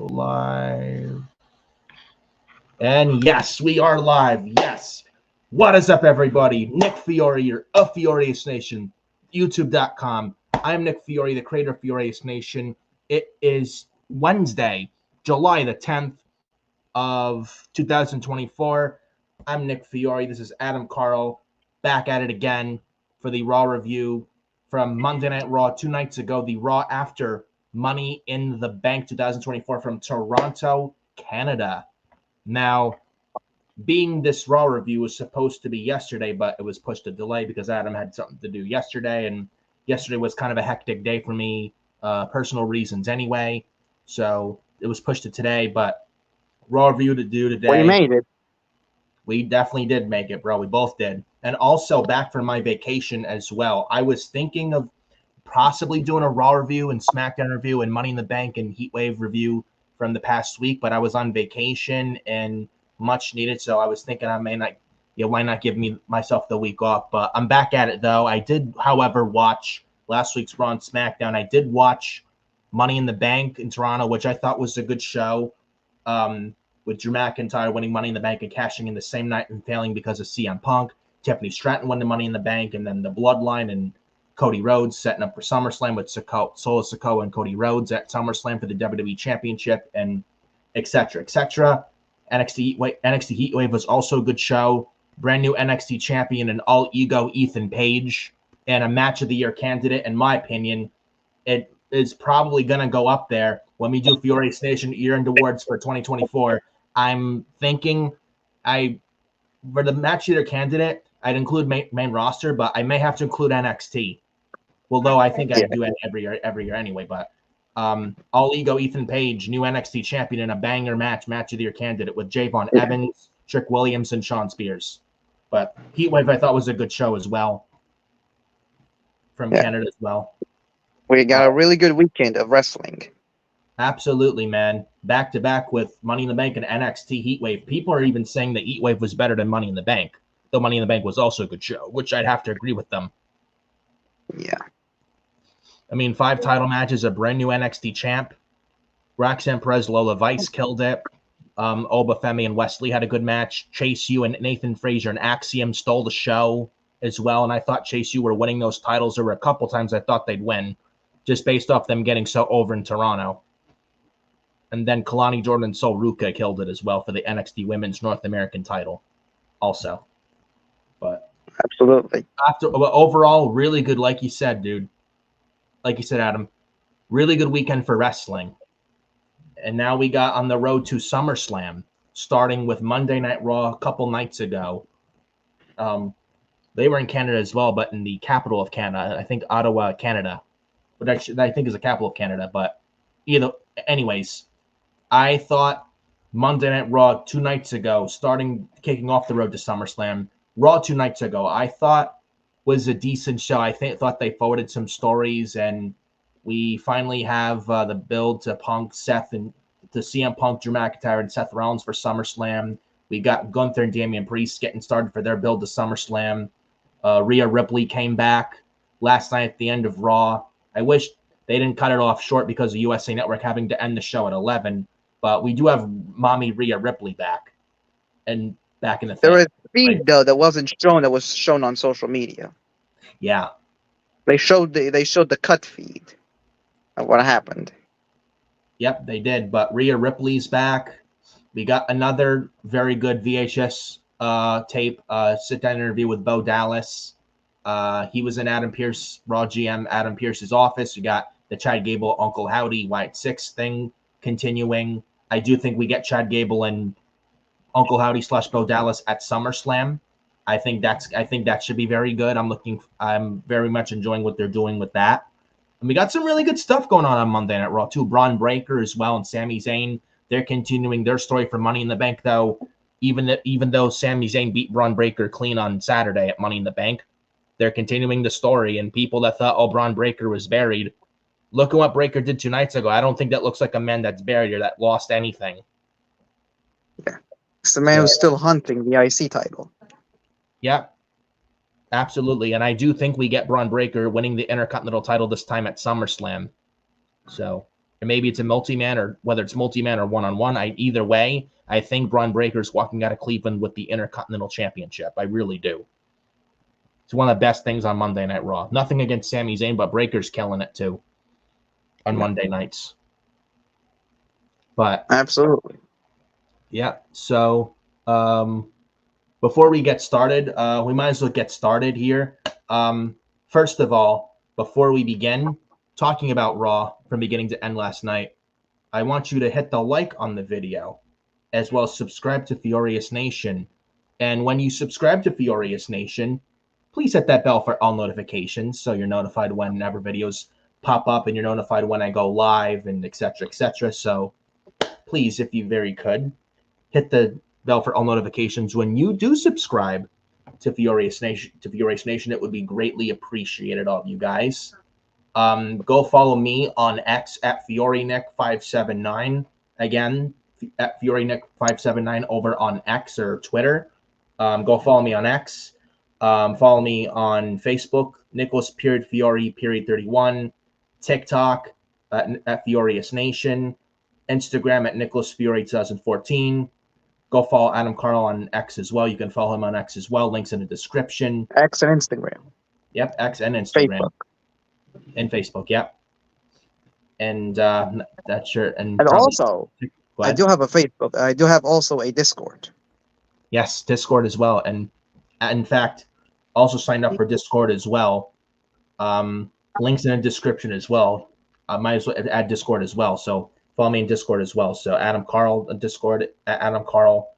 live. And yes, we are live. Yes. What is up, everybody? Nick Fiore of Furious Nation, YouTube.com. I'm Nick Fiore, the creator of Furious Nation. It is Wednesday, July the 10th of 2024. I'm Nick Fiore. This is Adam Carl, back at it again for the Raw review from Monday Night Raw 2 nights ago, the Raw after Money in the Bank 2024 from Toronto, Canada. Now, being this Raw review was supposed to be yesterday, but it was pushed to delay because Adam had something to do yesterday, and yesterday was kind of a hectic day for me, personal reasons anyway, so it was pushed to today, but Raw review to do today. We made it. We definitely did make it, bro. We both did. And also back from my vacation as well. I was thinking of possibly doing a Raw review and SmackDown review and Money in the Bank and Heatwave review from the past week, but I was on vacation and much needed, so I was thinking I may not, why not give myself the week off? But I'm back at it though. I did, however, watch last week's Raw and SmackDown. I did watch Money in the Bank in Toronto, which I thought was a good show. With Drew McIntyre winning Money in the Bank and cashing in the same night and failing because of CM Punk. Tiffany Stratton won the Money in the Bank, and then the Bloodline and Cody Rhodes setting up for SummerSlam with Solo Sikoa and Cody Rhodes at SummerSlam for the WWE Championship, and etc. etc. NXT Heatwave was also a good show. Brand new NXT champion and all ego Ethan Page, and a Match of the Year candidate. In my opinion, it is probably going to go up there when we do Furious Nation year-end awards for 2024. I'm thinking for the Match of the Year candidate, I'd include main roster, but I may have to include NXT. Although I think I do it every year anyway. But all ego Ethan Page, new NXT champion in a banger match of the Year candidate with Javon Evans, Trick Williams, and Sean Spears. But Heatwave I thought was a good show as well from Canada as well. We got a really good weekend of wrestling. Absolutely, man. Back to back with Money in the Bank and NXT Heatwave. People are even saying that Heatwave was better than Money in the Bank, though Money in the Bank was also a good show, which I'd have to agree with them. Yeah. I mean, 5 title matches, a brand new NXT champ. Roxanne Perez, Lola Vice killed it. Oba Femi and Wesley had a good match. Chase U and Nathan Frazier and Axiom stole the show as well, and I thought Chase U were winning those titles. There were a couple times I thought they'd win, just based off them getting so over in Toronto. And then Kalani Jordan and Sol Ruka killed it as well for the NXT Women's North American title also. But absolutely. Overall, really good, like you said, dude. Like you said, Adam, really good weekend for wrestling. And now we got on the road to SummerSlam, starting with Monday Night Raw a couple nights ago. They were in Canada as well, but in the capital of Canada, I think Ottawa, Canada, which I think is the capital of Canada. But anyways, I thought Monday Night Raw 2 nights ago, kicking off the road to SummerSlam, Raw 2 nights ago, I thought was a decent show. I thought they forwarded some stories, and we finally have the build to Punk, Seth, and to CM Punk, Drew McIntyre, and Seth Rollins for SummerSlam. We got Gunther and Damian Priest getting started for their build to SummerSlam. Rhea Ripley came back last night at the end of Raw. I wish they didn't cut it off short because of USA Network having to end the show at 11. But we do have Mami Rhea Ripley back. And back in the There was a feed, though, that wasn't shown, that was shown on social media. Yeah. They showed the cut feed of what happened. Yep, they did. But Rhea Ripley's back. We got another very good VHS tape, sit-down interview with Bo Dallas. He was in Adam Pearce, Raw GM Adam Pearce's office. We got the Chad Gable, Uncle Howdy, Wyatt Six thing continuing. I do think we get Chad Gable and Uncle Howdy / Bo Dallas at SummerSlam. I think that should be very good. I'm very much enjoying what they're doing with that. And we got some really good stuff going on Monday Night Raw too. Braun Breaker as well and Sami Zayn. They're continuing their story for Money in the Bank though. Even though Sami Zayn beat Braun Breaker clean on Saturday at Money in the Bank, they're continuing the story. And people that thought, Braun Breaker was buried, look at what Breaker did 2 nights ago. I don't think that looks like a man that's buried or that lost anything. Yeah, it's the man who's still hunting the IC title. Yeah, absolutely. And I do think we get Braun Breaker winning the Intercontinental title this time at SummerSlam. So and maybe it's a multi-man, or whether it's multi-man or one-on-one. Either way, I think Braun Breaker's walking out of Cleveland with the Intercontinental Championship. I really do. It's one of the best things on Monday Night Raw. Nothing against Sami Zayn, but Breaker's killing it too on Monday nights. But Absolutely. yeah, so before we get started, we might as well get started here. First of all, before we begin talking about Raw from beginning to end last night, I want you to hit the like on the video, as well as subscribe to Furious Nation. And when you subscribe to Furious Nation, please hit that bell for all notifications so you're notified whenever videos pop up, and you're notified when I go live, and etc. etc. So please, if you very could, hit the bell for all notifications when you do subscribe to Furious Nation. It would be greatly appreciated, all of you guys. Go follow me on X at FioreNick579. Again, at FioreNick579 over on X or Twitter. Go follow me on X. Follow me on Facebook, Nicholas_Fiore_31. TikTok at Furious Nation. Instagram at Nicholas Fiore 2014. Go follow Adam Carl on X as well. You can follow him on X as well. Links in the description. X and Instagram. Yep, X and Instagram. Facebook. And Facebook, yep. And that's your... And also, I do have a Facebook. I do have also a Discord. Yes, Discord as well. And in fact, also signed up for Discord as well. Links in the description as well. I might as well add Discord as well. So follow me in Discord as well. So Adam Carl on Discord, Adam Carl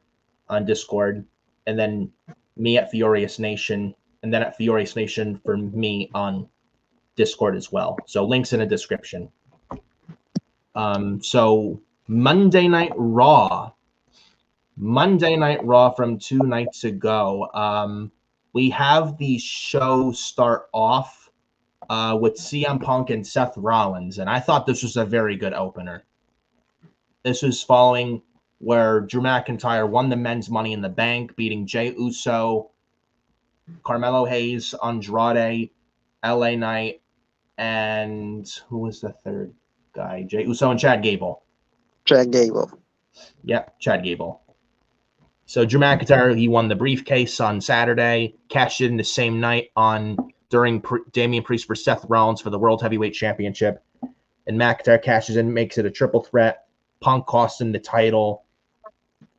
on Discord, and then me at Furious Nation, and then at Furious Nation for me on Discord as well. So links in the description. So Monday Night Raw. Monday Night Raw from 2 nights ago. We have the show start off with CM Punk and Seth Rollins, and I thought this was a very good opener. This was following where Drew McIntyre won the men's Money in the Bank, beating Jey Uso, Carmelo Hayes, Andrade, LA Knight, and who was the third guy? Jey Uso and Chad Gable. Chad Gable. Yep, Chad Gable. So Drew McIntyre, he won the briefcase on Saturday, cashed it in the same night during Damian Priest for Seth Rollins for the World Heavyweight Championship. And McIntyre cashes in, makes it a triple threat. Punk cost him the title.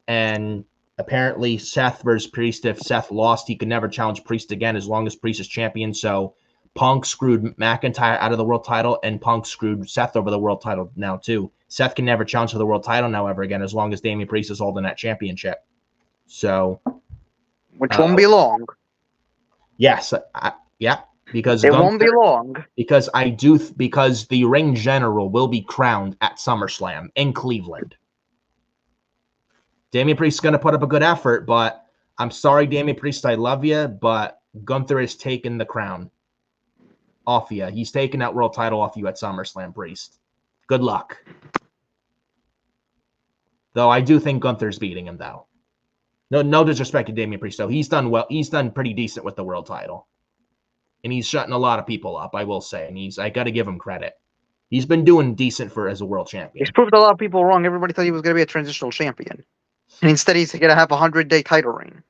And apparently Seth versus Priest, if Seth lost, he could never challenge Priest again as long as Priest is champion. So Punk screwed McIntyre out of the world title, and Punk screwed Seth over the world title now too. Seth can never challenge for the world title now ever again as long as Damian Priest is holding that championship. So, which won't be long. Yes, yeah, because it won't be long. Because because the ring general will be crowned at SummerSlam in Cleveland. Damian Priest is going to put up a good effort, but I'm sorry, Damian Priest, I love you, but Gunther has taken the crown off you. He's taking that world title off you at SummerSlam, Priest. Good luck. Though I do think Gunther's beating him, though. No disrespect to Damian Priest, though. He's done well. He's done pretty decent with the world title. And he's shutting a lot of people up, I will say. And I got to give him credit. He's been doing decent as a world champion. He's proved a lot of people wrong. Everybody thought he was going to be a transitional champion. And instead, he's going to have a 100-day title reign.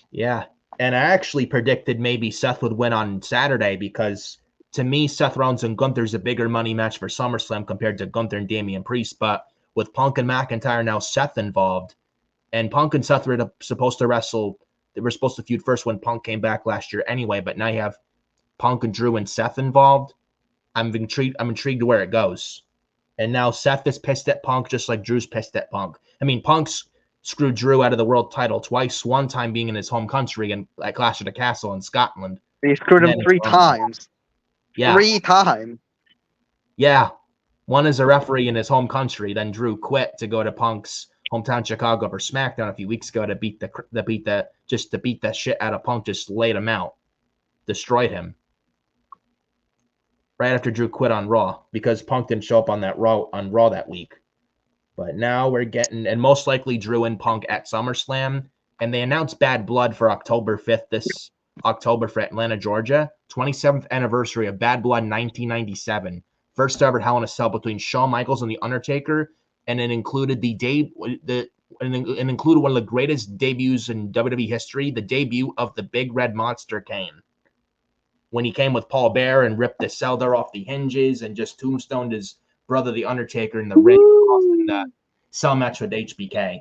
Yeah. And I actually predicted maybe Seth would win on Saturday because, to me, Seth Rollins and Gunther's a bigger money match for SummerSlam compared to Gunther and Damian Priest. But with Punk and McIntyre, now Seth involved, and Punk and Seth were supposed to wrestle. They were supposed to feud first when Punk came back last year anyway, but now you have Punk and Drew and Seth involved. I'm intrigued to where it goes. And now Seth is pissed at Punk just like Drew's pissed at Punk. I mean, Punk's screwed Drew out of the world title twice, one time being in his home country and at Clash of the Castle in Scotland. He screwed him 3 times. Yeah. 3 times. Yeah. One as a referee in his home country, then Drew quit to go to Punk's hometown Chicago for SmackDown a few weeks ago to beat the shit out of Punk, just laid him out, destroyed him. Right after Drew quit on Raw because Punk didn't show up on Raw that week. But now we're getting, and most likely Drew and Punk at SummerSlam, and they announced Bad Blood for October 5th this October for Atlanta, Georgia. 27th anniversary of Bad Blood 1997. first ever Hell in a Cell between Shawn Michaels and The Undertaker, and it included included one of the greatest debuts in WWE history, the debut of the Big Red Monster Kane. When he came with Paul Bearer and ripped the cell door off the hinges and just tombstoned his brother, The Undertaker, in the ring, in the cell match with HBK.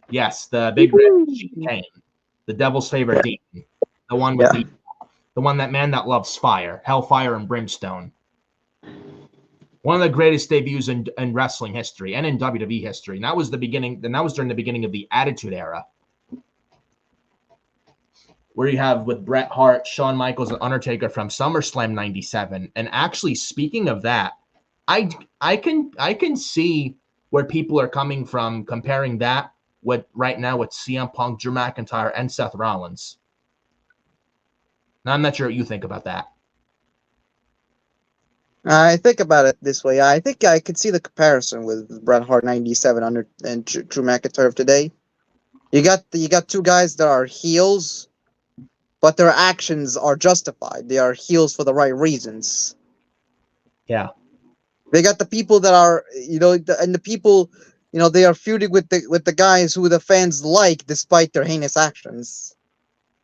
Yes, the Big Red Kane, the Devil's favorite demon, the one with the one that loves fire, hellfire, and brimstone. One of the greatest debuts in wrestling history and in WWE history. And that was the beginning. And that was during the beginning of the Attitude Era, where you have with Bret Hart, Shawn Michaels, and Undertaker from SummerSlam '97. And actually, speaking of that, I can see where people are coming from comparing that with right now with CM Punk, Drew McIntyre, and Seth Rollins. Now, I'm not sure what you think about that. I think about it this way. I think I could see the comparison with Bret Hart '97 and Drew McIntyre of today. You got two guys that are heels, but their actions are justified. They are heels for the right reasons. Yeah. They got the people that are, and the people, they are feuding with the guys who the fans like despite their heinous actions.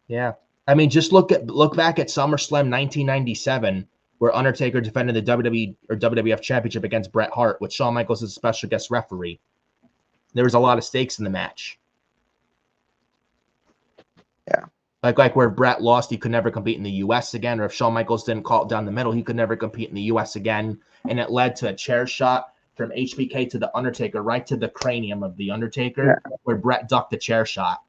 Yeah. I mean, just look back at SummerSlam 1997, where Undertaker defended the WWE or WWF Championship against Bret Hart with Shawn Michaels as a special guest referee. There was a lot of stakes in the match. Yeah. Like where Bret lost, he could never compete in the U.S. again, or if Shawn Michaels didn't call it down the middle, he could never compete in the U.S. again. And it led to a chair shot from HBK to the Undertaker, right to the cranium of the Undertaker, where Bret ducked the chair shot.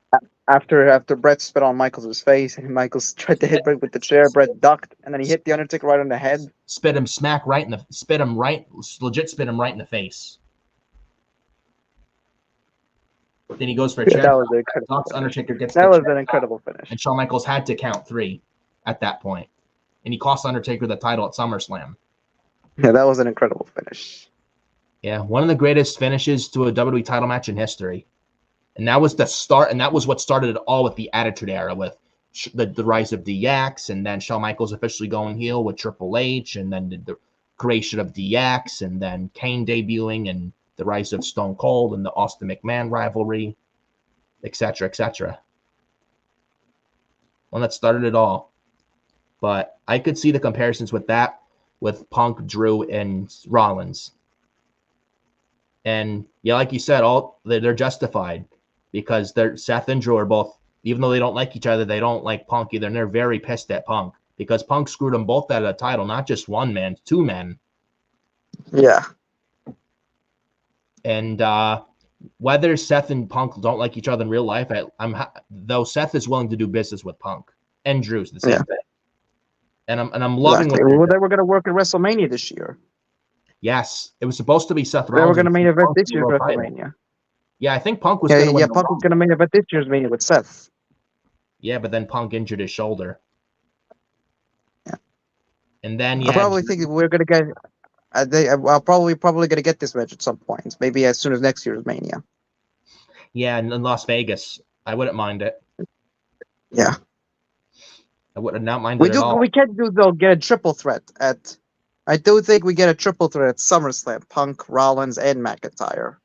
After Bret spit on Michaels' face, and Michaels tried to hit Bret with the chair, Bret ducked, and then he hit the Undertaker right on the head. Spit him right in the face. Then he goes for a chair. That was an incredible Undertaker gets that was an incredible finish. And Shawn Michaels had to count 3 at that point. And he cost Undertaker the title at SummerSlam. Yeah, that was an incredible finish. Yeah, one of the greatest finishes to a WWE title match in history. And that was the start, and that was what started it all with the Attitude Era, with the rise of DX, and then Shawn Michaels officially going heel with Triple H, and then the creation of DX, and then Kane debuting, and the rise of Stone Cold, and the Austin McMahon rivalry, etc., etc. One that started it all. But I could see the comparisons with that, with Punk, Drew, and Rollins. And yeah, like you said, they're justified. Because Seth and Drew are both, even though they don't like each other, they don't like Punk either. And they're very pissed at Punk because Punk screwed them both out of the title, not just one man, 2 men. Yeah. And whether Seth and Punk don't like each other in real life, though Seth is willing to do business with Punk, and Drew's the same thing. And I'm loving what they were going to work at WrestleMania this year. Yes, it was supposed to be Seth Rollins. They were going to main event this year's WrestleMania. Yeah, I think Punk was going to win. Yeah, Punk was going to main event this year's Mania with Seth. Yeah, but then Punk injured his shoulder. Yeah. And then I probably think we're going to get. I'll probably going to get this match at some point. Maybe as soon as next year's Mania. Yeah, in Las Vegas, I wouldn't mind it. Yeah. I would not mind it at all. We can get a triple threat at. I do think we get a triple threat at SummerSlam: Punk, Rollins, and McIntyre.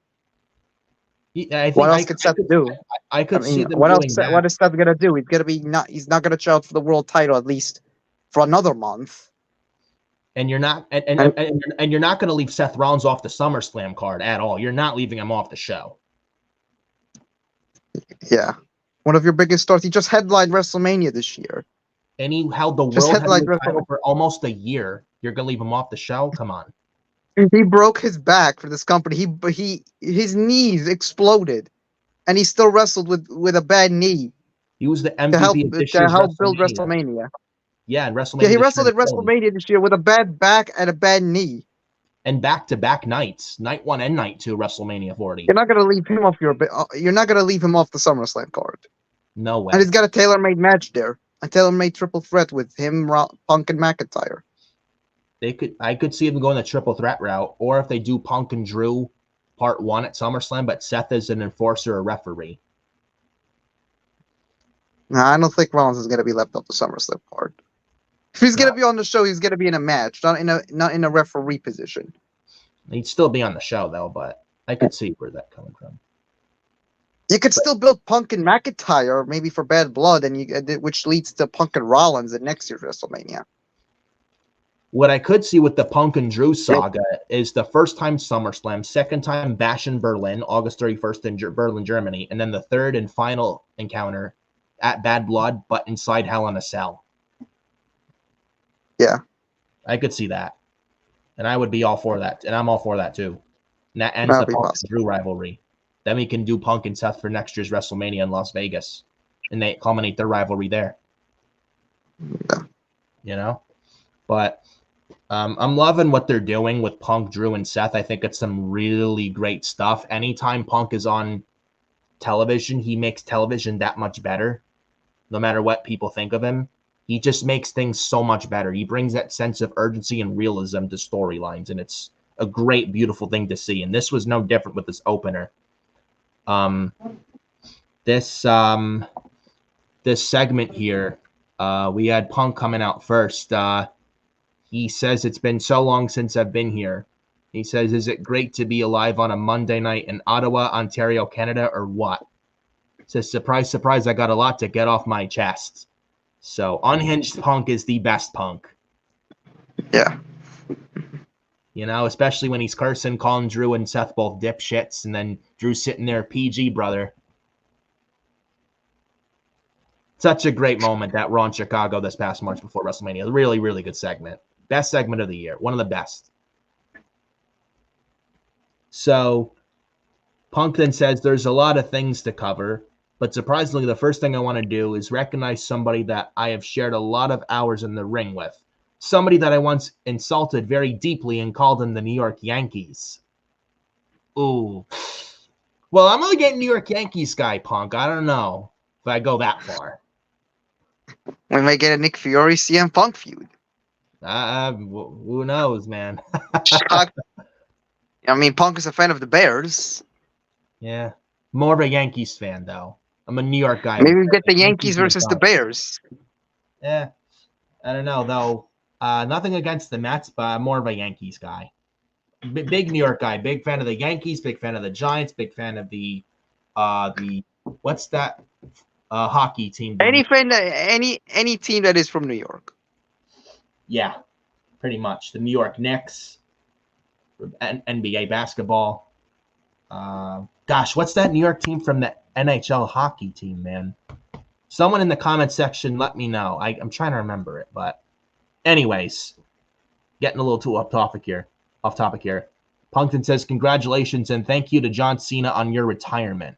Yeah, what else could Seth do? I could see them what doing else? that. What is Seth gonna do? He's not gonna shout for the world title at least for another month. And you're not and you're not gonna leave Seth Rollins off the SummerSlam card at all. You're not leaving him off the show. Yeah, one of your biggest stars. He just headlined WrestleMania this year. And he held the world heavyweight title for almost a year. You're gonna leave him off the show? Come on. He broke his back for this company. His knees exploded, and he still wrestled with a bad knee. He was the MVP to help build WrestleMania. Yeah, and WrestleMania. Yeah, he wrestled at WrestleMania this year with a bad back and a bad knee. And back-to-back nights, night 1 and night 2, WrestleMania 40. You're not gonna leave him off You're not gonna leave him off the SummerSlam card. No way. And he's got a tailor-made match there, a tailor-made triple threat with him, Punk, and McIntyre. I could see them going the triple threat route, or if they do Punk and Drew part 1 at SummerSlam, but Seth is an enforcer or referee. No, I don't think Rollins is going to be left off the SummerSlam card. If he's gonna be on the show, he's gonna be in a match, not in a referee position. He'd still be on the show though, but I could see where that's coming from. You could still build Punk and McIntyre, maybe for Bad Blood, which leads to Punk and Rollins at next year's WrestleMania. What I could see with the Punk and Drew saga is the first time SummerSlam, second time Bash in Berlin, August 31st in Berlin, Germany, and then the third and final encounter at Bad Blood, but inside Hell in a Cell. Yeah. I could see that. And I would be all for that. And I'm all for that too. And that ends the Punk and Drew rivalry. Then we can do Punk and Seth for next year's WrestleMania in Las Vegas. And they culminate their rivalry there. Yeah. You know? But I'm loving what they're doing with Punk, Drew, and Seth. I think it's some really great stuff. Anytime Punk is on television, he makes television that much better. No matter what people think of him. He just makes things so much better. He brings that sense of urgency and realism to storylines. And it's a great, beautiful thing to see. And this was no different with this opener. This segment here, we had Punk coming out first. He says, it's been so long since I've been here. He says, is it great to be alive on a Monday night in Ottawa, Ontario, Canada, or what? He says, surprise, surprise, I got a lot to get off my chest. So unhinged Punk is the best Punk. Yeah. You know, especially when he's cursing, calling Drew and Seth both dipshits, and then Drew's sitting there, PG, brother. Such a great moment that Raw in Chicago this past March before WrestleMania. Really, really good segment. Best segment of the year. One of the best. So Punk then says there's a lot of things to cover, but surprisingly, the first thing I want to do is recognize somebody that I have shared a lot of hours in the ring with. Somebody that I once insulted very deeply and called them the New York Yankees. Ooh. Well, I'm going to get New York Yankees guy, Punk. I don't know if I go that far. We may get a Nick Fury CM Punk feud. Who knows, man? I mean, Punk is a fan of the Bears. Yeah. More of a Yankees fan, though. I'm a New York guy. Maybe we get the Yankees versus the Bears. Yeah. I don't know, though. Nothing against the Mets, but I'm more of a Yankees guy. Big New York guy. Big fan of the Yankees. Big fan of the Giants. Big fan of the what's that hockey team? Any team that is from New York. Yeah, pretty much. The New York Knicks. NBA basketball. Gosh, what's that New York team from the NHL hockey team, man? Someone in the comment section, let me know. I'm trying to remember it, but anyways, getting a little too off topic here. Punkton says, congratulations and thank you to John Cena on your retirement.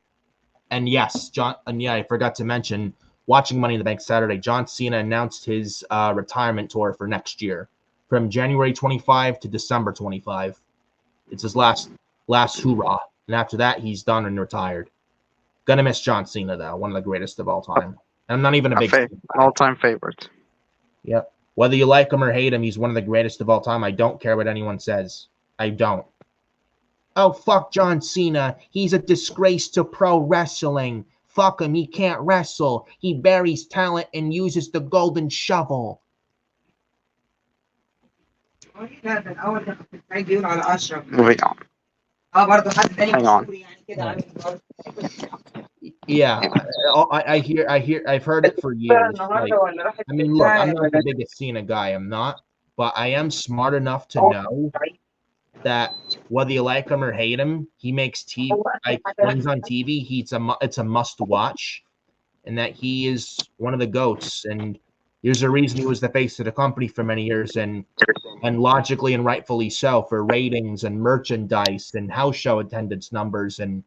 And yes, I forgot to mention, watching Money in the Bank Saturday, John Cena announced his retirement tour for next year from January 25 to December 25. It's his last hoorah. And after that, he's done and retired. Gonna miss John Cena, though. One of the greatest of all time. And I'm not even a big all-time favorite. Yep. Whether you like him or hate him, he's one of the greatest of all time. I don't care what anyone says. I don't. Oh, fuck John Cena. He's a disgrace to pro wrestling. Fuck him. He can't wrestle. He buries talent and uses the golden shovel. Moving on. Hang on. Yeah, I've heard it for years. Like, I mean, look, I'm not the biggest Cena guy. I'm not, but I am smart enough to know that whether you like him or hate him, he makes TV. Like when he's on TV, it's a must watch, and that he is one of the GOATs. And there's a reason he was the face of the company for many years, and logically and rightfully so, for ratings and merchandise and house show attendance numbers and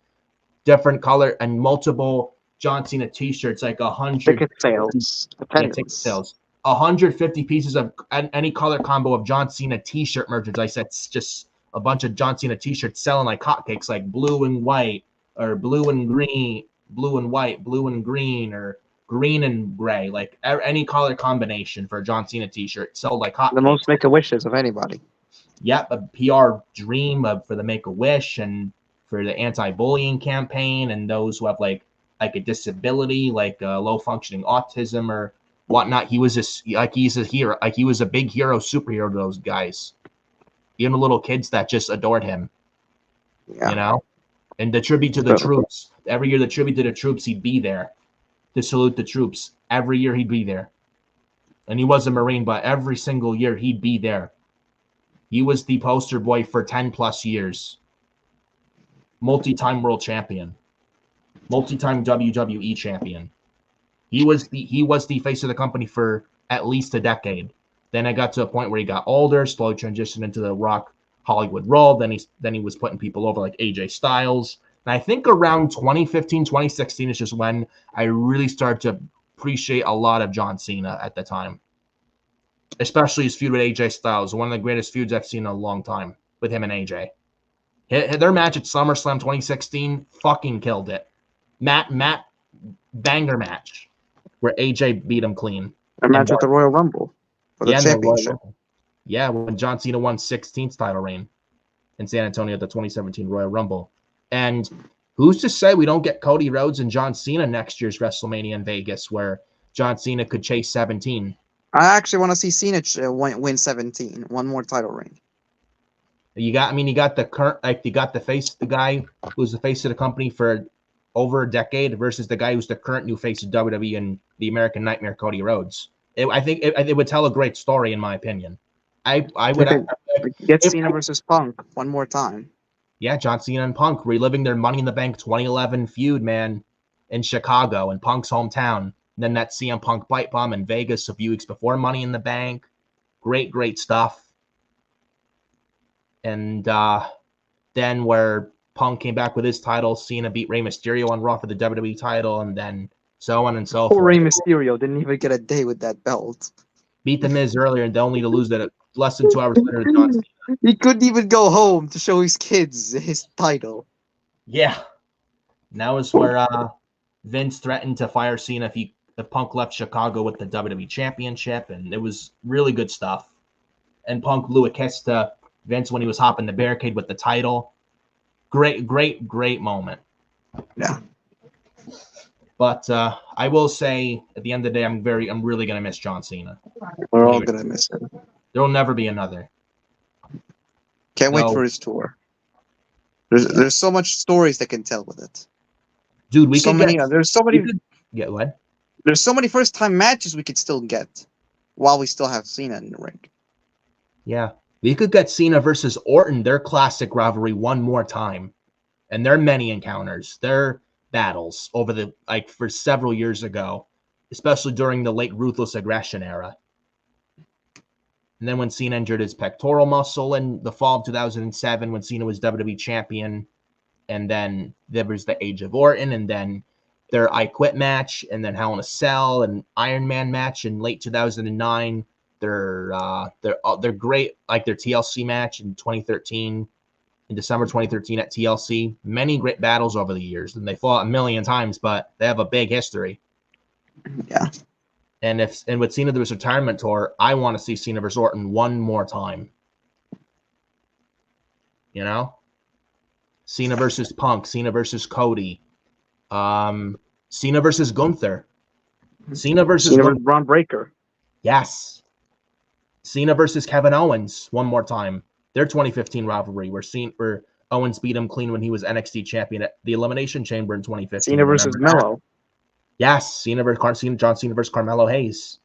different color and multiple John Cena t-shirts, like 100 ticket sales. Yeah, ticket sales. 150 pieces of any color combo of John Cena t-shirt merchandise. That's just a bunch of John Cena t-shirts selling like hotcakes, like blue and white, or blue and green, blue and white, blue and green, or green and gray, like any color combination for a John Cena t-shirt sold like hot. The most Make-A-Wishes of anybody. Yep, a PR dream for the Make-A-Wish and for the anti-bullying campaign, and those who have like a disability, like low functioning autism or whatnot. He was he's a hero, like he was a big hero, superhero to those guys. Even the little kids that just adored him. Yeah. You know? And the tribute to the troops. Every year the tribute to the troops, he'd be there to salute the troops. Every year he'd be there. And he was a Marine, but every single year he'd be there. He was the poster boy for 10 plus years. Multi-time world champion. Multi-time WWE champion. He was the face of the company for at least a decade. Then I got to a point where he got older, slowly transitioned into the Rock Hollywood role. Then he was putting people over like AJ Styles. And I think around 2015, 2016 is just when I really started to appreciate a lot of John Cena at the time. Especially his feud with AJ Styles, one of the greatest feuds I've seen in a long time with him and AJ. Their match at SummerSlam 2016 fucking killed it. Matt banger match where AJ beat him clean. A match at the Royal Rumble for the championship. Yeah, when John Cena won 16th title reign in San Antonio at the 2017 Royal Rumble. And who's to say we don't get Cody Rhodes and John Cena next year's WrestleMania in Vegas, where John Cena could chase 17? I actually want to see Cena win 17, one more title reign. You got the face, the guy who's the face of the company for over a decade versus the guy who's the current new face of WWE and the American Nightmare, Cody Rhodes. I think it would tell a great story, in my opinion. I would get Cena versus Punk one more time. Yeah, John Cena and Punk reliving their Money in the Bank 2011 feud, man, in Chicago, in Punk's hometown. And then that CM Punk bite bomb in Vegas a few weeks before Money in the Bank. Great stuff. And then where Punk came back with his title, Cena beat Rey Mysterio on Raw for the WWE title, and then so on and so forth. Rey Mysterio didn't even get a day with that belt. Beat The Miz earlier, and only to lose that less than 2 hours later to John Cena. He couldn't even go home to show his kids his title. Yeah. And that was where Vince threatened to fire Cena if Punk left Chicago with the WWE Championship, and it was really good stuff. And Punk blew a kiss to Vince when he was hopping the barricade with the title. Great moment. Yeah. But I will say, at the end of the day, I'm really gonna miss John Cena. We're all gonna miss him. There will never be another. Can't wait for his tour. There's so much stories that can tell with it. Dude, There's so many first time matches we could still get while we still have Cena in the ring. Yeah. We could get Cena versus Orton, their classic rivalry, one more time. And their many encounters, their battles over for several years ago, especially during the late Ruthless Aggression era. And then when Cena injured his pectoral muscle in the fall of 2007, when Cena was WWE champion, and then there was the Age of Orton, and then their I Quit match, and then Hell in a Cell and Iron Man match in late 2009. They're great, like their TLC match in 2013, in December 2013 at TLC. Many great battles over the years, and they fought a million times, but they have a big history. Yeah. And with Cena this retirement tour, I want to see Cena versus Orton one more time. You know, Cena versus Punk, Cena versus Cody, Cena versus Gunther, Cena versus Braun Breaker. Yes. Cena versus Kevin Owens one more time. Their 2015 rivalry where Owens beat him clean when he was NXT champion at the Elimination Chamber in 2015. Cena versus Melo. Yes, John Cena versus Carmelo Hayes.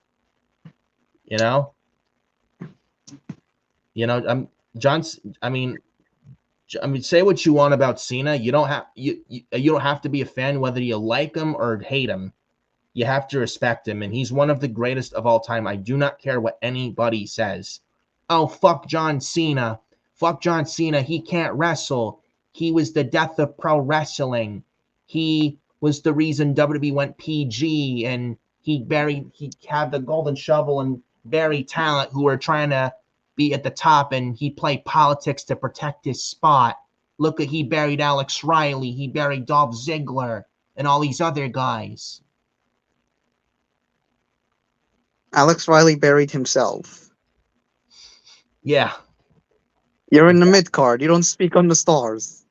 You know, say what you want about Cena. You don't have to be a fan whether you like him or hate him. You have to respect him, and he's one of the greatest of all time. I do not care what anybody says. Oh, fuck John Cena. Fuck John Cena. He can't wrestle. He was the death of pro wrestling. He was the reason WWE went PG, and he had the golden shovel and bury talent who were trying to be at the top, and he played politics to protect his spot. Look, he buried Alex Riley. He buried Dolph Ziggler and all these other guys. Alex Riley buried himself. Yeah. You're in the mid card. You don't speak on the stars.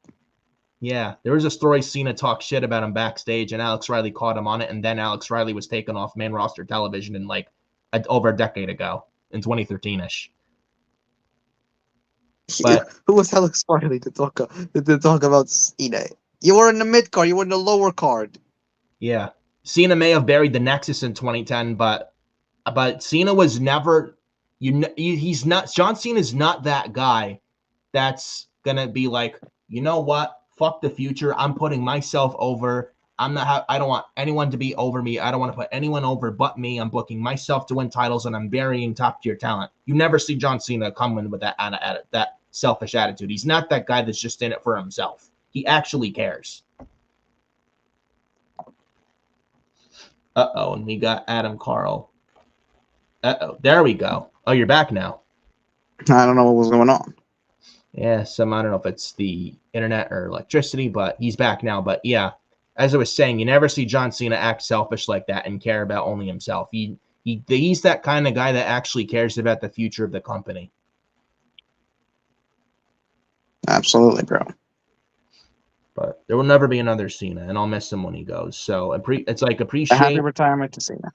Yeah, there was a story Cena talked shit about him backstage, and Alex Riley caught him on it, and then Alex Riley was taken off main roster television in over a decade ago, in 2013-ish. But who was Alex Riley to talk about Cena? You were in the mid card. You were in the lower card. yeah, Cena may have buried the Nexus in 2010, but Cena was never. He's not. John Cena's not that guy that's gonna be like, you know what? Fuck the future. I'm putting myself over. I don't want anyone to be over me. I don't want to put anyone over but me. I'm booking myself to win titles, and I'm burying top tier talent. You never see John Cena come in with that selfish attitude. He's not that guy that's just in it for himself. He actually cares. And we got Adam Carl. There we go. Oh, you're back now. I don't know what was going on. Yeah, I don't know if it's the internet or electricity, but he's back now. But yeah, as I was saying, you never see John Cena act selfish like that and care about only himself. He's that kind of guy that actually cares about the future of the company. Absolutely, bro. But there will never be another Cena, and I'll miss him when he goes. So it's like appreciate. A happy retirement to Cena.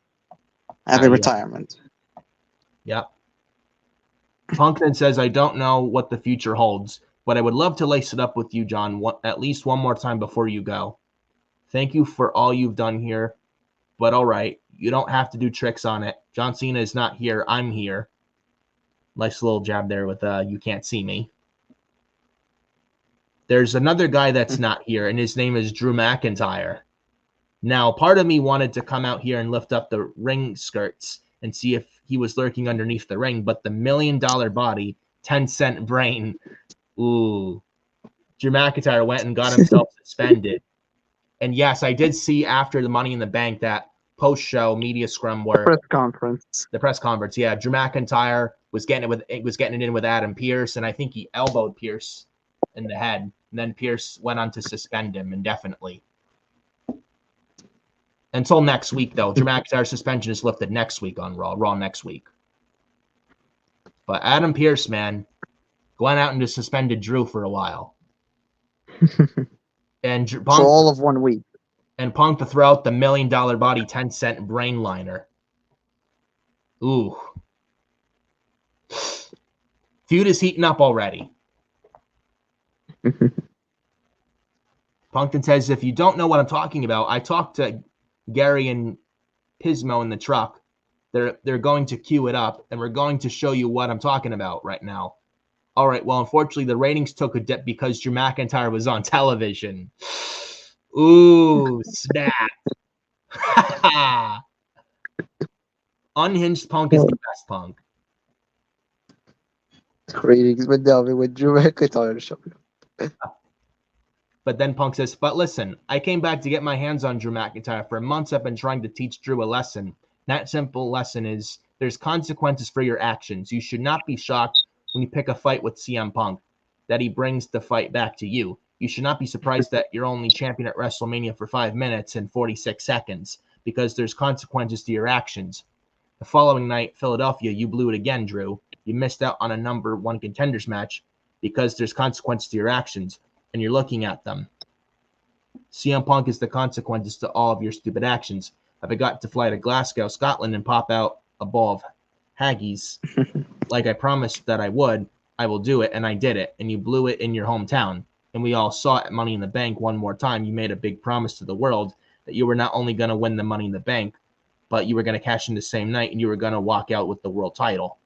Happy retirement. Yep. Punk then says, I don't know what the future holds, but I would love to lace it up with you, John, at least one more time before you go. Thank you for all you've done here, but all right, you don't have to do tricks on it. John Cena is not here. I'm here. Nice little jab there with you can't see me. There's another guy that's not here, and his name is Drew McIntyre. Now, part of me wanted to come out here and lift up the ring skirts and see if he was lurking underneath the ring, but the $1 million body, 10-cent brain, ooh. Drew McIntyre went and got himself suspended. And yes, I did see after the Money in the Bank that post-show media scrum where the press conference. Yeah, Drew McIntyre was getting it in with Adam Pearce, and I think he elbowed Pearce in the head. And then Pearce went on to suspend him indefinitely. Until next week, though. Drew McIntyre's suspension is lifted next week on Raw next week. But Adam Pearce, man, going out and just suspended Drew for a while. And Punk, for all of 1 week. And Punk to throw out the $1 million body 10-cent brain liner. Ooh. Feud is heating up already. Punkton says, if you don't know what I'm talking about, I talked to Gary and Pismo in the truck. They're going to cue it up, and we're going to show you what I'm talking about right now. All right, well, unfortunately, the ratings took a dip because Drew McIntyre was on television. Ooh, snap. Unhinged Punk is the best Punk. Ratings went down with Drew McIntyre showing up. But then Punk says, but listen, I came back to get my hands on Drew McIntyre. For months, I've been trying to teach Drew a lesson. That simple lesson is there's consequences for your actions. You should not be shocked when you pick a fight with CM Punk, that he brings the fight back to you. You should not be surprised that you're only champion at WrestleMania for 5 minutes and 46 seconds, because there's consequences to your actions. The following night, Philadelphia, you blew it again, Drew. You missed out on a number 1 contenders match because there's consequences to your actions, and you're looking at them. CM Punk is the consequences to all of your stupid actions. If I got to fly to Glasgow, Scotland, and pop out a bowl of haggis like I promised that I would, I will do it, and I did it, and you blew it in your hometown. And we all saw it at Money in the Bank one more time. You made a big promise to the world that you were not only going to win the Money in the Bank, but you were going to cash in the same night, and you were going to walk out with the world title.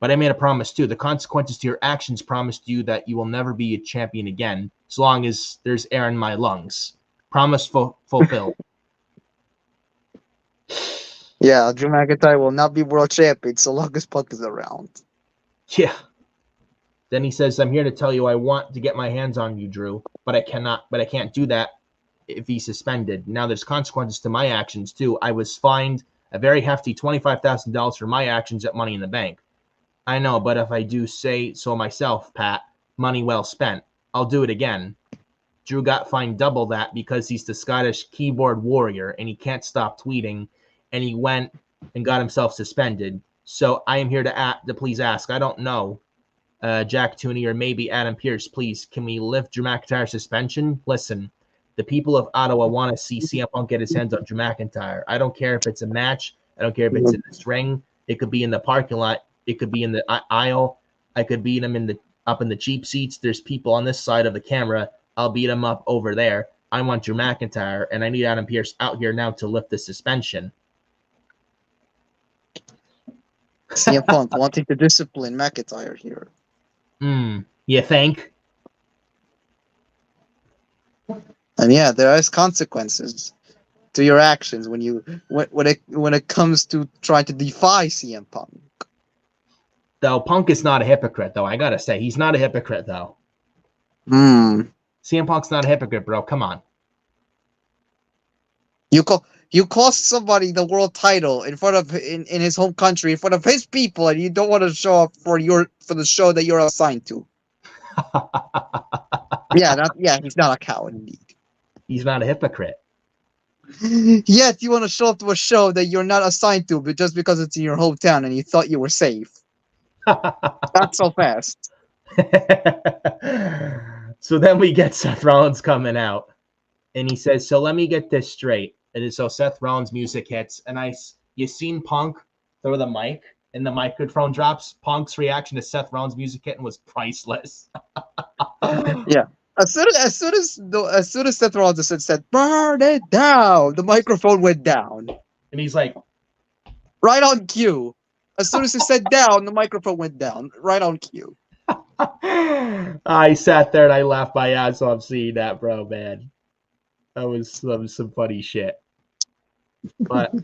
But I made a promise, too. The consequences to your actions promised you that you will never be a champion again, as long as there's air in my lungs. Promise fulfilled. Yeah, Drew McIntyre will not be world champion so long as Punk is around. Yeah. Then he says, I'm here to tell you I want to get my hands on you, Drew, but I can't do that if he's suspended. Now there's consequences to my actions, too. I was fined a very hefty $25,000 for my actions at Money in the Bank. I know, but if I do say so myself, Pat, money well spent. I'll do it again. Drew got fined double that because he's the Scottish keyboard warrior and he can't stop tweeting, and he went and got himself suspended. So I am here to please ask. I don't know Jack Tooney, or maybe Adam Pearce, please, can we lift Drew McIntyre's suspension? Listen, the people of Ottawa want to see CM Punk get his hands on Drew McIntyre. I don't care if it's a match. I don't care if it's in this ring. It could be in the parking lot. It could be in the aisle. I could beat him up in the cheap seats. There's people on this side of the camera. I'll beat him up over there. I want Drew McIntyre, and I need Adam Pearce out here now to lift the suspension. CM Punk wanting to discipline McIntyre here. You think? And yeah, there is consequences to your actions when it comes to trying to defy CM Punk. Though Punk is not a hypocrite, though. I gotta say, he's not a hypocrite, though. CM Punk's not a hypocrite, bro. Come on. You cost somebody the world title in front of in his home country, in front of his people, and you don't want to show up for the show that you're assigned to. He's not a coward indeed. He's not a hypocrite. Yet you want to show up to a show that you're not assigned to, but just because it's in your hometown and you thought you were safe. Not so fast. So then we get Seth Rollins coming out, and he says, "So let me get this straight." And so Seth Rollins' music hits, and you seen Punk throw the mic, and the microphone drops. Punk's reaction to Seth Rollins' music hitting was priceless. Yeah. As soon as Seth Rollins said, "Burn it down," the microphone went down. And he's like, right on cue. As soon as he said down, the microphone went down. Right on cue. I sat there and I laughed my ass off seeing that, bro, man. That was some funny shit. But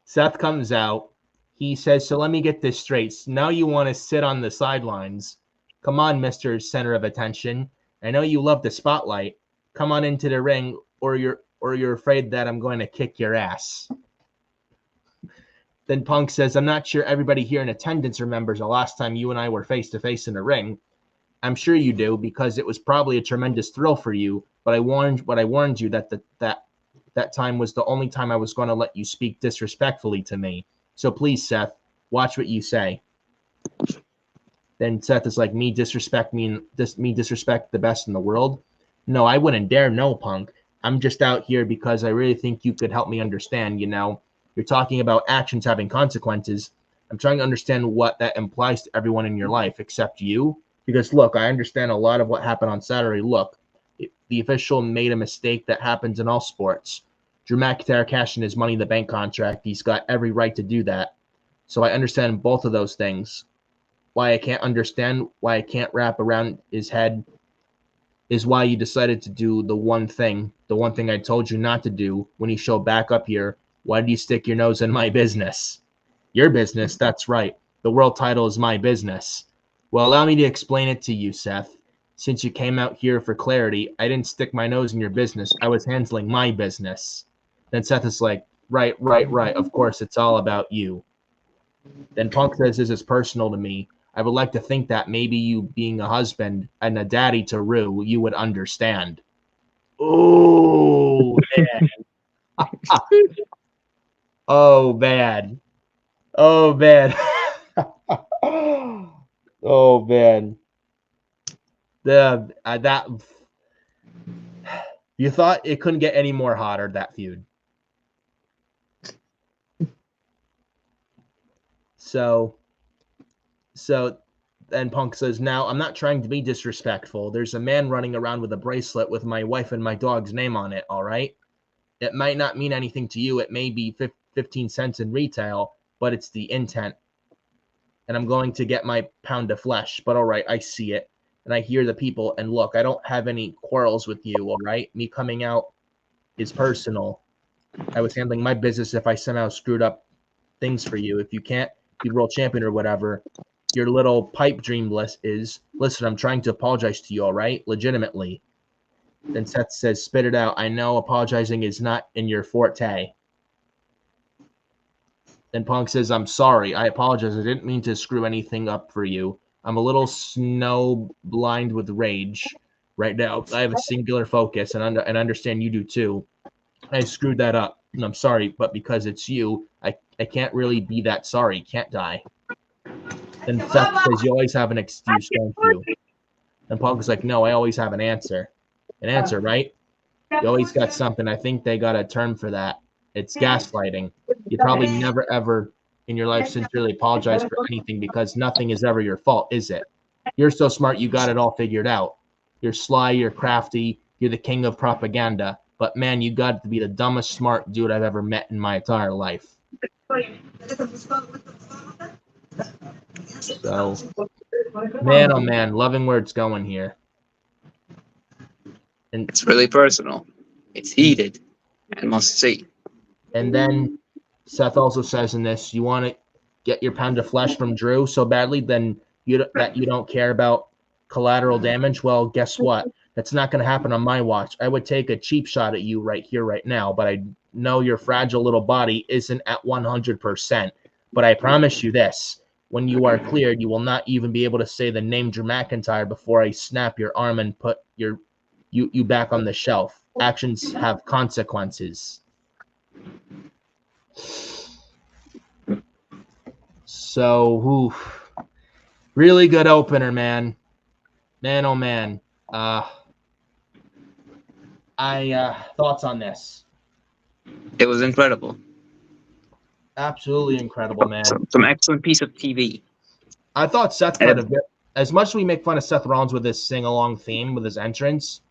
Seth comes out. He says, "So let me get this straight. Now you want to sit on the sidelines. Come on, Mr. Center of Attention. I know you love the spotlight. Come on into the ring, or you're afraid that I'm going to kick your ass." Then Punk says, "I'm not sure everybody here in attendance remembers the last time you and I were face to face in a ring. I'm sure you do, because it was probably a tremendous thrill for you. But I warned you that that time was the only time I was going to let you speak disrespectfully to me. So please, Seth, watch what you say." Then Seth is like, me disrespect the best in the world? No, I wouldn't dare. No, Punk. I'm just out here because I really think you could help me understand. You're talking about actions having consequences. I'm trying to understand what that implies to everyone in your life except you. Because, look, I understand a lot of what happened on Saturday. Look, the official made a mistake that happens in all sports. Drew McIntyre cashed in his Money in the Bank contract. He's got every right to do that. So I understand both of those things. Why I can't understand, why I can't wrap around his head, is why you decided to do the one thing I told you not to do when you showed back up here. Why did you stick your nose in my business? Your business, that's right. The world title is my business. Well, allow me to explain it to you, Seth. Since you came out here for clarity, I didn't stick my nose in your business. I was handling my business. Then Seth is like, right. Of course, it's all about you. Then Punk says, this is personal to me. I would like to think that maybe you being a husband and a daddy to Rue, you would understand. Oh, man. Oh, man. Oh, man. Oh, man. That you thought it couldn't get any more hotter, that feud. So then Punk says, now, I'm not trying to be disrespectful. There's a man running around with a bracelet with my wife and my dog's name on it, all right? It might not mean anything to you. It may be 15 cents in retail, but it's the intent. And I'm going to get my pound of flesh. But all right, I see it. And I hear the people. And look, I don't have any quarrels with you, all right? Me coming out is personal. I was handling my business if I somehow screwed up things for you. If you can't be world champion or whatever, your little pipe dream list is, listen, I'm trying to apologize to you, all right? Legitimately. Then Seth says, spit it out. I know apologizing is not in your forte. Then Punk says, I'm sorry. I apologize. I didn't mean to screw anything up for you. I'm a little snow blind with rage right now. I have a singular focus, and I understand you do too. I screwed that up, and I'm sorry, but because it's you, I can't really be that sorry, can't I? And Seth says, you always have an excuse, don't you? And Punk is like, no, I always have an answer. An answer, right? You always got something. I think they got a term for that. It's gaslighting. You probably never, ever in your life sincerely apologize for anything because nothing is ever your fault, is it? You're so smart, you got it all figured out. You're sly, you're crafty, you're the king of propaganda. But, man, you got to be the dumbest smart dude I've ever met in my entire life. So, man, oh, man, loving where it's going here. And it's really personal. It's heated. And must see. And then Seth also says in this, you want to get your pound of flesh from Drew so badly that you don't care about collateral damage. Well, guess what? That's not going to happen on my watch. I would take a cheap shot at you right here, right now, but I know your fragile little body isn't at 100%. But I promise you this. When you are cleared, you will not even be able to say the name Drew McIntyre before I snap your arm and put you back on the shelf. Actions have consequences. So, really good opener, man. Man, oh man. Thoughts on this? It was incredible. Absolutely incredible, man. Some excellent piece of TV. I thought Seth got a bit. As much as we make fun of Seth Rollins with his sing-along theme with his entrance,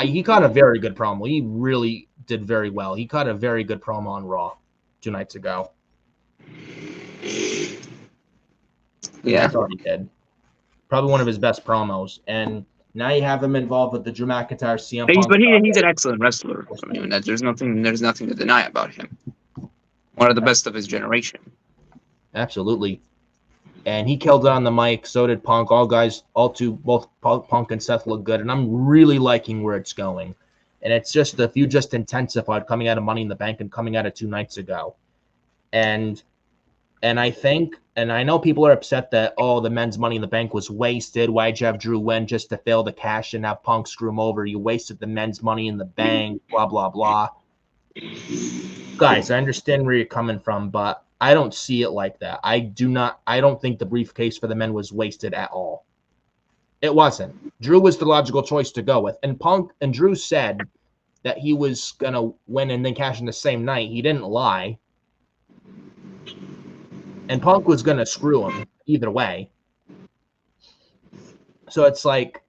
he caught a very good promo. He really did very well. He caught a very good promo on Raw 2 nights ago. Yeah, I thought he did. Probably one of his best promos. And now you have him involved with the Drew McIntyre CM Punk. but he's an excellent wrestler. I mean, there's nothing to deny about him. One of the best of his generation. Absolutely. And he killed it on the mic. So did Punk. Both Punk and Seth look good. And I'm really liking where it's going. And it's just the feud just intensified coming out of Money in the Bank and coming out of 2 nights ago. And I think, and I know people are upset that, the men's Money in the Bank was wasted. Why'd you have Drew win just to fail to cash and have Punk screw him over? You wasted the men's Money in the Bank, blah, blah, blah. Guys, I understand where you're coming from, but I don't see it like that. I don't think the briefcase for the men was wasted at all. It wasn't. Drew was the logical choice to go with. And Punk and Drew said that he was going to win and then cash in the same night. He didn't lie. And Punk was going to screw him either way. So it's like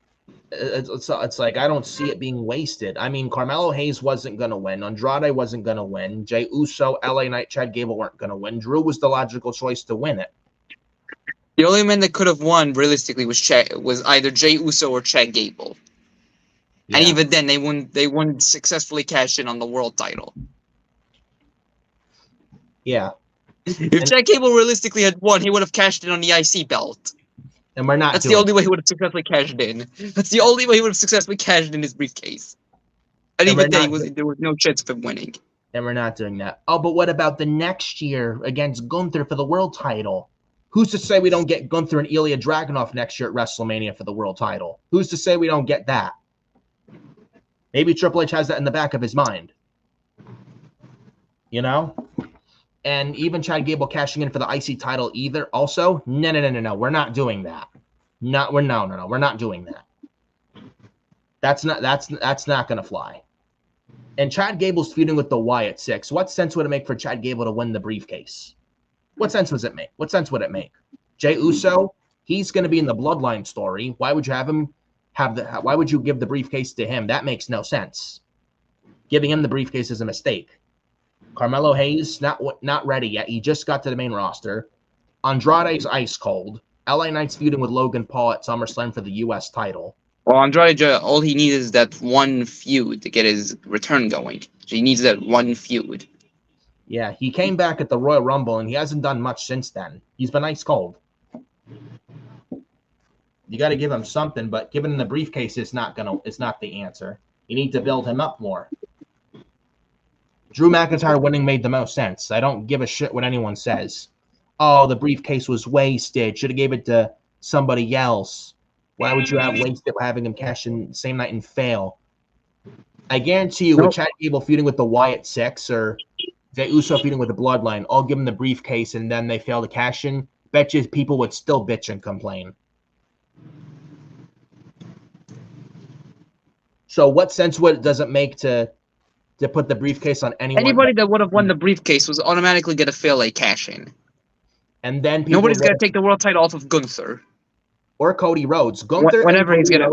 I don't see it being wasted. I mean, Carmelo Hayes wasn't going to win. Andrade wasn't going to win. Jey Uso, LA Knight, Chad Gable weren't going to win. Drew was the logical choice to win it. The only man that could have won realistically was either Jey Uso or Chad Gable. Yeah. And even then, they wouldn't successfully cash in on the world title. Yeah. If Chad Gable realistically had won, he would have cashed in on the IC belt. And we're not. That's the only way he would have successfully cashed in. That's the only way he would have successfully cashed in his briefcase. And even then, there was no chance of him winning. And we're not doing that. Oh, but what about the next year against Gunther for the world title? Who's to say we don't get Gunther and Ilya Dragunov next year at WrestleMania for the world title? Who's to say we don't get that? Maybe Triple H has that in the back of his mind. You know? And even Chad Gable cashing in for the IC title either. Also, no. We're not doing that. No. We're not doing that. That's not gonna fly. And Chad Gable's feuding with the Wyatt Six. What sense would it make for Chad Gable to win the briefcase? What sense would it make? Jey Uso, he's going to be in the Bloodline story. Why would you have him why would you give the briefcase to him? That makes no sense. Giving him the briefcase is a mistake. Carmelo Hayes, not ready yet. He just got to the main roster. Andrade's ice cold. LA Knight's feuding with Logan Paul at SummerSlam for the U.S. title. Well, Andrade, all he needs is that one feud to get his return going. So he needs that one feud. Yeah, he came back at the Royal Rumble, and he hasn't done much since then. He's been ice cold. You got to give him something, but giving him the briefcase is not the answer. You need to build him up more. Drew McIntyre winning made the most sense. I don't give a shit what anyone says. Oh, the briefcase was wasted. Should have gave it to somebody else. Why would you have wasted having him cash in the same night and fail? I guarantee you, with Chad Gable feuding with the Wyatt Six or Jey Uso feuding with the Bloodline, I'll give him the briefcase and then they fail to cash in. Bet you people would still bitch and complain. So what sense does it make to put the briefcase on anyone? Anybody that would have won the briefcase was automatically going to fail a cash-in. And then people nobody's going to take the world title off of Gunther or Cody Rhodes. Whenever he's gonna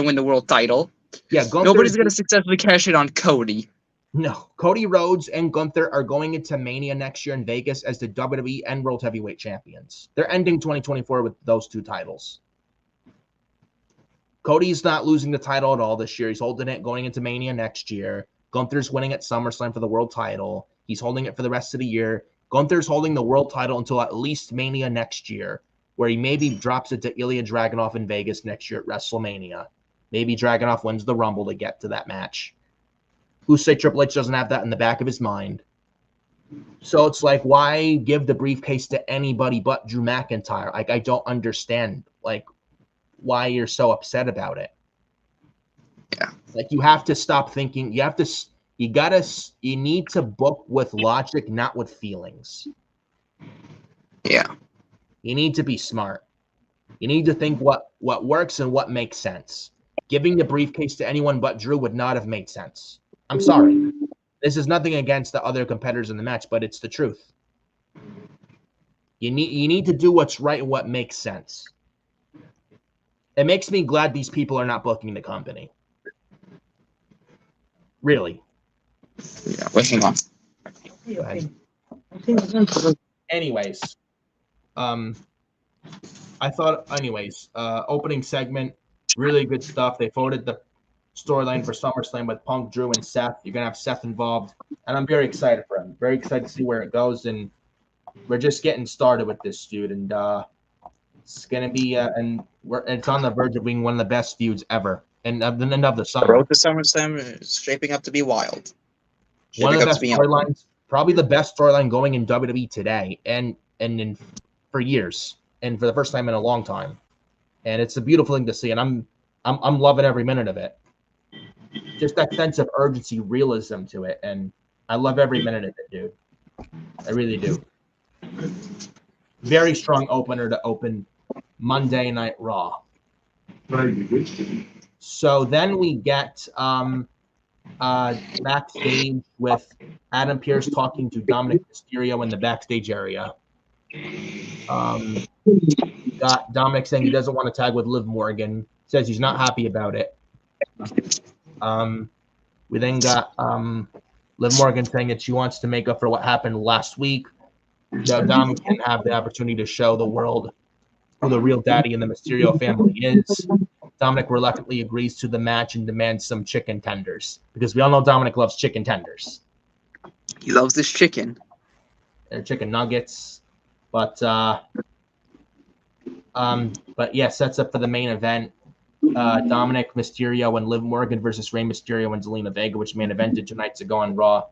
win the world title. Yeah, Gunther nobody's going to successfully cash in on Cody. No, Cody Rhodes and Gunther are going into Mania next year in Vegas as the WWE and World Heavyweight Champions. They're ending 2024 with those two titles. Cody's not losing the title at all this year. He's holding it going into Mania next year. Gunther's winning at SummerSlam for the world title. He's holding it for the rest of the year. Gunther's holding the world title until at least Mania next year, where he maybe drops it to Ilya Dragunov in Vegas next year at WrestleMania. Maybe Dragunov wins the Rumble to get to that match. Who say Triple H doesn't have that in the back of his mind? So it's like, why give the briefcase to anybody but Drew McIntyre? Like, I don't understand, like, why you're so upset about it. Yeah. Like, you have to stop thinking. You need to book with logic, not with feelings. Yeah. You need to be smart. You need to think what works and what makes sense. Giving the briefcase to anyone but Drew would not have made sense. I'm sorry. This is nothing against the other competitors in the match, but it's the truth. You need to do what's right and what makes sense. It makes me glad these people are not booking the company. Really. Yeah, wait, hang on. Anyways, opening segment, really good stuff. They voted the storyline for SummerSlam with Punk, Drew, and Seth. You're going to have Seth involved, and I'm very excited for him. Very excited to see where it goes, and we're just getting started with this, dude, and it's going to be it's on the verge of being one of the best feuds ever, and of the summer. The road to SummerSlam is shaping up to be wild. One of the best storylines, probably the best storyline going in WWE today, and for years, and for the first time in a long time, and it's a beautiful thing to see, and I'm loving every minute of it. Just that sense of urgency, realism to it, and I love every minute of it, dude. I really do. Very strong opener to open Monday Night Raw. So then we get backstage with Adam Pearce talking to Dominik Mysterio in the backstage area. Got Dominik saying he doesn't want to tag with Liv Morgan. Says he's not happy about it. We then got Liv Morgan saying that she wants to make up for what happened last week. Dominik didn't have the opportunity to show the world who the real daddy in the Mysterio family is. Dominik reluctantly agrees to the match and demands some chicken tenders, because we all know Dominik loves chicken tenders. He loves this chicken. They're chicken nuggets. But yeah, sets up for the main event. Dominik, Mysterio, and Liv Morgan versus Rey Mysterio and Zelina Vega, which main evented 2 nights ago on Raw.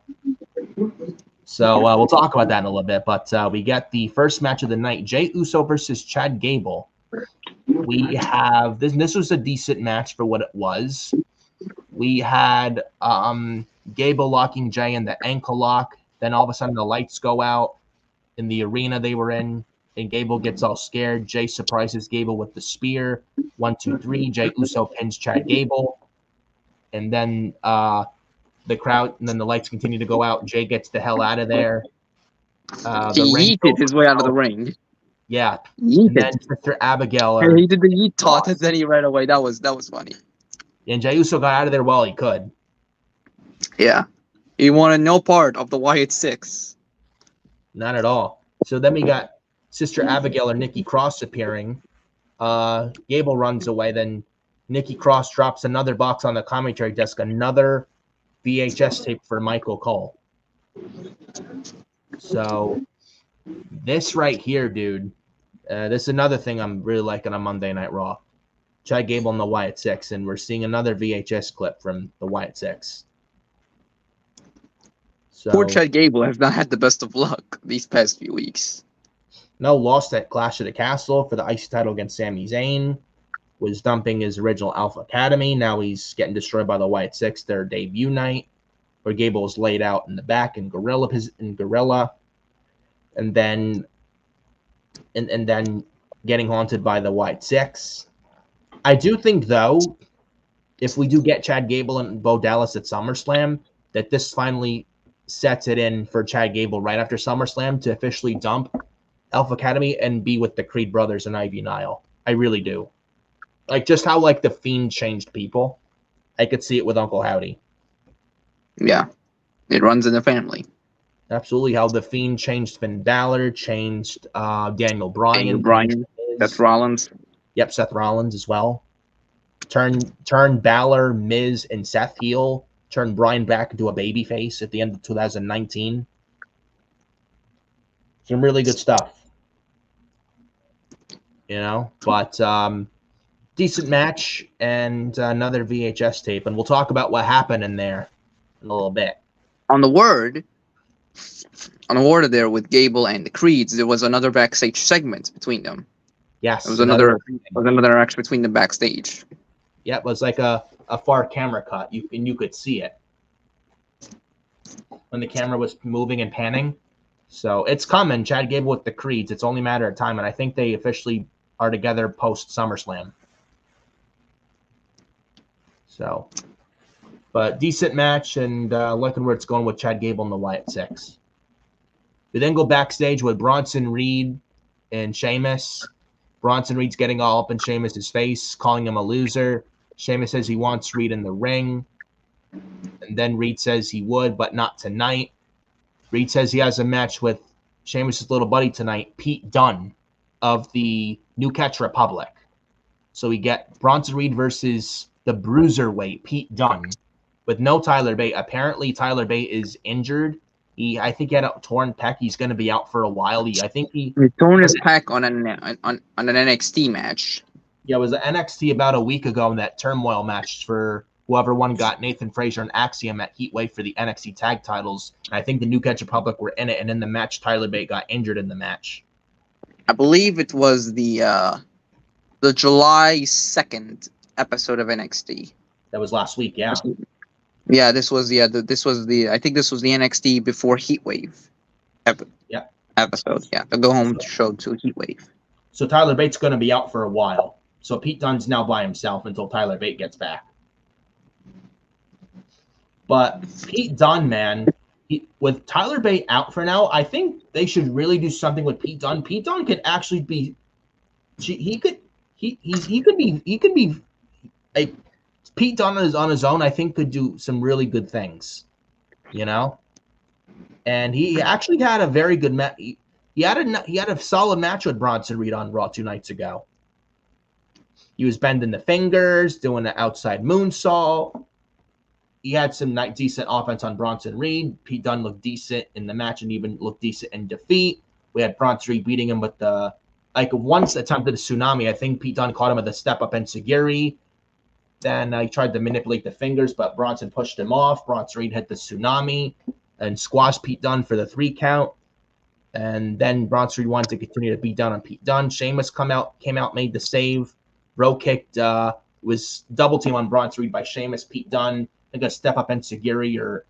So we'll talk about that in a little bit. But we get the first match of the night: Jey Uso versus Chad Gable. We have this was a decent match for what it was. We had Gable locking Jey in the ankle lock. Then all of a sudden the lights go out in the arena they were in, and Gable gets all scared. Jey surprises Gable with the spear. 1, 2, 3. Jey Uso pins Chad Gable. And then the crowd, and then the lights continue to go out. Jey gets the hell out of there. He yeeted his way out of the ring. Yeah. Yeeted. And then Sister Abigail. He did the yeet toss, and then he ran away. That was funny. And Jey Uso got out of there while he could. Yeah. He wanted no part of the Wyatt Six. Not at all. So then we got Sister Abigail or Nikki Cross appearing. Gable runs away. Then Nikki Cross drops another box on the commentary desk, another VHS tape for Michael Cole. So this right here, dude, this is another thing I'm really liking on Monday Night Raw. Chad Gable and the Wyatt Six, and we're seeing another VHS clip from the Wyatt Six. So, poor Chad Gable has not had the best of luck these past few weeks. No, lost at Clash of the Castle for the IC title against Sami Zayn. Was dumping his original Alpha Academy. Now he's getting destroyed by the Wyatt Six, their debut night, where Gable was laid out in the back in gorilla. And then and then getting haunted by the White Six. I do think, though, if we do get Chad Gable and Bo Dallas at SummerSlam, that this finally sets it in for Chad Gable right after SummerSlam to officially dump Alpha Academy and be with the Creed brothers and Ivy Nile. I really do. Like, just how, like, The Fiend changed people. I could see it with Uncle Howdy. Yeah. It runs in the family. Absolutely. How The Fiend changed Finn Balor, changed Daniel Bryan. Daniel Bryan, Seth Rollins. Yep, Seth Rollins as well. Turn Balor, Miz, and Seth heel. Turn Bryan back into a babyface at the end of 2019. Some really good stuff. You know, but decent match and another VHS tape. And we'll talk about what happened in there in a little bit. On the word there with Gable and the Creeds, there was another backstage segment between them. Yes. There was another action between them backstage. Yeah, it was like a far camera cut. You could see it when the camera was moving and panning. So it's coming. Chad Gable with the Creeds. It's only a matter of time, and I think they officially are together post SummerSlam. So, but decent match, and looking where it's going with Chad Gable and the Wyatt Six. We then go backstage with Bronson Reed and Sheamus. Bronson Reed's getting all up in Sheamus' face, calling him a loser. Sheamus says he wants Reed in the ring. And then Reed says he would, but not tonight. Reed says he has a match with Sheamus' little buddy tonight, Pete Dunne of the New Catch Republic. So we get Bronson Reed versus the bruiserweight, Pete Dunne, with no Tyler Bate. Apparently, Tyler Bate is injured. I think he had a torn pec. He's going to be out for a while. He torn his pec on an NXT match. Yeah, it was an NXT about a week ago in that turmoil match for whoever won got Nathan Frazier and Axiom at Heatwave for the NXT tag titles. And I think the New Catch Republic were in it, and in the match, Tyler Bate got injured in the match. I believe it was the July 2nd episode of NXT. That was last week, yeah. Yeah, this was the I think this was the NXT before Heatwave episode. Yeah, the go home show to Heatwave. So Tyler Bate's going to be out for a while. So Pete Dunne's now by himself until Tyler Bate gets back. But Pete Dunne, man, with Tyler Bate out for now, I think they should really do something with Pete Dunne. Pete Dunne could actually be, he could be a Pete Dunne is on his own. I think could do some really good things, you know. And he actually had a very good match. He had a solid match with Bronson Reed on Raw 2 nights ago. He was bending the fingers, doing the outside moonsault. He had some decent offense on Bronson Reed. Pete Dunne looked decent in the match and even looked decent in defeat. We had Bronson Reed beating him with the once attempted a tsunami. I think Pete Dunne caught him with a step up enziguri. Then he tried to manipulate the fingers, but Bronson pushed him off. Bronson Reed hit the tsunami and squashed Pete Dunne for the 3 count. And then Bronson Reed wanted to continue to beat down on Pete Dunne. Sheamus came out, made the save. Row kicked, was double team on Bronson Reed by Sheamus. Pete Dunne, like a step up enziguri or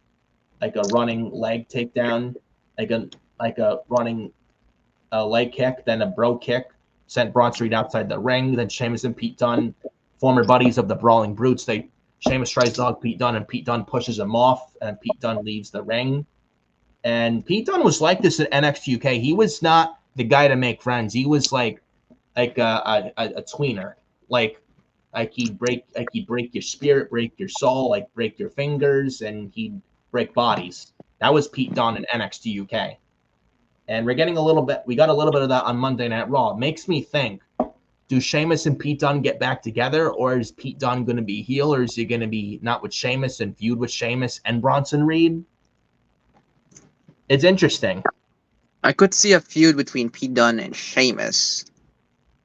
like a running leg takedown, like a running leg kick, then a bro kick, sent Bronson Reed outside the ring. Then Sheamus and Pete Dunne, former buddies of the Brawling Brutes, Sheamus tries to hug Pete Dunne, and Pete Dunne pushes him off, and Pete Dunne leaves the ring. And Pete Dunne was like this at NXT UK. He was not the guy to make friends. He was like a tweener. Like he'd break your spirit, break your soul, like break your fingers, and he'd break bodies. That was Pete Dunne in NXT UK. And we got a little bit of that on Monday Night Raw. It makes me think, do Sheamus and Pete Dunne get back together, or is Pete Dunne going to be heel, or is he going to be not with Sheamus and feud with Sheamus and Bronson Reed? It's interesting. I could see a feud between Pete Dunne and Sheamus.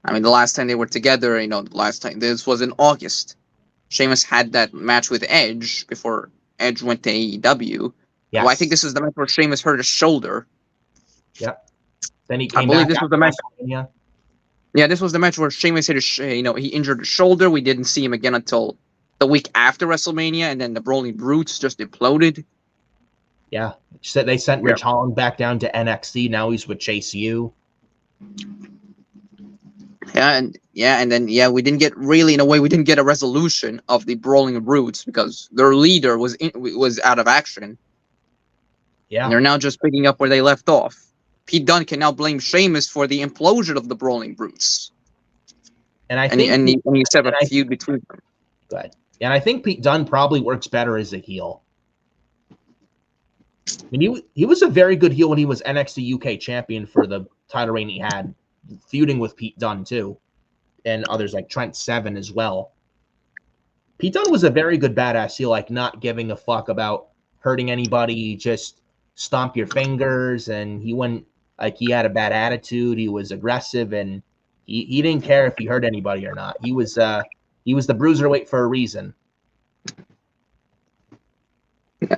I mean, the last time they were together, this was in August. Sheamus had that match with Edge before Edge went to AEW. Yes. Well, I think this is the match where Sheamus hurt his shoulder. Yep. Then he came I believe back. This was the match. Yeah, this was the match where Sheamus hit he injured his shoulder. We didn't see him again until the week after WrestleMania, and then the Brawling Brutes just imploded. Yeah, they sent Rich Holland back down to NXT. Now he's with Chase U. And then we didn't get really, in a way, we didn't get a resolution of the Brawling Brutes because their leader was out of action. Yeah. And they're now just picking up where they left off. Pete Dunne can now blame Sheamus for the implosion of the Brawling Brutes. And I think he set up a feud between them. Good. And I think Pete Dunne probably works better as a heel. I mean, he was a very good heel when he was NXT UK champion for the title reign he had, feuding with Pete Dunne too, and others like Trent Seven as well. Pete Dunne was a very good badass heel, like not giving a fuck about hurting anybody, just stomp your fingers, and he wouldn't, like, he had a bad attitude, he was aggressive, and he didn't care if he hurt anybody or not. He was the bruiserweight for a reason. Yeah.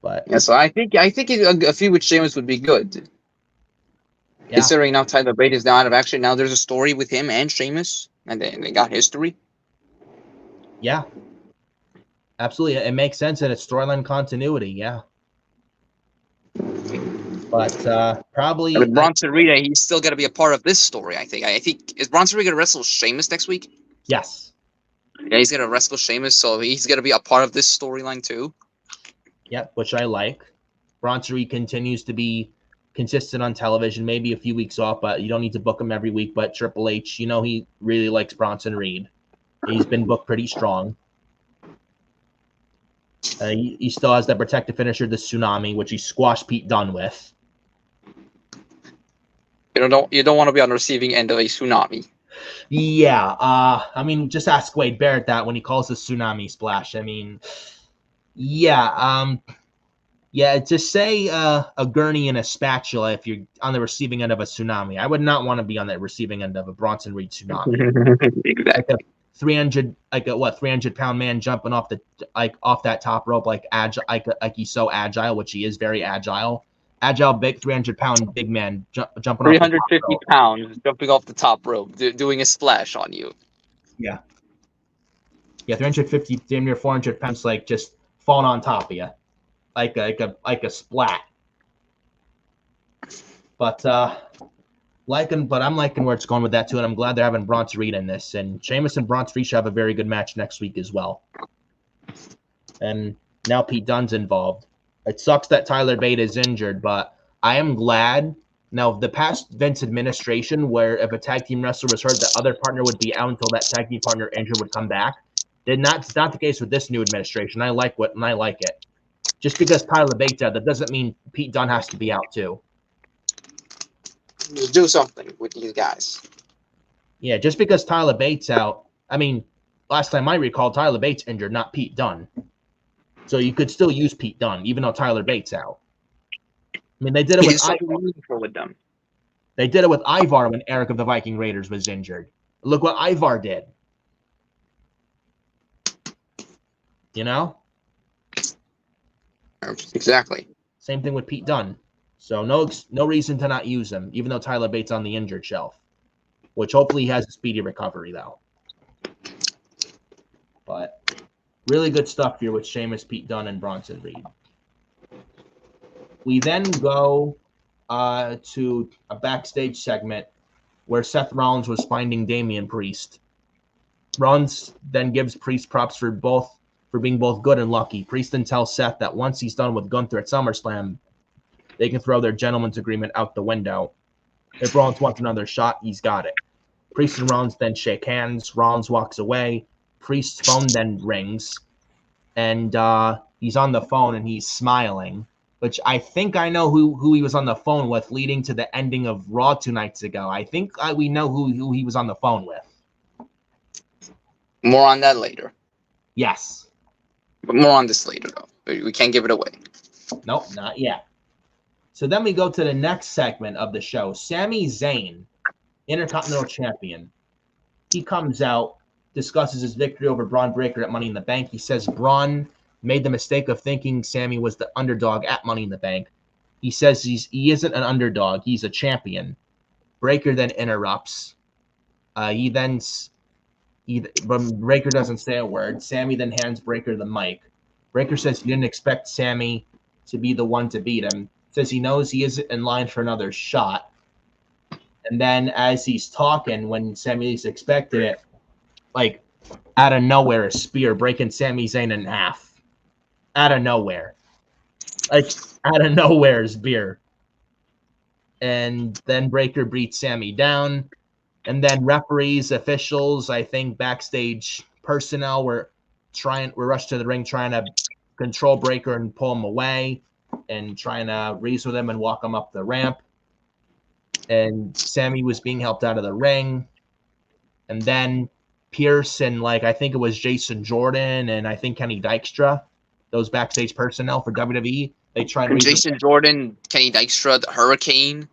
But yeah, so I think a feud with Sheamus would be good. Yeah. Considering now Tyler Bate is now out of action, now there's a story with him and Sheamus, and they got history. Yeah, absolutely, it makes sense in its storyline continuity. Yeah, but probably with Bronson Reed, he's still got to be a part of this story. I think is Bronson Reed gonna wrestle Sheamus next week? Yes. Yeah, he's gonna wrestle Sheamus, so he's gonna be a part of this storyline too. Yep, which I like. Bronson Reed continues to be consistent on television, maybe a few weeks off, but you don't need to book him every week. But Triple H, you know, he really likes Bronson Reed. He's been booked pretty strong. He still has that protective finisher, the Tsunami, which he squashed Pete Dunne with. You don't want to be on the receiving end of a Tsunami. Yeah, I mean, just ask Wade Barrett that when he calls the Tsunami Splash. I mean, yeah, just say a gurney and a spatula if you're on the receiving end of a Tsunami. I would not want to be on the receiving end of a Bronson Reed Tsunami. Exactly. Like a 300-pound man jumping off that top rope, like he's so agile, which he is very agile. Agile, big 300-pound big man jumping off 350 pounds jumping off the top rope, doing a splash on you. Yeah, 350, damn near 400 pounds, like just falling on top of you, like a splat. But I'm liking where it's going with that too, and I'm glad they're having Bronson Reed in this. And Sheamus and Bronson Reed should have a very good match next week as well. And now Pete Dunne's involved. It sucks that Tyler Bate is injured, but I am glad. Now, the past Vince administration, where if a tag team wrestler was hurt, the other partner would be out until that tag team partner injured would come back. It's not the case with this new administration. I like it. Just because Tyler Bate's out, that doesn't mean Pete Dunne has to be out too. Do something with these guys. Yeah, just because Tyler Bate's out. I mean, last time I recall, Tyler Bate's injured, not Pete Dunne. So you could still use Pete Dunne, even though Tyler Bate's out. I mean, they did it with them. They did it with Ivar when Eric of the Viking Raiders was injured. Look what Ivar did. You know? Exactly. Same thing with Pete Dunne. So no reason to not use him, even though Tyler Bate's on the injured shelf. Which hopefully he has a speedy recovery, though. But really good stuff here with Sheamus, Pete Dunne, and Bronson Reed. We then go to a backstage segment where Seth Rollins was finding Damian Priest. Rollins then gives Priest props for being both good and lucky. Priest then tells Seth that once he's done with Gunther at SummerSlam, they can throw their gentleman's agreement out the window. If Rollins wants another shot, he's got it. Priest and Rollins then shake hands. Rollins walks away. Priest's phone then rings, and he's on the phone and he's smiling, which I think I know who he was on the phone with, leading to the ending of Raw 2 nights ago. I think we know who he was on the phone with. More on that later. Yes. But more on this later, though. We can't give it away. Nope, not yet. So then we go to the next segment of the show. Sami Zayn, Intercontinental Champion. He comes out, discusses his victory over Braun Breaker at Money in the Bank. He says Braun made the mistake of thinking Sami was the underdog at Money in the Bank. He says he isn't an underdog. He's a champion. Breaker then interrupts. Breaker doesn't say a word. Sami then hands Breaker the mic. Breaker says he didn't expect Sami to be the one to beat him. Says he knows he isn't in line for another shot. And then as he's talking, when Sami least expected it, like out of nowhere, a spear breaking Sami Zayn in half. Out of nowhere. Like out of nowhere, a spear. And then Breakker beats Sami down. And then referees, officials, I think backstage personnel were rushed to the ring trying to control Breakker and pull him away and trying to reason with him and walk him up the ramp. And Sami was being helped out of the ring. And then Pierce and I think it was Jason Jordan and I think Kenny Dykstra, those backstage personnel for WWE, they tried to Jason Jordan, Kenny Dykstra, the Hurricane.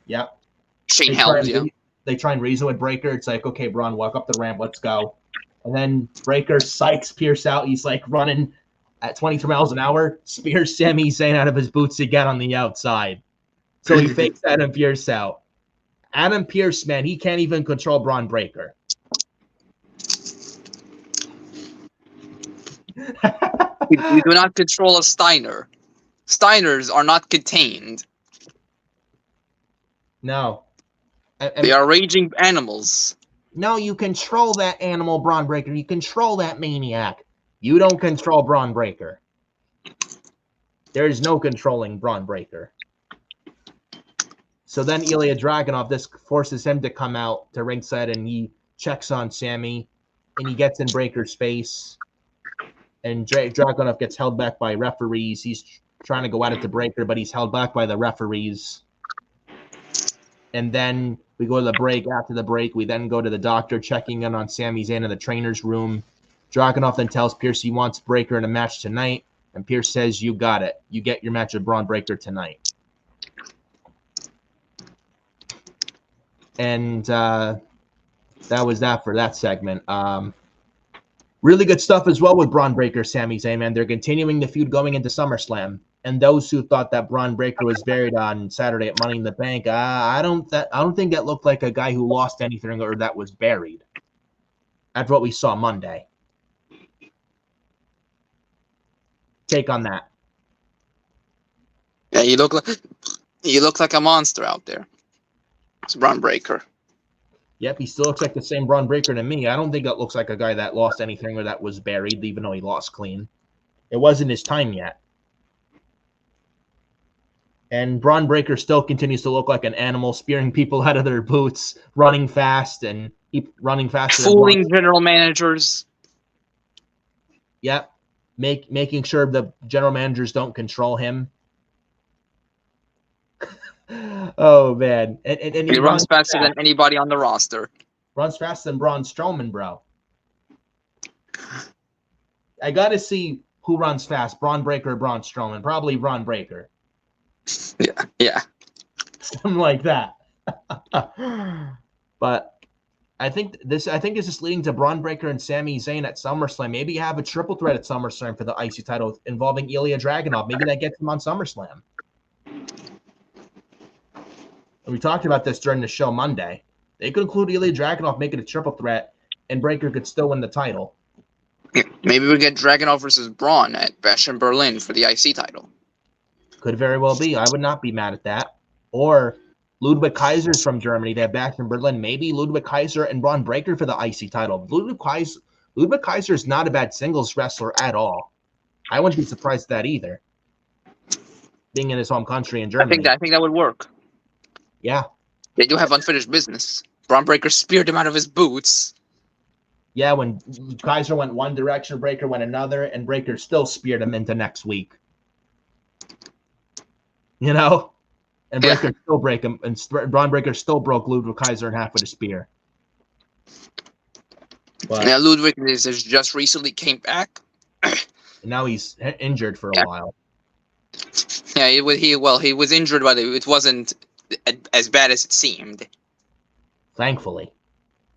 Yep. Shane Helms, yeah. They try and reason with Breakker. It's like, okay, Braun, walk up the ramp. Let's go. And then Breakker psychs Pierce out. He's running at 23 miles an hour, spears Sami Zayn out of his boots again on the outside. So he fakes Adam Pierce out. Adam Pierce, man, he can't even control Braun Breakker. You do not control a Steiner. Steiners are not contained. No. They are raging animals. No, you control that animal, Braun Breakker. You control that maniac. You don't control Braun Breakker. There is no controlling Braun Breakker. So then Ilya Dragunov, this forces him to come out to ringside, and he checks on Sami, and he gets in Breakker's face. And Dragunov gets held back by referees. He's trying to go at it to Breakker, but he's held back by the referees. And then we go to the break. After the break, we then go to the doctor checking in on Sami Zayn in the trainer's room. Dragunov then tells Pierce he wants Breakker in a match tonight, and Pierce says, "You got it. You get your match with Braun Breakker tonight." And that was that for that segment. Really good stuff as well with Braun Breakker, Sami Zayn, man. They're continuing the feud going into SummerSlam. And those who thought that Braun Breakker was buried on Saturday at Money in the Bank, I don't think that looked like a guy who lost anything or that was buried. That's what we saw Monday. Take on that. Yeah, you look like a monster out there. It's Braun Breakker. Yep, he still looks like the same Braun Breakker to me. I don't think that looks like a guy that lost anything or that was buried, even though he lost clean. It wasn't his time yet. And Braun Breakker still continues to look like an animal, spearing people out of their boots, running fast and running faster. Fooling general managers. Yep. Making sure the general managers don't control him. Oh, man. And he runs faster than anybody on the roster. Runs faster than Braun Strowman, bro. I got to see who runs fast, Braun Breakker or Braun Strowman. Probably Braun Breakker. Yeah. Something like that. But I think this is leading to Braun Breakker and Sami Zayn at SummerSlam. Maybe you have a triple threat at SummerSlam for the IC title involving Ilya Dragunov. Maybe that gets him on SummerSlam. And we talked about this during the show Monday. They could include Ilya Dragunov, make it a triple threat, and Breakker could still win the title. Maybe we'll get Dragunov versus Braun at Bash in Berlin for the IC title. Could very well be. I would not be mad at that. Or Ludwig Kaiser's from Germany. They have Bash in Berlin. Maybe Ludwig Kaiser and Braun Breakker for the IC title. Ludwig Kaiser is not a bad singles wrestler at all. I wouldn't be surprised at that either. Being in his home country in Germany. I think that would work. Yeah. They do have unfinished business. Braun Breakker speared him out of his boots. Yeah, when Kaiser went one direction, Breakker went another, and Breakker still speared him into next week. You know? And Breakker still break him, and Braun Breakker still broke Ludwig Kaiser in half with a spear. But now Ludwig has just recently came back. And now he's injured for a while. Yeah, he was injured, but it wasn't as bad as it seemed. Thankfully.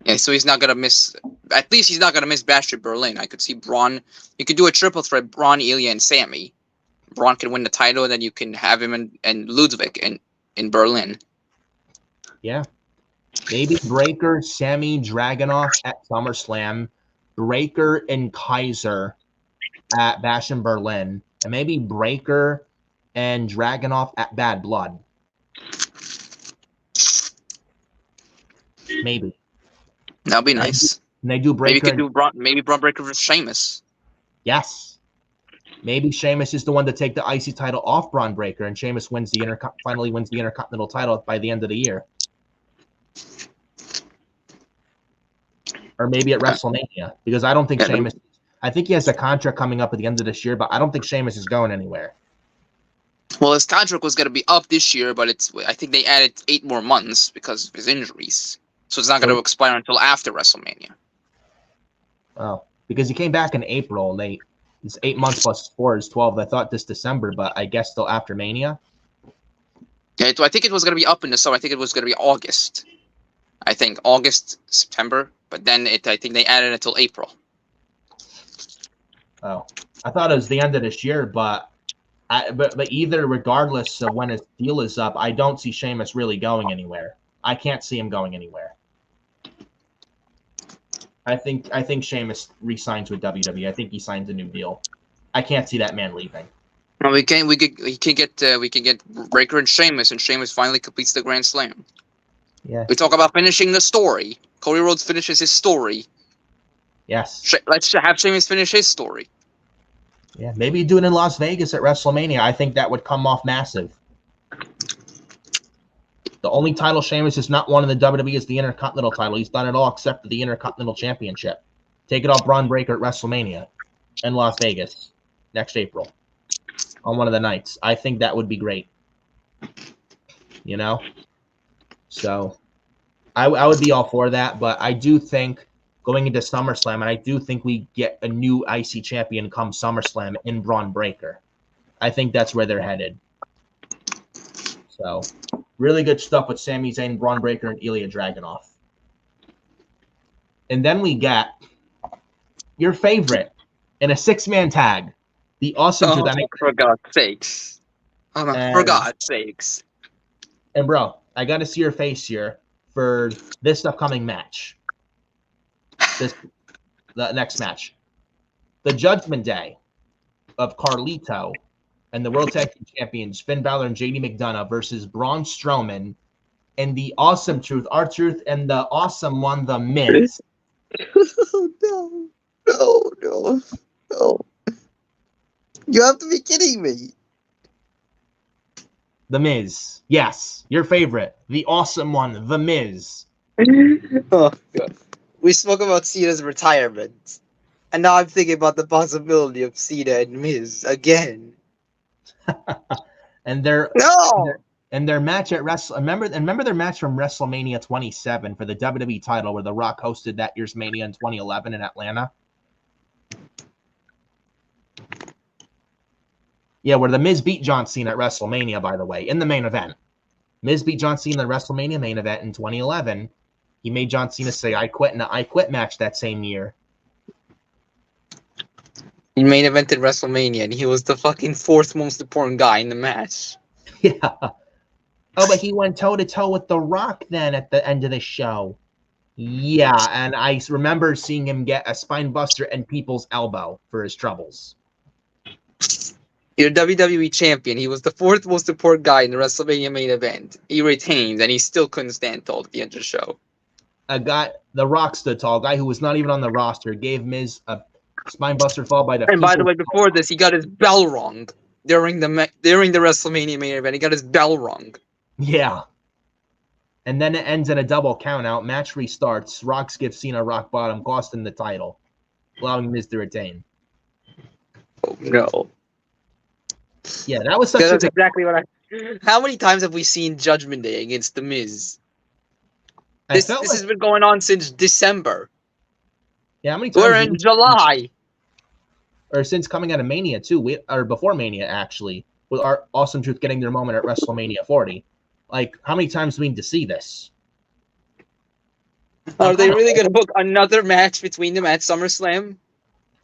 Yeah, so he's not gonna miss. At least he's not gonna miss Bash at Berlin. I could see Braun. You could do a triple threat: Braun, Ilya, and Sami. Braun can win the title, and then you can have him and Ludwig in Berlin. Yeah. Maybe Breakker, Sami, Dragunov at SummerSlam, Breakker and Kaiser at Bash in Berlin, and maybe Breakker and Dragunov at Bad Blood. Maybe. That'd be nice. And they do Maybe you Breaker. could do Braun Breaker versus Sheamus. Yes. Maybe Sheamus is the one to take the IC title off Braun Breaker, and Sheamus finally wins the Intercontinental title by the end of the year. Or maybe at WrestleMania, because I don't think Sheamus. I think he has a contract coming up at the end of this year, but I don't think Sheamus is going anywhere. Well, his contract was going to be up this year, but I think they added 8 more months because of his injuries. So it's not going to expire until after WrestleMania. Oh, because he came back in April. It's 8 months plus 4 is 12. I thought this December, but I guess still after Mania. Yeah, I think it was going to be up in the summer. I think it was going to be August. I think August, September, but then I think they added it until April. Oh, I thought it was the end of this year, but either regardless of when his deal is up, I don't see Sheamus really going anywhere. I can't see him going anywhere. I think Sheamus re-signs with WWE. I think he signs a new deal. I can't see that man leaving. Well, we can get Breaker and Sheamus finally completes the Grand Slam. Yeah. We talk about finishing the story. Cody Rhodes finishes his story. Yes. Let's have Sheamus finish his story. Yeah, maybe do it in Las Vegas at WrestleMania. I think that would come off massive. The only title Sheamus has not won in the WWE is the Intercontinental title. He's done it all except for the Intercontinental Championship. Take it off Braun Breaker at WrestleMania in Las Vegas next April on one of the nights. I think that would be great. You know? So I would be all for that, but I do think going into SummerSlam, and I do think we get a new IC champion come SummerSlam in Braun Breaker. I think that's where they're headed. So really good stuff with Sami Zayn, Braun Breaker, and Ilya Dragunov. And then we get your favorite in a 6-man tag, the Awesome Truth. For God's sakes. For God's sakes. And bro, I got to see your face here for this upcoming match. The next match. The Judgment Day of Carlito and the World Tag Team Champions Finn Balor and JD McDonough versus Braun Strowman and the Awesome Truth, R-Truth, and the Awesome One, The Miz. No. You have to be kidding me. The Miz. Yes, your favorite. The Awesome One, The Miz. Oh, God. We spoke about Cena's retirement, and now I'm thinking about the possibility of Cena and Miz again. And their match at remember their match from WrestleMania 27 for the WWE title where The Rock hosted that year's Mania in 2011 in Atlanta. Yeah, where the Miz beat John Cena at WrestleMania, by the way, in the main event. Miz beat John Cena in the WrestleMania main event in 2011. He made John Cena say "I quit" in an "I Quit" match that same year. He main evented WrestleMania, and he was the fucking 4th most important guy in the match. Yeah. Oh, but he went toe-to-toe with The Rock then at the end of the show. Yeah, and I remember seeing him get a spine buster and people's elbow for his troubles. You're WWE champion. He was the 4th most important guy in the WrestleMania main event. He retained, and he still couldn't stand tall at the end of the show. A guy, The Rock stood tall, a guy who was not even on the roster, gave Miz a spine buster fall by the. And by the way, before this, he got his bell rung during the WrestleMania main event. He got his bell rung. Yeah. And then it ends in a double countout. Match restarts. Rock gives Cena rock bottom, costing the title, allowing Miz to retain. Oh no. Yeah, that was such That's exactly what How many times have we seen Judgment Day against The Miz? This has been going on since December. Yeah, how many times? We're in July. Or since coming out of Mania, too. Or before Mania, actually. With our Awesome Truth getting their moment at WrestleMania 40. Like, how many times do we need to see this? Are they really going to book another match between them at SummerSlam?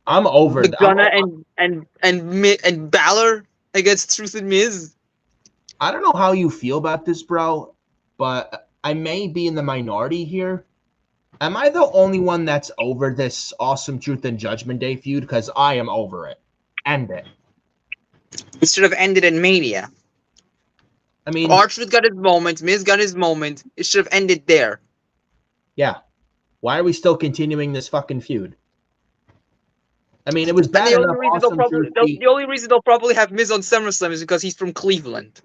I'm over that. Gunna and Balor against Truth and Miz? I don't know how you feel about this, bro, but I may be in the minority here. Am I the only one that's over this Awesome Truth and Judgment Day feud? Because I am over it. End it. It should have ended in Mania. I mean, R-Truth got his moment. Miz got his moment. It should have ended there. Yeah. Why are we still continuing this fucking feud? I mean, it was bad And the enough. only reason Awesome Truth beat. the only reason they'll probably have Miz on SummerSlam is because he's from Cleveland.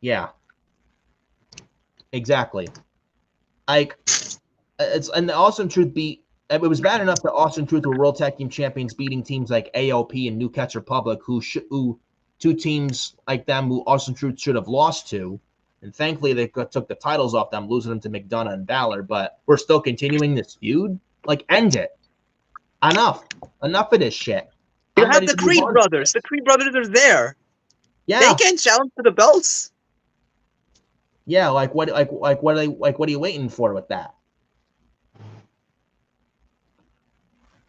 Yeah. Exactly. Like, and the Awesome Truth beat. It was bad enough that Awesome Truth were World Tag Team Champions, beating teams like AOP and New Catch Republic, who two teams like them who Awesome Truth should have lost to. And thankfully, they took the titles off them, losing them to McDonough and Balor. But we're still continuing this feud. Like, end it. Enough of this shit. You have the Creed brothers. The Creed brothers are there. Yeah, they can't challenge for the belts. Yeah, what are you waiting for with that?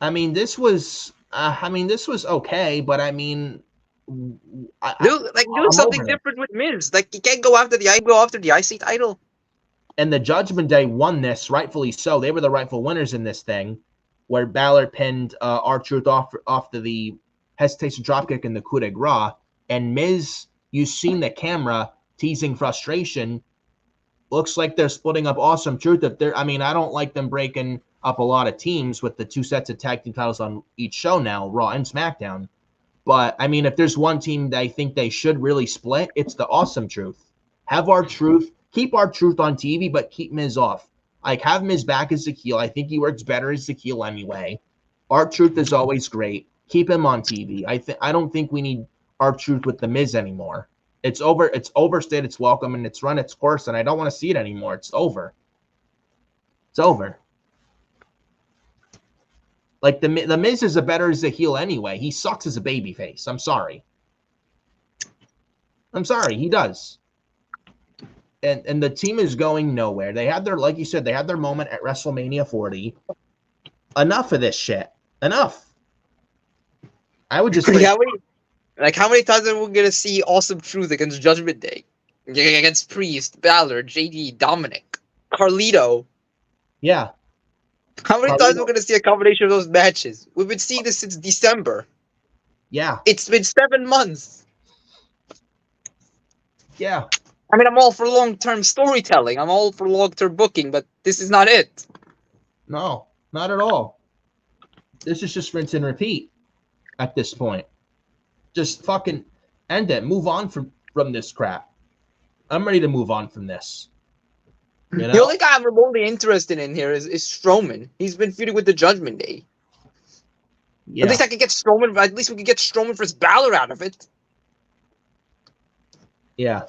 I mean, this was okay, but I mean, do something different with Miz. Like, you can't go after the IC title. And the Judgment Day won this, rightfully so. They were the rightful winners in this thing, where Balor pinned R-Truth off to the hesitation dropkick and the coup de grace. And Miz, you've seen the camera teasing frustration. Looks like they're splitting up Awesome Truth. I don't like them breaking up a lot of teams with the 2 sets of tag team titles on each show now, Raw and SmackDown. But I mean, if there's one team that I think they should really split, it's the Awesome Truth. Have R-Truth, keep R-Truth on TV, but keep Miz off. Like, have Miz back as the heel. I think he works better as the heel anyway. R-Truth is always great. Keep him on TV. I don't think we need R-Truth with the Miz anymore. It's over. It's overstayed its welcome, and it's run its course, and I don't want to see it anymore. It's over. It's over. Like, the Miz is better as a heel anyway. He sucks as a babyface. I'm sorry. He does. And the team is going nowhere. They had like you said, they had their moment at WrestleMania 40. Enough of this shit. Enough. I would just how many times are we gonna see Awesome Truth against Judgment Day, against Priest, Balor, JD, Dominik, Carlito? Yeah. How many times are we gonna see a combination of those matches? We've been seeing this since December. Yeah. It's been 7 months. Yeah. I mean, I'm all for long-term storytelling. I'm all for long-term booking, but this is not it. No, not at all. This is just rinse and repeat at this point. Just fucking end it. Move on from this crap. I'm ready to move on from this. You know? The only guy I'm remotely interested in here is Strowman. He's been feuding with the Judgment Day. Yeah. At least I could get Strowman. At least we could get Strowman versus Balor out of it. Yeah.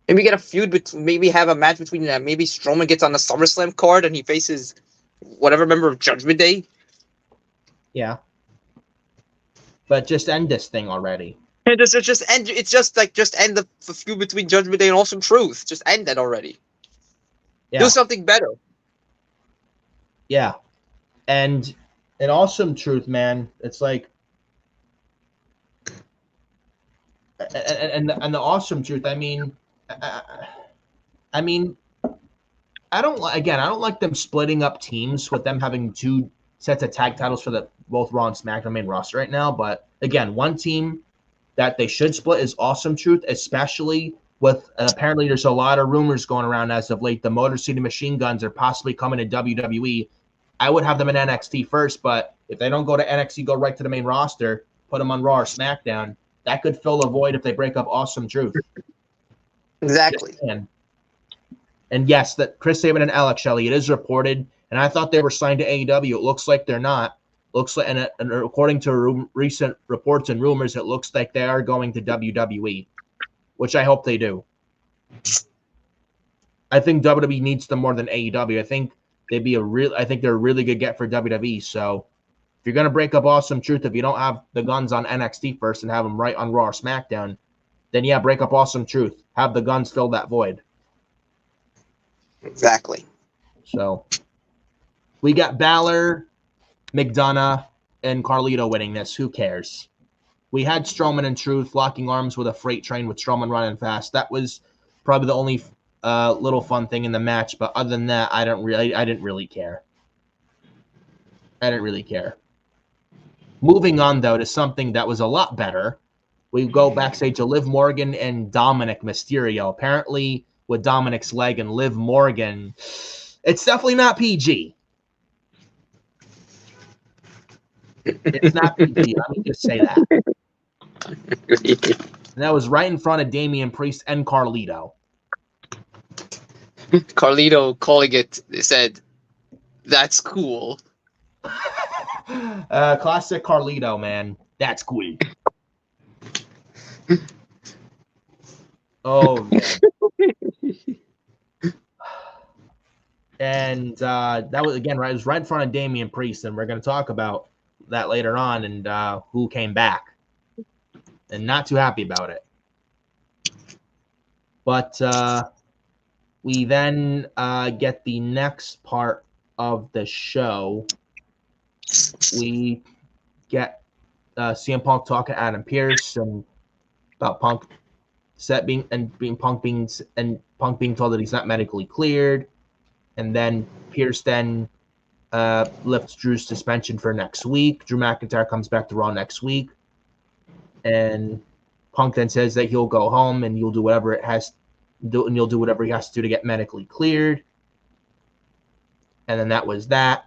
Maybe get a feud. Maybe have a match between. Maybe Strowman gets on the SummerSlam card and he faces whatever member of Judgment Day. Yeah. But just end this thing already. And just end. It's just end the feud between Judgment Day and Awesome Truth. Just end that already. Yeah. Do something better. Yeah. And an Awesome Truth, man. It's like, and the Awesome Truth. I mean, I don't like them splitting up teams with them having 2 sets of tag titles for both Raw and SmackDown main roster right now. But again, one team that they should split is Awesome Truth, especially with apparently there's a lot of rumors going around as of late. The Motor City Machine Guns are possibly coming to WWE. I would have them in NXT first, but if they don't go to NXT, go right to the main roster, put them on Raw or SmackDown. That could fill a void if they break up Awesome Truth. Exactly. And yes, that Chris Sabin and Alex Shelley, it is reported, and I thought they were signed to AEW. It looks like they're not. Looks like, and according to recent reports and rumors, it looks like they are going to WWE, which I hope they do. I think WWE needs them more than AEW. I think they're a really good get for WWE. So if you're gonna break up Awesome Truth, if you don't have the Guns on NXT first and have them right on Raw or SmackDown, then yeah, break up Awesome Truth. Have the Guns fill that void. Exactly. So we got Balor, McDonough, and Carlito winning this. Who cares? We had Strowman and Truth locking arms with a freight train with Strowman running fast. That was probably the only little fun thing in the match. But other than that, I didn't really care. Moving on, though, to something that was a lot better. We go backstage to Liv Morgan and Dominik Mysterio. Apparently, with Dominik's leg and Liv Morgan, It's definitely not PG. It's not PG. Let me just say that. And that was right in front of Damian Priest and Carlito. Carlito calling it said, "That's cool." Classic Carlito, man. That's cool. Oh, man. And that was, again, right. It was right in front of Damian Priest, and we're going to talk about that later on and who came back. And not too happy about it. But we then get the next part of the show. We get CM Punk talking to Adam Pearce and about Punk Punk being told that he's not medically cleared, and then Pearce then lifts Drew's suspension for next week. Drew McIntyre comes back to Raw next week, and Punk then says that he'll go home and you'll do whatever he has to do to get medically cleared. And then that was that.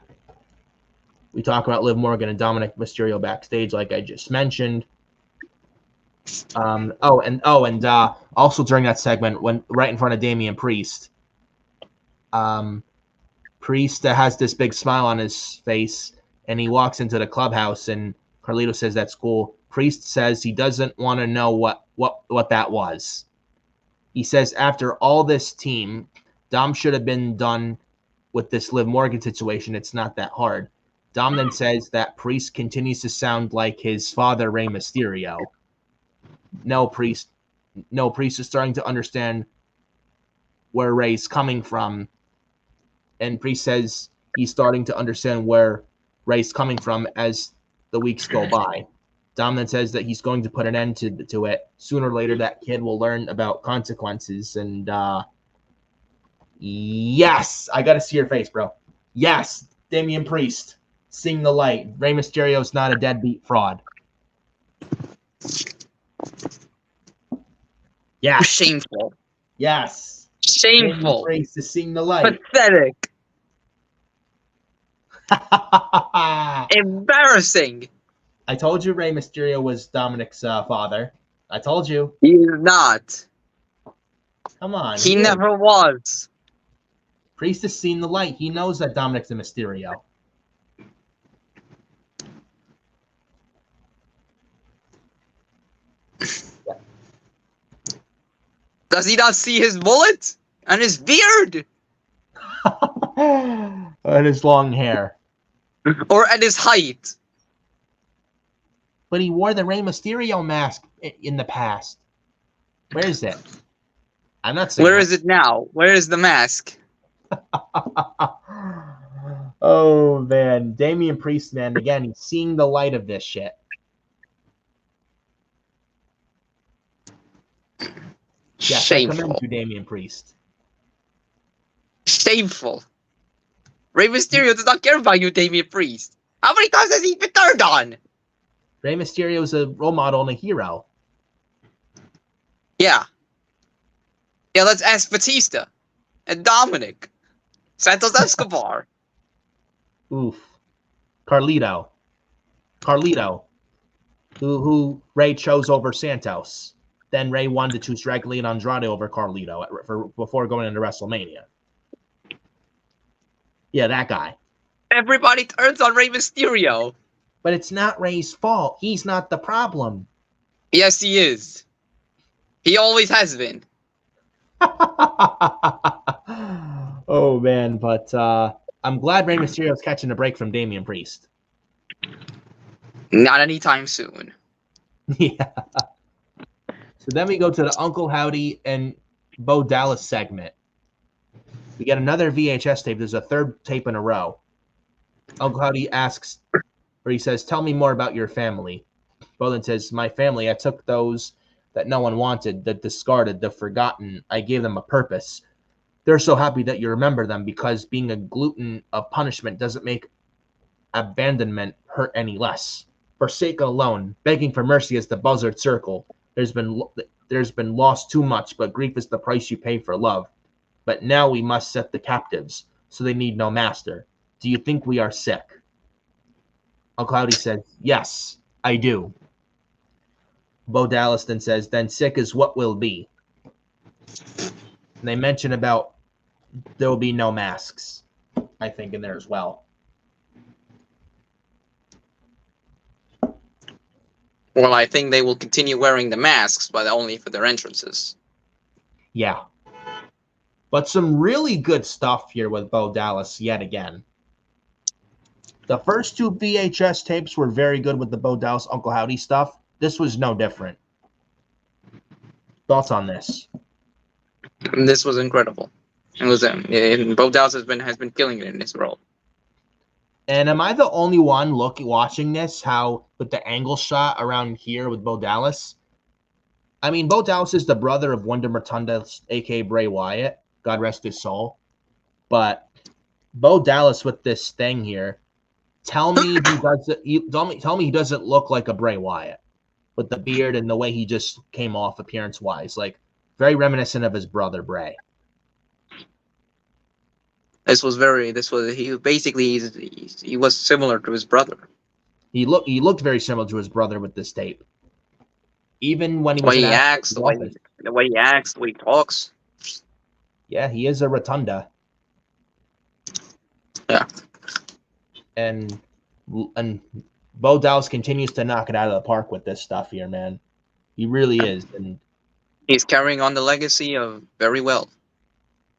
We talk about Liv Morgan and Dominik Mysterio backstage, like I just mentioned. Also during that segment, when right in front of Damian Priest, Priest has this big smile on his face, and he walks into the clubhouse, and Carlito says that's cool. Priest says he doesn't want to know what that was. He says after all this team, Dom should have been done with this Liv Morgan situation. It's not that hard. Dom then says that Priest continues to sound like his father, Rey Mysterio. No, Priest is starting to understand where Rey's coming from. And Priest says he's starting to understand where Rey's coming from as the weeks go by. Dom then says that he's going to put an end to it. Sooner or later, that kid will learn about consequences. And yes, I got to see your face, bro. Yes, Damian Priest, seeing the light. Rey Mysterio's not a deadbeat fraud. Yeah. Shameful. Yes. Shameful. Priest is seeing the light. Pathetic. Embarrassing. I told you Rey Mysterio was Dominik's father. I told you. He is not. Come on. He never was. Priest has seen the light. He knows that Dominik's a Mysterio. Does he not see his mullet and his beard? And his long hair. Or at his height? But he wore the Rey Mysterio mask in the past. Where is it? I'm not saying. Where is it now? Where is the mask? Oh, man. Damian Priest, man. Again, he's seeing the light of this shit. Yes, Shameful. I commend you, Damian Priest. Shameful. Rey Mysterio does not care about you, Damian Priest. How many times has he been turned on? Rey Mysterio is a role model and a hero. Yeah. Yeah, let's ask Batista. And Dominik. Santos Escobar. Oof. Carlito. Who Rey chose over Santos. Then Rey wanted to choose Dragon Lee and Andrade over Carlito before going into WrestleMania. Yeah, that guy. Everybody turns on Rey Mysterio. But it's not Rey's fault. He's not the problem. Yes, he is. He always has been. Oh, man. But I'm glad Rey Mysterio's catching a break from Damian Priest. Not anytime soon. Yeah. So then we go to the Uncle Howdy and Bo Dallas segment. We get another VHS tape. There's a third tape in a row. Uncle Howdy asks, or he says, "Tell me more about your family." Bo then says, "My family, I took those that no one wanted, the discarded, the forgotten. I gave them a purpose. They're so happy that you remember them because being a glutton of punishment doesn't make abandonment hurt any less. Forsaken alone, begging for mercy is the buzzard circle. There's been lost too much, but grief is the price you pay for love. But now we must set the captives. so they need no master. Do you think we are sick? Uncle Howdy says, yes, I do. Bo Dallas then says, then sick is what will be. And they mention about there will be no masks, I think, in there as well. Well, I think they will continue wearing the masks, but only for their entrances. Yeah. But some really good stuff here with Bo Dallas yet again. The first 2 VHS tapes were very good with the Bo Dallas Uncle Howdy stuff. This was no different. Thoughts on this? This was incredible. It was Bo Dallas has been killing it in this role. And am I the only one watching this? How with the angle shot around here with Bo Dallas? I mean, Bo Dallas is the brother of Wyndham Rotunda, aka Bray Wyatt. God rest his soul. But Bo Dallas with this thing here, tell me he doesn't look like a Bray Wyatt with the beard and the way he just came off appearance wise, like very reminiscent of his brother Bray. He was similar to his brother. He looked very similar to his brother with this tape. Even when he was the way he acts, the way he talks. Yeah, he is a rotunda. Yeah. And Bo Dallas continues to knock it out of the park with this stuff here, man. He really is. And he's carrying on the legacy of very well.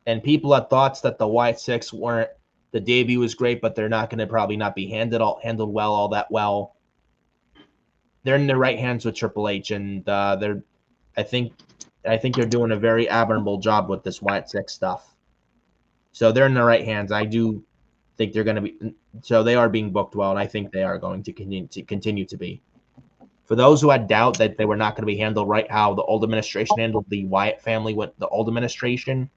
And people had thoughts that the White Six weren't. The debut was great, but they're not going to probably not be handled well all that well. They're in the right hands with Triple H, and I think they're doing a very admirable job with this White Six stuff. So they're in the right hands. I do think they're going to be. So they are being booked well, and I think they are going to continue to be. For those who had doubt that they were not going to be handled right, how the old administration handled the Wyatt family with the old administration,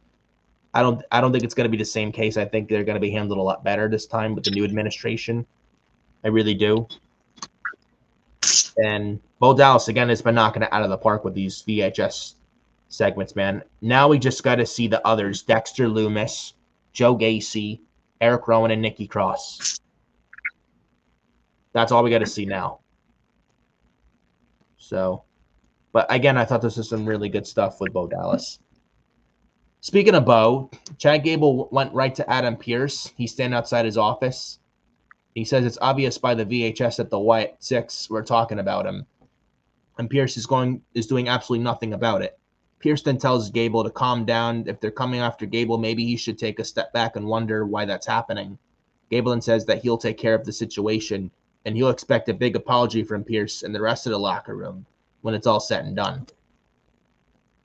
I don't think it's going to be the same case. I think they're going to be handled a lot better this time with the new administration. I really do. And Bo Dallas, again, has been knocking it out of the park with these VHS segments, man. Now we just got to see the others. Dexter Loomis, Joe Gacy, Eric Rowan, and Nikki Cross. That's all we got to see now. So, but again, I thought this was some really good stuff with Bo Dallas. Speaking of Bo, Chad Gable went right to Adam Pearce. He's standing outside his office. He says it's obvious by the VHS that the White Six were talking about him. And Pearce is doing absolutely nothing about it. Pearce then tells Gable to calm down. If they're coming after Gable, maybe he should take a step back and wonder why that's happening. Gable then says that he'll take care of the situation, and he'll expect a big apology from Pearce and the rest of the locker room when it's all said and done.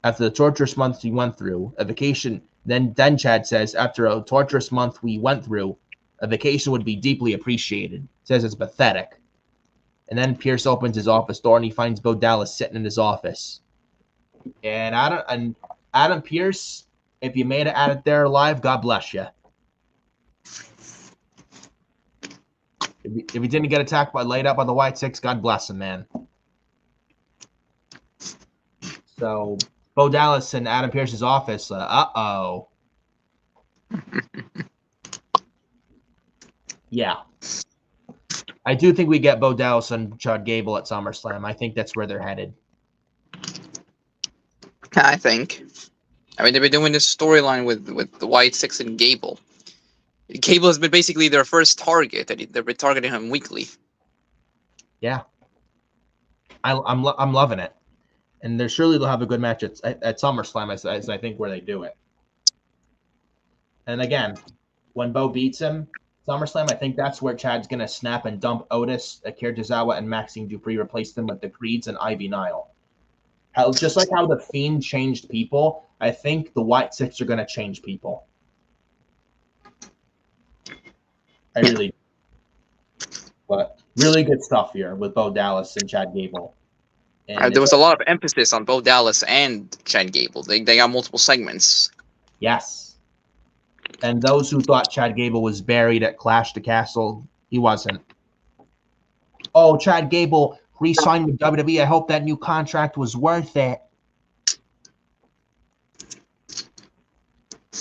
After the torturous month we went through, a vacation, then Chad says, after a torturous month we went through, a vacation would be deeply appreciated. Says it's pathetic. And then Pearce opens his office door and he finds Bo Dallas sitting in his office. And Adam Pearce, if you made it at it there alive, God bless you. If he didn't get laid out by the White Six, God bless him, man. So Bo Dallas in Adam Pearce's office. Yeah. I do think we get Bo Dallas and Chad Gable at SummerSlam. I think that's where they're headed. I think. I mean, they've been doing this storyline with the White Six and Gable. Gable has been basically their first target. They've been targeting him weekly. Yeah. I'm loving it. And they'll have a good match at SummerSlam, as I think, where they do it. And again, when Bo beats him, SummerSlam, I think that's where Chad's going to snap and dump Otis, Akira Tozawa, and Maxine Dupree, replace them with the Creeds and Ivy Nile. Just like how the Fiend changed people, I think the White Six are going to change people. I really do. But really good stuff here with Bo Dallas and Chad Gable. And there was a lot of emphasis on Bo Dallas and Chad Gable. They got multiple segments. Yes. And those who thought Chad Gable was buried at Clash the Castle, he wasn't. Oh, Chad Gable re-signed with WWE. I hope that new contract was worth it.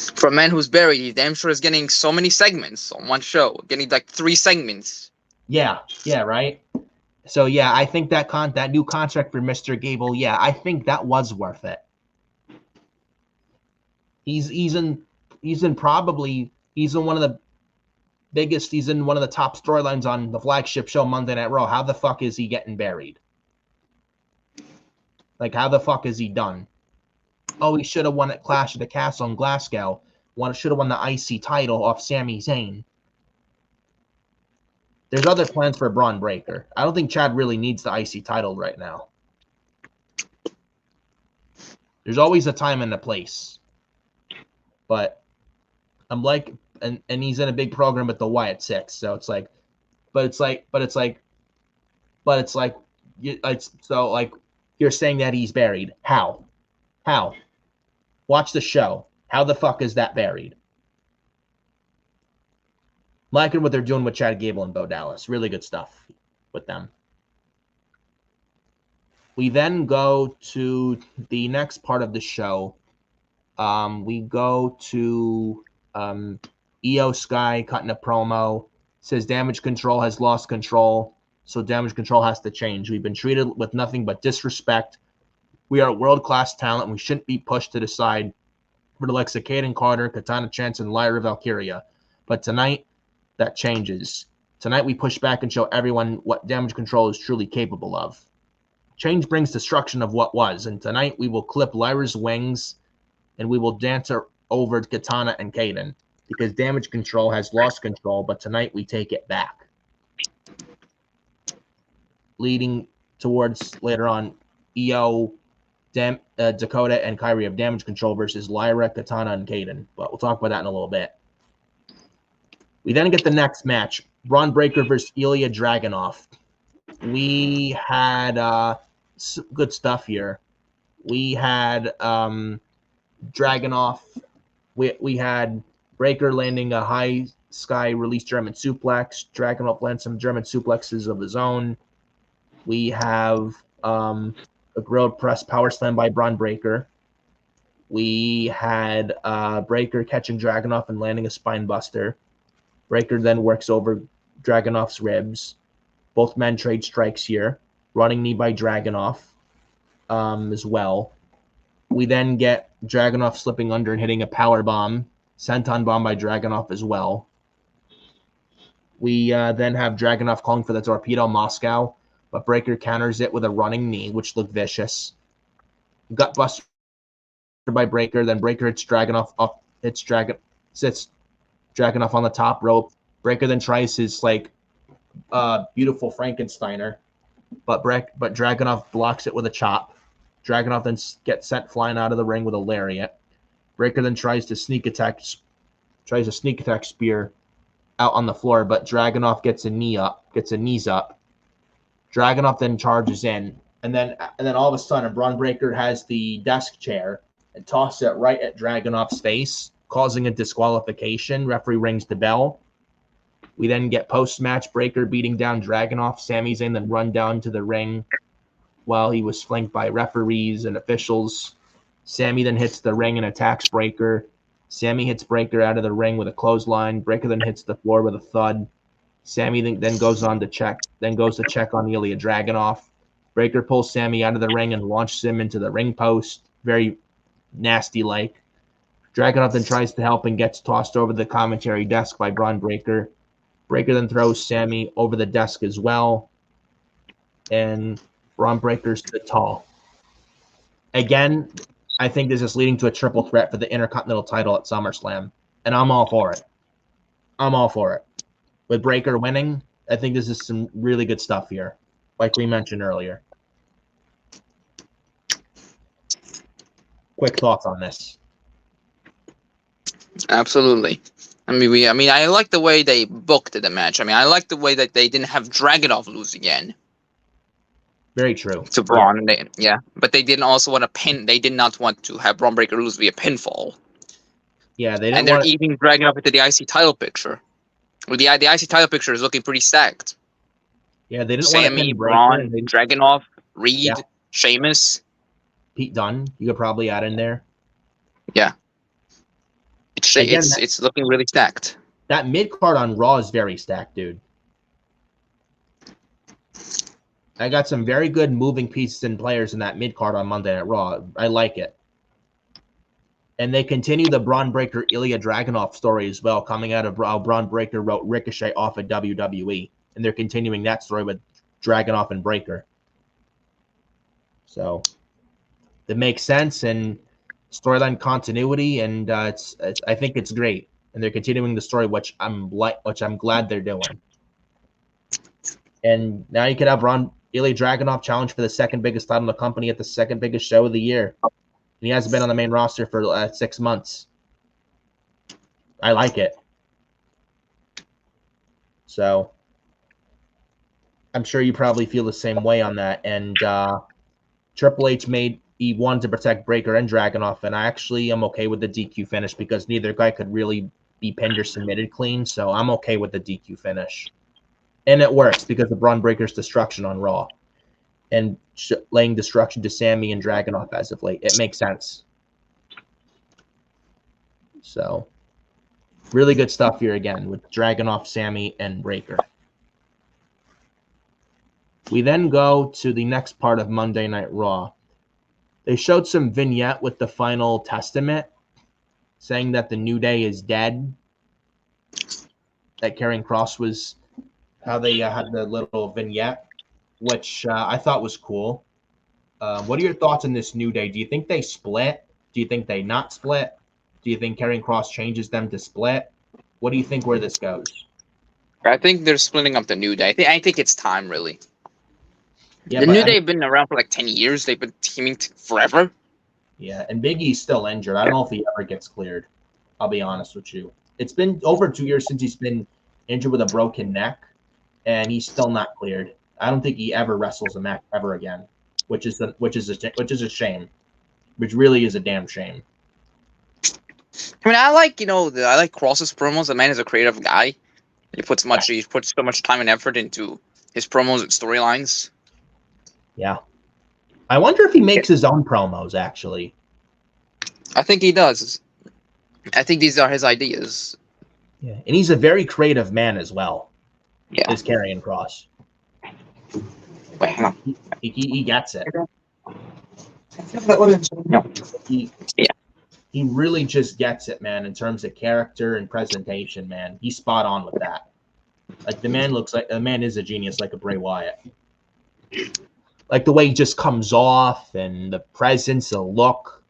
For a man who's buried, he damn sure is getting so many segments on one show. Getting like 3 segments. Yeah, right. So yeah, I think that new contract for Mr. Gable, yeah, I think that was worth it. He's in one of the biggest, he's in one of the top storylines on the flagship show Monday Night Raw. How the fuck is he getting buried? Like, how the fuck is he done? Oh, he should have won at Clash of the Castle in Glasgow. Should have won the IC title off Sami Zayn. There's other plans for Braun Breaker. I don't think Chad really needs the IC title right now. There's always a time and a place. But I'm like, and he's in a big program with the Wyatt Six, so it's like, you're saying that he's buried. How? Watch the show. How the fuck is that buried? Liking what they're doing with Chad Gable and Bo Dallas. Really good stuff with them. We then go to the next part of the show. We go to Io Sky cutting a promo. Says Damage Control has lost control, so Damage Control has to change. We've been treated with nothing but disrespect. We are world-class talent, and we shouldn't be pushed to the side for the likes of Kaden Carter, Katana Chance, and Lyra Valkyria. But tonight, that changes. Tonight, we push back and show everyone what Damage Control is truly capable of. Change brings destruction of what was, and tonight we will clip Lyra's wings, and we will dance her over Katana and Kaden, because Damage Control has lost control, but tonight we take it back. Leading towards, later on, Io, Dakota, and Kyrie have Damage Control versus Lyra, Katana, and Kaden. But we'll talk about that in a little bit. We then get the next match, Braun Breaker versus Ilya Dragunov. We had some good stuff here. We had Dragunov. We had Breaker landing a high sky release German suplex. Dragunov lands some German suplexes of his own. We have a grilled press power slam by Braun Breaker. We had Breaker catching Dragunov and landing a spine buster. Breaker then works over Dragunov's ribs. Both men trade strikes here. Running knee by Dragunov as well. We then get Dragunov slipping under and hitting a power bomb. Senton bomb by Dragunov as well. We then have Dragunov calling for the Torpedo Moscow, but Breaker counters it with a running knee, which looked vicious. Gut buster by Breaker, then Breaker hits Dragunov sits Dragunov on the top rope. Breaker then tries his beautiful Frankensteiner, but Dragunov blocks it with a chop. Dragunov then gets sent flying out of the ring with a lariat. Breaker then tries a sneak attack spear out on the floor, but Dragunov gets a knees up. Dragunov then charges in, and then all of a sudden, Braun Breaker has the desk chair and tosses it right at Dragunov's face, causing a disqualification. Referee rings the bell. We then get post-match Breaker beating down Dragunov. Sami Zayn then run down to the ring while he was flanked by referees and officials. Sami then hits the ring and attacks Breaker. Sami hits Breaker out of the ring with a clothesline. Breaker then hits the floor with a thud. Sami then goes to check on Ilya Dragunov. Breaker pulls Sami out of the ring and launches him into the ring post. Very nasty-like. Dragunov then tries to help and gets tossed over the commentary desk by Braun Breaker. Breaker then throws Sami over the desk as well. And Braun Breaker stood tall. Again, I think this is leading to a triple threat for the Intercontinental title at SummerSlam. And I'm all for it. With Breaker winning, I think this is some really good stuff here, like we mentioned earlier. Quick thoughts on this. Absolutely. I like the way they booked the match. I like the way that they didn't have Dragunov lose again. Very true. To Braun, but they didn't also want to pin. They did not want to have Braun Breaker lose via pinfall. Yeah, they didn't. And they're even dragging up into the IC title picture. Well, the IC title picture is looking pretty stacked. Yeah, they didn't Sami, Braun, Dragunov, Reed, Sheamus, Pete Dunne. You could probably add in there. Yeah. Again, It's looking really stacked. that mid card on Raw is very stacked, dude. I got some very good moving pieces and players in that mid card on Monday Night Raw. I like it. And they continue the Braun Breaker Ilya Dragunov story as well, coming out of how Braun Breaker wrote Ricochet off of WWE. And they're continuing that story with Dragunov and Breaker. So that makes sense, and storyline continuity, and it's I think it's great. And they're continuing the story, which I'm glad they're doing. And now you could have Ilya Dragunov challenge for the second biggest title in the company at the second biggest show of the year. And he hasn't been on the main roster for 6 months. I like it. So I'm sure you probably feel the same way on that. And Triple H he wanted to protect Breaker and Dragunov, and I actually am okay with the DQ finish because neither guy could really be pinned or submitted clean. So I'm okay with the DQ finish. And it works because of Braun Breaker's destruction on Raw and laying destruction to Sami and Dragunov as of late. It makes sense. So, really good stuff here again with Dragunov, Sami, and Breaker. We then go to the next part of Monday Night Raw. They showed some vignette with the final testament saying that the New Day is dead. That Karrion Kross was how they had the little vignette, which I thought was cool. What are your thoughts on this New Day? Do you think they split? Do you think they not split? Do you think Karrion Kross changes them to split? What do you think where this goes? I think they're splitting up the New Day. I think it's time, really. Yeah, the New Day have been around for like 10 years. They've been teaming forever. Yeah, and Big E's still injured. I don't know if he ever gets cleared. I'll be honest with you. It's been over 2 years since he's been injured with a broken neck, and he's still not cleared. I don't think he ever wrestles a match ever again, which is a shame. Which really is a damn shame. I mean, I like Kross's promos. The man is a creative guy. He puts so much time and effort into his promos and storylines. Yeah. I wonder if he makes his own promos, actually. I think he does. I think these are his ideas. Yeah, and he's a very creative man as well. Yeah. Is Karrion Kross. Wait, hang on. He gets it. No. He really just gets it, man, in terms of character and presentation, man. He's spot on with that. Like, the man is a genius, like a Bray Wyatt. Like, the way he just comes off and the presence, the look,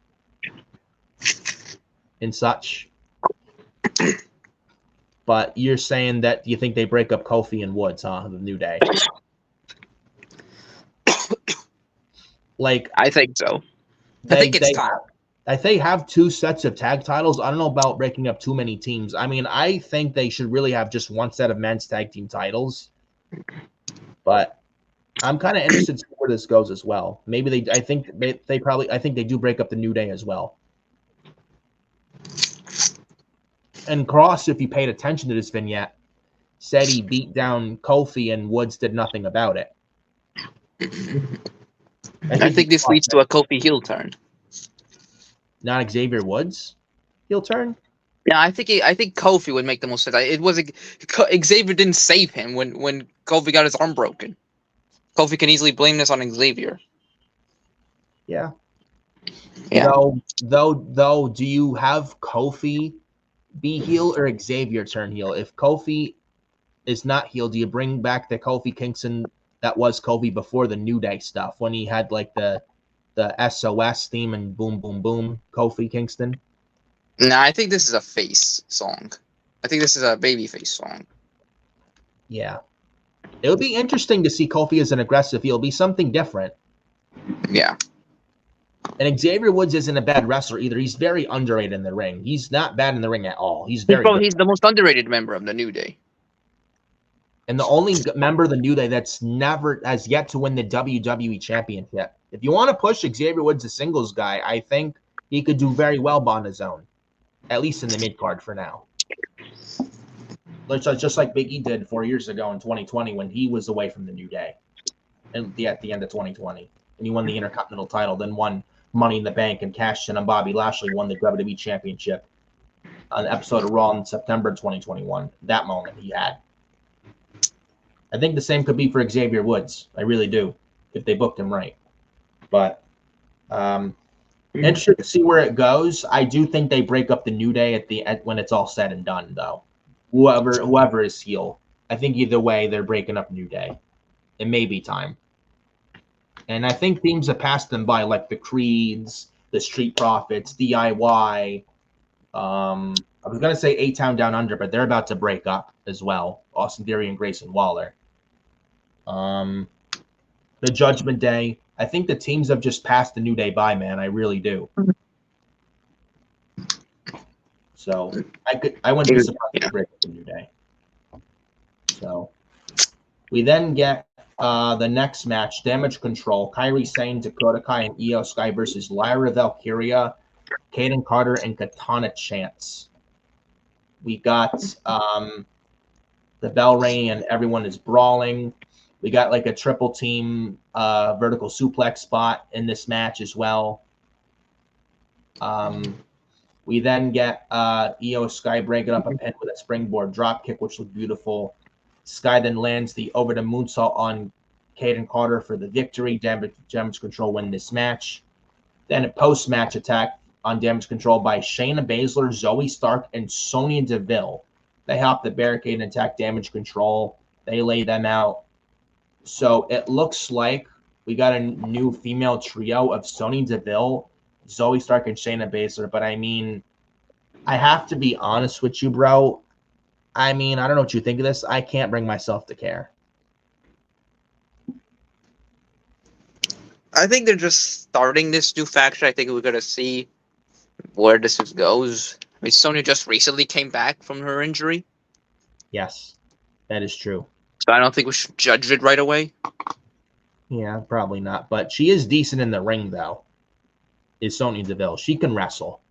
and such. But you're saying that you think they break up Kofi and Woods, huh? The New Day. Like, I think so. I think it's time. If they have 2 sets of tag titles, I don't know about breaking up too many teams. I mean, I think they should really have just 1 set of men's tag team titles. But I'm kind of interested to see where this goes as well. Maybe I think they do break up the New Day as well. And Kross, if you paid attention to this vignette, said he beat down Kofi and Woods did nothing about it. I think this leads to a Kofi heel turn. Not Xavier Woods heel turn? Yeah, I think Kofi would make the most sense. It was Xavier didn't save him when Kofi got his arm broken. Kofi can easily blame this on Xavier. Yeah. Yeah. Though, do you have Kofi be heel or Xavier turn heel? If Kofi is not heel, do you bring back the Kofi Kingston that was Kofi before the New Day stuff when he had like the SOS theme and boom boom boom Kofi Kingston? Nah, I think this is a face song. I think this is a babyface song. Yeah. It would be interesting to see Kofi as an aggressive heel. It'll be something different. Yeah. And Xavier Woods isn't a bad wrestler either. He's very underrated in the ring. He's not bad in the ring at all. He's very good. He's the most underrated member of the New Day. And the only member of the New Day that's never has yet to win the WWE Championship. If you want to push Xavier Woods, a singles guy, I think he could do very well on his own, at least in the mid card for now. Just like Big E did 4 years ago in 2020 when he was away from the New Day, and at the end of 2020, and he won the Intercontinental title, then won Money in the Bank and cashed in on Bobby Lashley, won the WWE Championship. on an episode of Raw in September 2021. That moment he had. I think the same could be for Xavier Woods. I really do, if they booked him right. But interested to see where it goes. I do think they break up the New Day at the end when it's all said and done, though. Whoever is heel, I think either way they're breaking up New Day. It may be time. And I think teams have passed them by, like the Creeds, the Street Profits, DIY. I was gonna say A-Town Down Under, but they're about to break up as well. Austin Theory and Grayson Waller. The Judgment Day. I think the teams have just passed the New Day by, man. I really do. So I wouldn't be surprised if they break up the New Day. So we then get the next match, Damage Control, Kairi Sane, Dakota Kai, and Io Sky versus Lyra Valkyria, Kaden Carter, and Katana Chance. We got the bell ringing and everyone is brawling. We got like a triple team vertical suplex spot in this match as well. We then get Io Sky breaking up a pin with a springboard drop kick, which looked beautiful. Sky then lands the over the moonsault on Kaden Carter for the victory. Damage Control win this match. Then a post-match attack on Damage Control by Shayna Baszler, Zoe Stark, and Sonya Deville. They hop the barricade and attack Damage Control. They lay them out. So it looks like we got a new female trio of Sonya Deville, Zoe Stark, and Shayna Baszler. But I mean, I have to be honest with you, bro. I mean, I don't know what you think of this. I can't bring myself to care. I think they're just starting this new faction. I think we're going to see where this goes. I mean, Sonya just recently came back from her injury. Yes, that is true. So I don't think we should judge it right away. Yeah, probably not. But she is decent in the ring, though, is Sonya Deville. She can wrestle.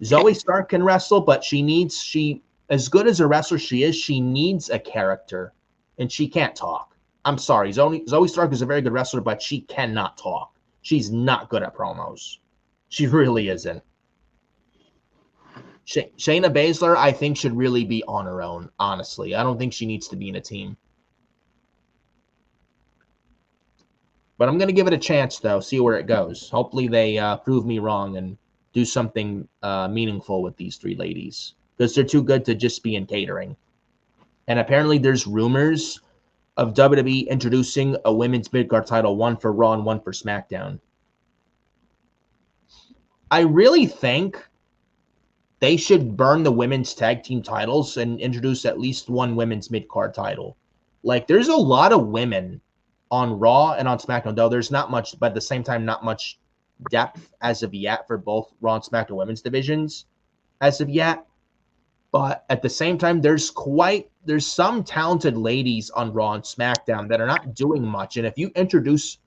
Zoe Stark can wrestle, but she as good as a wrestler she is, she needs a character, and she can't talk. I'm sorry. Zoe Stark is a very good wrestler, but she cannot talk. She's not good at promos. She really isn't. Shayna Baszler, I think, should really be on her own, honestly. I don't think she needs to be in a team. But I'm going to give it a chance, though, see where it goes. Hopefully they prove me wrong and do something meaningful with these three ladies, because they're too good to just be in catering. And apparently there's rumors of WWE introducing a women's mid-card title, one for Raw and one for SmackDown. I really think they should burn the women's tag team titles and introduce at least one women's mid-card title. Like, there's a lot of women on Raw and on SmackDown, though there's not much, but at the same time, not much depth as of yet for both Raw and SmackDown women's divisions as of yet. But at the same time, there's some talented ladies on Raw and SmackDown that are not doing much. And if you introduce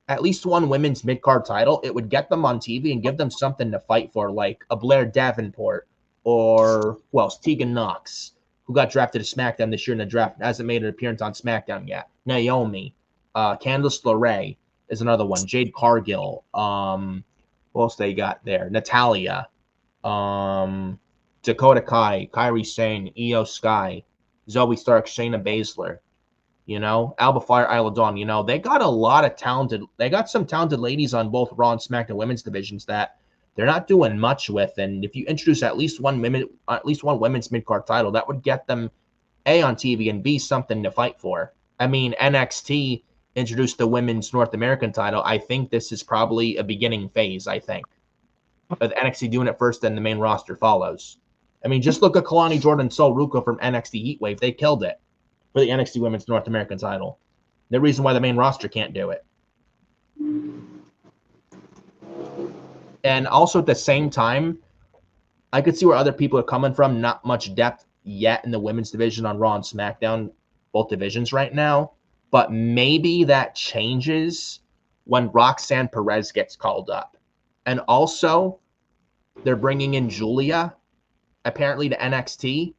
at least one women's mid-card title, it would get them on TV and give them something to fight for, like a Blair Davenport or, who else? Tegan Knox, who got drafted to SmackDown this year in the draft, hasn't made an appearance on SmackDown yet. Naomi, Candice LeRae is another one. Jade Cargill. What else they got there? Natalia. Dakota Kai, Kairi Sane, Io Sky, Zoe Stark, Shayna Baszler. You know, Alba Fire, Isla Dawn. You know, they got some talented ladies on both Raw and SmackDown women's divisions that they're not doing much with. And if you introduce at least one women's mid-card title, that would get them A, on TV, and B, something to fight for. I mean, NXT introduced the women's North American title. I think this is probably a beginning phase, I think. With NXT doing it first, then the main roster follows. I mean, just look at Kalani Jordan and Sol Ruka from NXT Heatwave. They killed it for the NXT Women's North American title. The reason why the main roster can't do it. And also at the same time, I could see where other people are coming from. Not much depth yet in the women's division on Raw and SmackDown, both divisions right now. But maybe that changes when Roxanne Perez gets called up. And also, they're bringing in Julia, apparently, to NXT.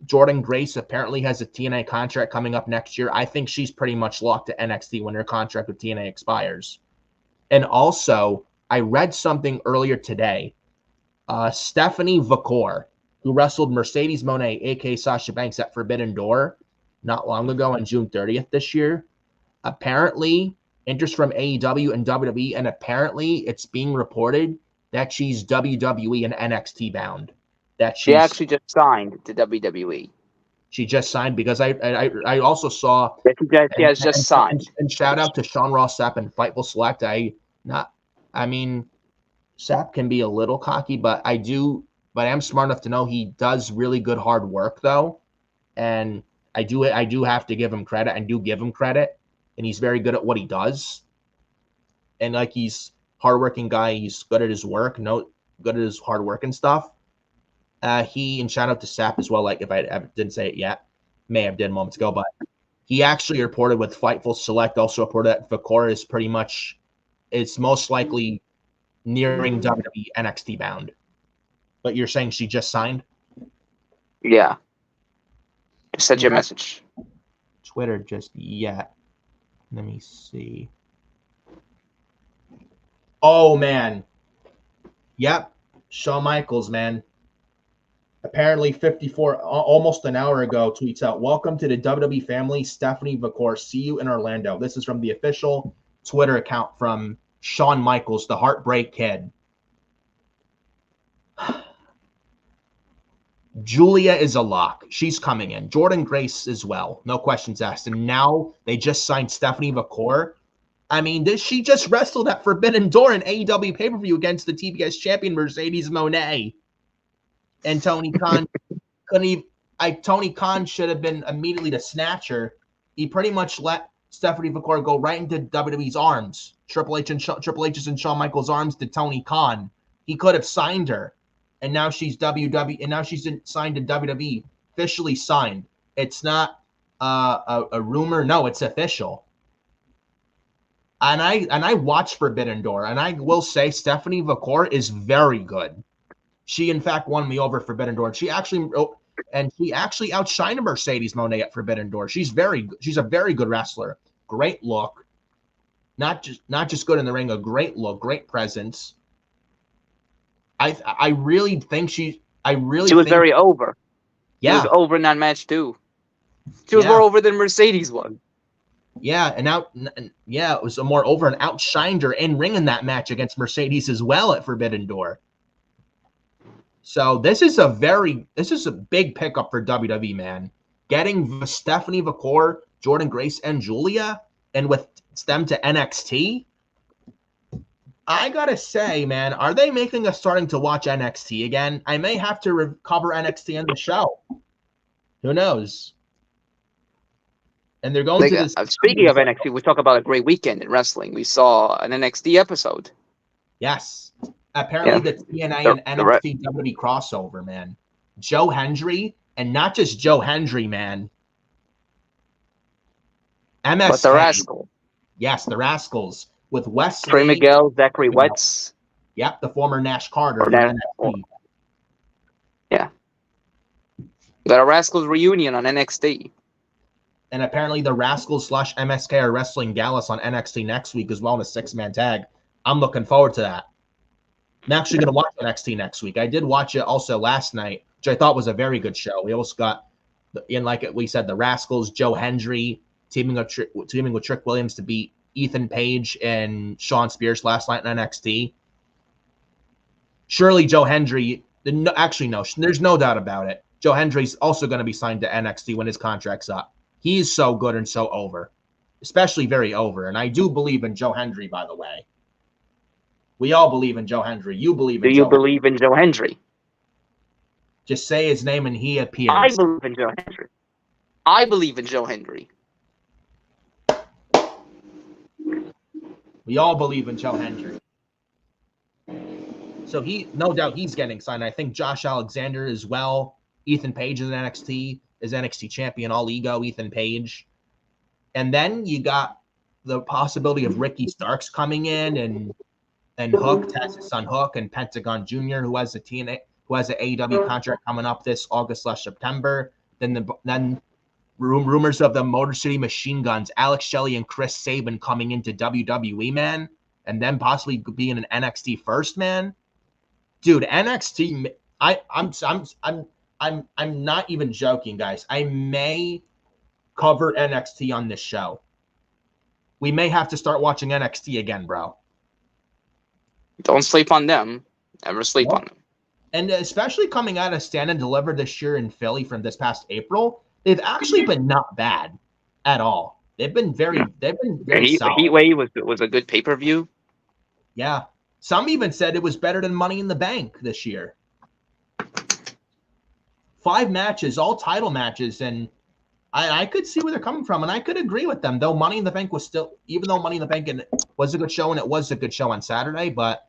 Jordan Grace apparently has a TNA contract coming up next year. I think she's pretty much locked to NXT when her contract with TNA expires. And also, I read something earlier today. Stephanie Vakor who wrestled Mercedes Moné, aka Sasha Banks, at Forbidden Door not long ago on June 30th this year. Apparently, interest from AEW and WWE, and apparently it's being reported that she's WWE and NXT bound. That She actually just signed to WWE. She just signed, because I also saw. She has just signed. And shout out to Sean Ross Sapp and Fightful Select. Sapp can be a little cocky, but I am smart enough to know he does really good hard work though, and I do have to give him credit and do give him credit, and he's very good at what he does, and like he's hardworking guy. He's good at his work, good at his hard work and stuff. And shout out to Sapp as well. Like if I didn't say it yet, may have did moments ago, but he actually reported with Fightful Select, also reported that Vakor is pretty much, it's most likely nearing WWE NXT bound. But you're saying she just signed? Yeah. Just sent you a message. Twitter just yet. Let me see. Oh man. Yep. Shawn Michaels, man. Apparently 54, almost an hour ago, tweets out, "Welcome to the WWE family, Stephanie Vakor. See you in Orlando." This is from the official Twitter account from Shawn Michaels, the Heartbreak Kid. Julia is a lock. She's coming in. Jordynne Grace as well. No questions asked. And now they just signed Stephanie Vakor. I mean, she just wrestled at Forbidden Door in AEW pay-per-view against the TBS champion Mercedes Moné. And Tony Khan Tony Khan should have been immediately the snatcher. He pretty much let Stephanie Vakor go right into WWE's arms. Triple H's and Shawn Michaels' arms to Tony Khan. He could have signed her. And now she's WWE, and now she's signed to WWE, officially signed. It's not a rumor. No, it's official. And I watched Forbidden Door, and I will say Stephanie Vakor is very good. She, in fact, won me over Forbidden Door. She actually outshined Mercedes Moné at Forbidden Door. She's a very good wrestler. Great look. Not just good in the ring, a great look, great presence. I really think she was very over. Yeah. She was over in that match too. She was more over than Mercedes was. Yeah, it was a more over and outshined her in ring in that match against Mercedes as well at Forbidden Door. So this is a big pickup for WWE, man. Getting Stephanie Vakor, Jordynne Grace, and Julia, and with them to NXT. I gotta say, man, are they making us starting to watch NXT again? I may have to cover NXT in the show. Who knows? And they're going to this. Speaking of NXT, we talk about a great weekend in wrestling. We saw an NXT episode. Yes. Apparently the TNA and NXT WWE crossover, man. Joe Hendry, and not just Joe Hendry, man. MSK. But the Rascals. Yes, the Rascals. With Wesley. Trey Miguel, Zachary Wetz. Yep, the former Nash Carter. Yeah. Got a Rascals reunion on NXT. And apparently the Rascals / MSK are wrestling Gallus on NXT next week as well in a 6-man tag. I'm looking forward to that. I'm actually going to watch NXT next week. I did watch it also last night, which I thought was a very good show. We also got, like we said, the Rascals, Joe Hendry, teaming with Trick Williams to beat Ethan Page and Shawn Spears last night in NXT. Surely Joe Hendry, no, there's no doubt about it. Joe Hendry's also going to be signed to NXT when his contract's up. He's so good and so over, especially very over. And I do believe in Joe Hendry, by the way. We all believe in Joe Hendry. You believe in Joe Hendry. Do you believe in Joe Hendry? Just say his name and he appears. I believe in Joe Hendry. I believe in Joe Hendry. We all believe in Joe Hendry. So no doubt he's getting signed. I think Josh Alexander as well. Ethan Page is NXT champion, all ego, Ethan Page. And then you got the possibility of Ricky Starks coming in and Hook, Taz's son Hook, and Pentagon Jr., who has an AEW contract coming up this August/September. Then rumors of the Motor City Machine Guns, Alex Shelley and Chris Sabin coming into WWE, man, and then possibly being an NXT first, man. Dude, NXT, I'm not even joking, guys. I may cover NXT on this show. We may have to start watching NXT again, bro. Don't sleep on them. Never sleep Nope. on them. And especially coming out of Stand and Deliver this year in Philly from this past April, they've actually been not bad at all. They've been very solid. Heatwave was a good pay-per-view. Yeah. Some even said it was better than Money in the Bank this year. 5 matches, all title matches, and I could see where they're coming from, and I could agree with them. Though Money in the Bank was still, even though Money in the Bank was a good show, and it was a good show on Saturday, but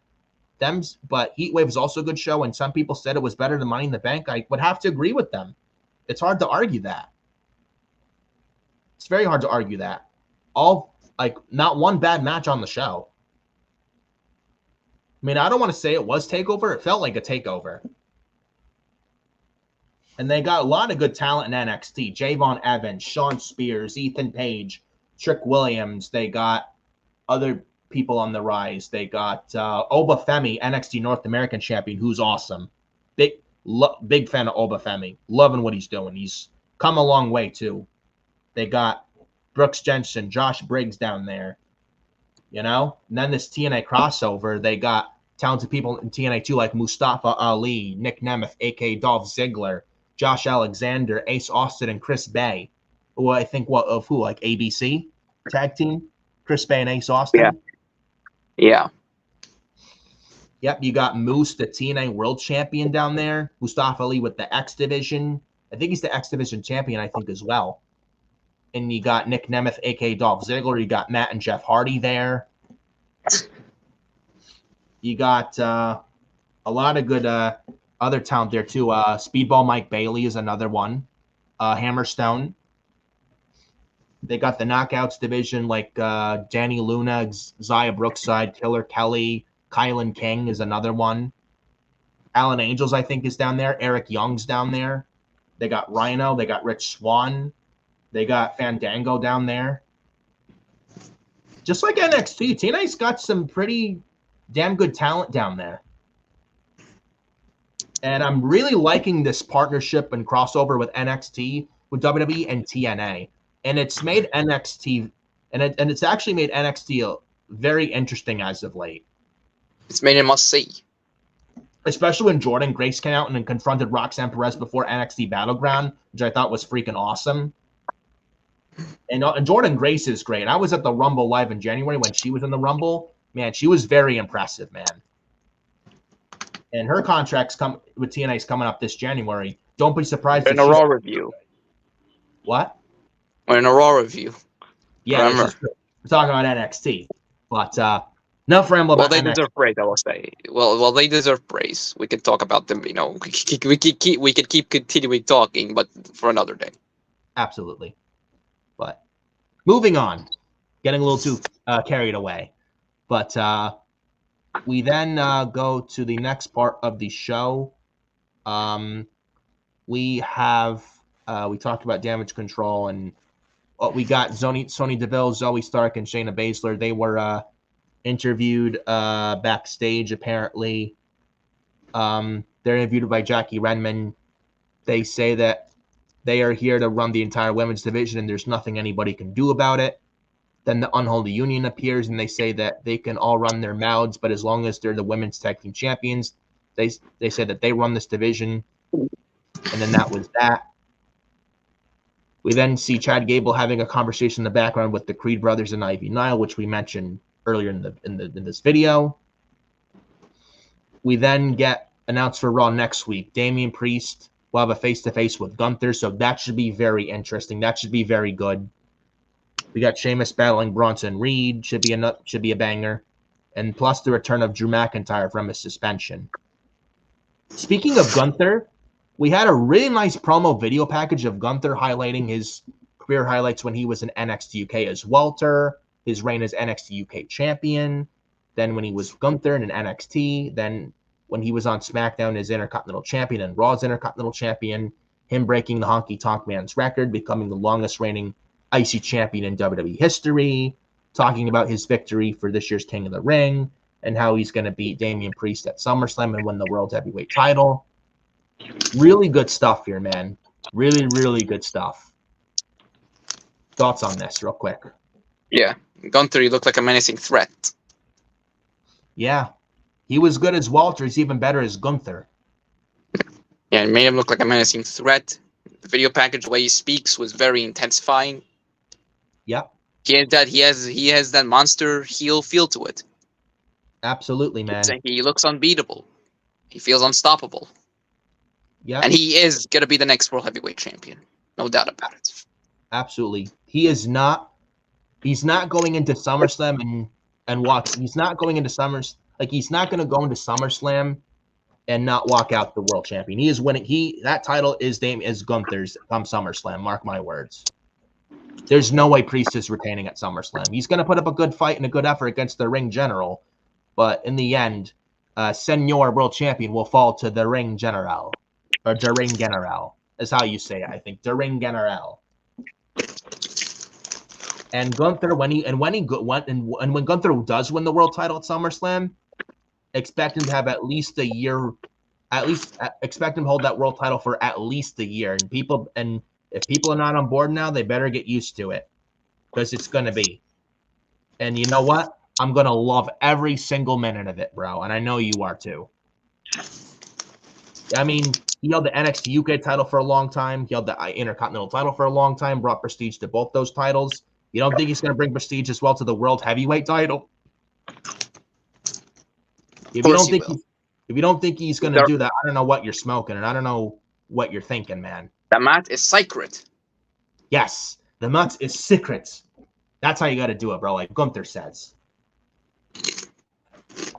Heatwave was also a good show, and some people said it was better than Money in the Bank. I would have to agree with them. It's hard to argue that. It's very hard to argue that. Not one bad match on the show. I mean, I don't want to say it was TakeOver. It felt like a TakeOver. And they got a lot of good talent in NXT. Javon Evans, Sean Spears, Ethan Page, Trick Williams. They got other people on the rise. They got Obafemi, NXT North American champion, who's awesome. Big fan of Obafemi. Loving what he's doing. He's come a long way, too. They got Brooks Jensen, Josh Briggs down there. You know? And then this TNA crossover, they got talented people in TNA, too, like Mustafa Ali, Nick Nemeth, a.k.a. Dolph Ziggler, Josh Alexander, Ace Austin, and Chris Bay. Who I think like ABC tag team? Chris Bay and Ace Austin? Yeah. Yep, you got Moose, the TNA World Champion down there. Mustafa Ali with the X Division. I think he's the X Division champion, I think, as well. And you got Nick Nemeth, a.k.a. Dolph Ziggler. You got Matt and Jeff Hardy there. You got a lot of good other talent there, too. Speedball Mike Bailey is another one. Hammerstone. They got the Knockouts division like Danny Luna, Zaya Brookside, Killer Kelly, Kylan King is another one. Alan Angels, I think, is down there. Eric Young's down there. They got Rhino. They got Rich Swann. They got Fandango down there. Just like NXT, TNA's got some pretty damn good talent down there. And I'm really liking this partnership and crossover with NXT, with WWE and TNA. And it's made NXT, and it's actually made NXT very interesting as of late. It's made it must see. Especially when Jordan Grace came out and confronted Roxanne Perez before NXT Battleground, which I thought was freaking awesome. And Jordan Grace is great. I was at the Rumble live in January when she was in the Rumble. Man, she was very impressive, man. And her contract's with TNA's coming up this January. Don't be surprised. In a Raw review. What? Or in a Raw review. Yeah, we're talking about NXT. But enough ramble about they NXT. deserve praise, I will say. Well, they deserve praise. We could talk about them, we could keep continuing talking, but for another day. Absolutely. But moving on. Getting a little too carried away. But we then go to the next part of the show. We talked about Damage Control, and we got Sonya Deville, Zoe Stark, and Shayna Baszler. They were interviewed backstage, apparently. They're interviewed by Jackie Redmond. They say that they are here to run the entire women's division, and there's nothing anybody can do about it. Then the Unholy Union appears, and they say that they can all run their mouths, but as long as they're the women's tag team champions, they say that they run this division. And then that was that. We then see Chad Gable having a conversation in the background with the Creed brothers and Ivy Nile, which we mentioned earlier in this video. We then get announced for Raw next week. Damian Priest will have a face-to-face with Gunther, so that should be very interesting. That should be very good. We got Sheamus battling Bronson Reed, should be a banger, and plus the return of Drew McIntyre from his suspension. Speaking of Gunther, we had a really nice promo video package of Gunther highlighting his career highlights when he was in NXT UK as Walter, his reign as NXT UK champion, then when he was Gunther in NXT, then when he was on SmackDown as Intercontinental Champion and Raw's Intercontinental Champion, him breaking the Honky Tonk Man's record, becoming the longest reigning IC champion in WWE history, talking about his victory for this year's King of the Ring, and how he's going to beat Damian Priest at SummerSlam and win the World Heavyweight title. Really good stuff here, man. Really, really good stuff. Thoughts on this, real quick? Yeah, Gunther, he looked like a menacing threat. Yeah, he was good as Walter. He's even better as Gunther. Yeah, it made him look like a menacing threat. The video package, the way he speaks, was very intensifying. Yep. He has that monster heel feel to it. Absolutely, man. He looks unbeatable. He feels unstoppable. Yeah. And he is gonna be the next world heavyweight champion. No doubt about it. Absolutely. He's not going into SummerSlam and walk. He's not going into he's not gonna go into SummerSlam and not walk out the world champion. He is winning. That title is Gunther's come SummerSlam. Mark my words. There's no way Priest is retaining at SummerSlam. He's going to put up a good fight and a good effort against the Ring General, but in the end, Senor World Champion will fall to the Ring General, or the Ring General is how you say it. I think the Ring General. And Gunther, when Gunther does win the world title at SummerSlam, expect him to have at least a year. At least expect him to hold that world title for at least a year. And if people are not on board now, they better get used to it, because it's going to be. And you know what? I'm going to love every single minute of it, bro. And I know you are too. I mean, he held the NXT UK title for a long time. He held the Intercontinental title for a long time, brought prestige to both those titles. You don't think he's going to bring prestige as well to the World Heavyweight title? If you don't think he's going to do that, I don't know what you're smoking, and I don't know what you're thinking, man. The mat is sacred. Yes, the mat is secret. That's how you got to do it, bro, like Gunther says.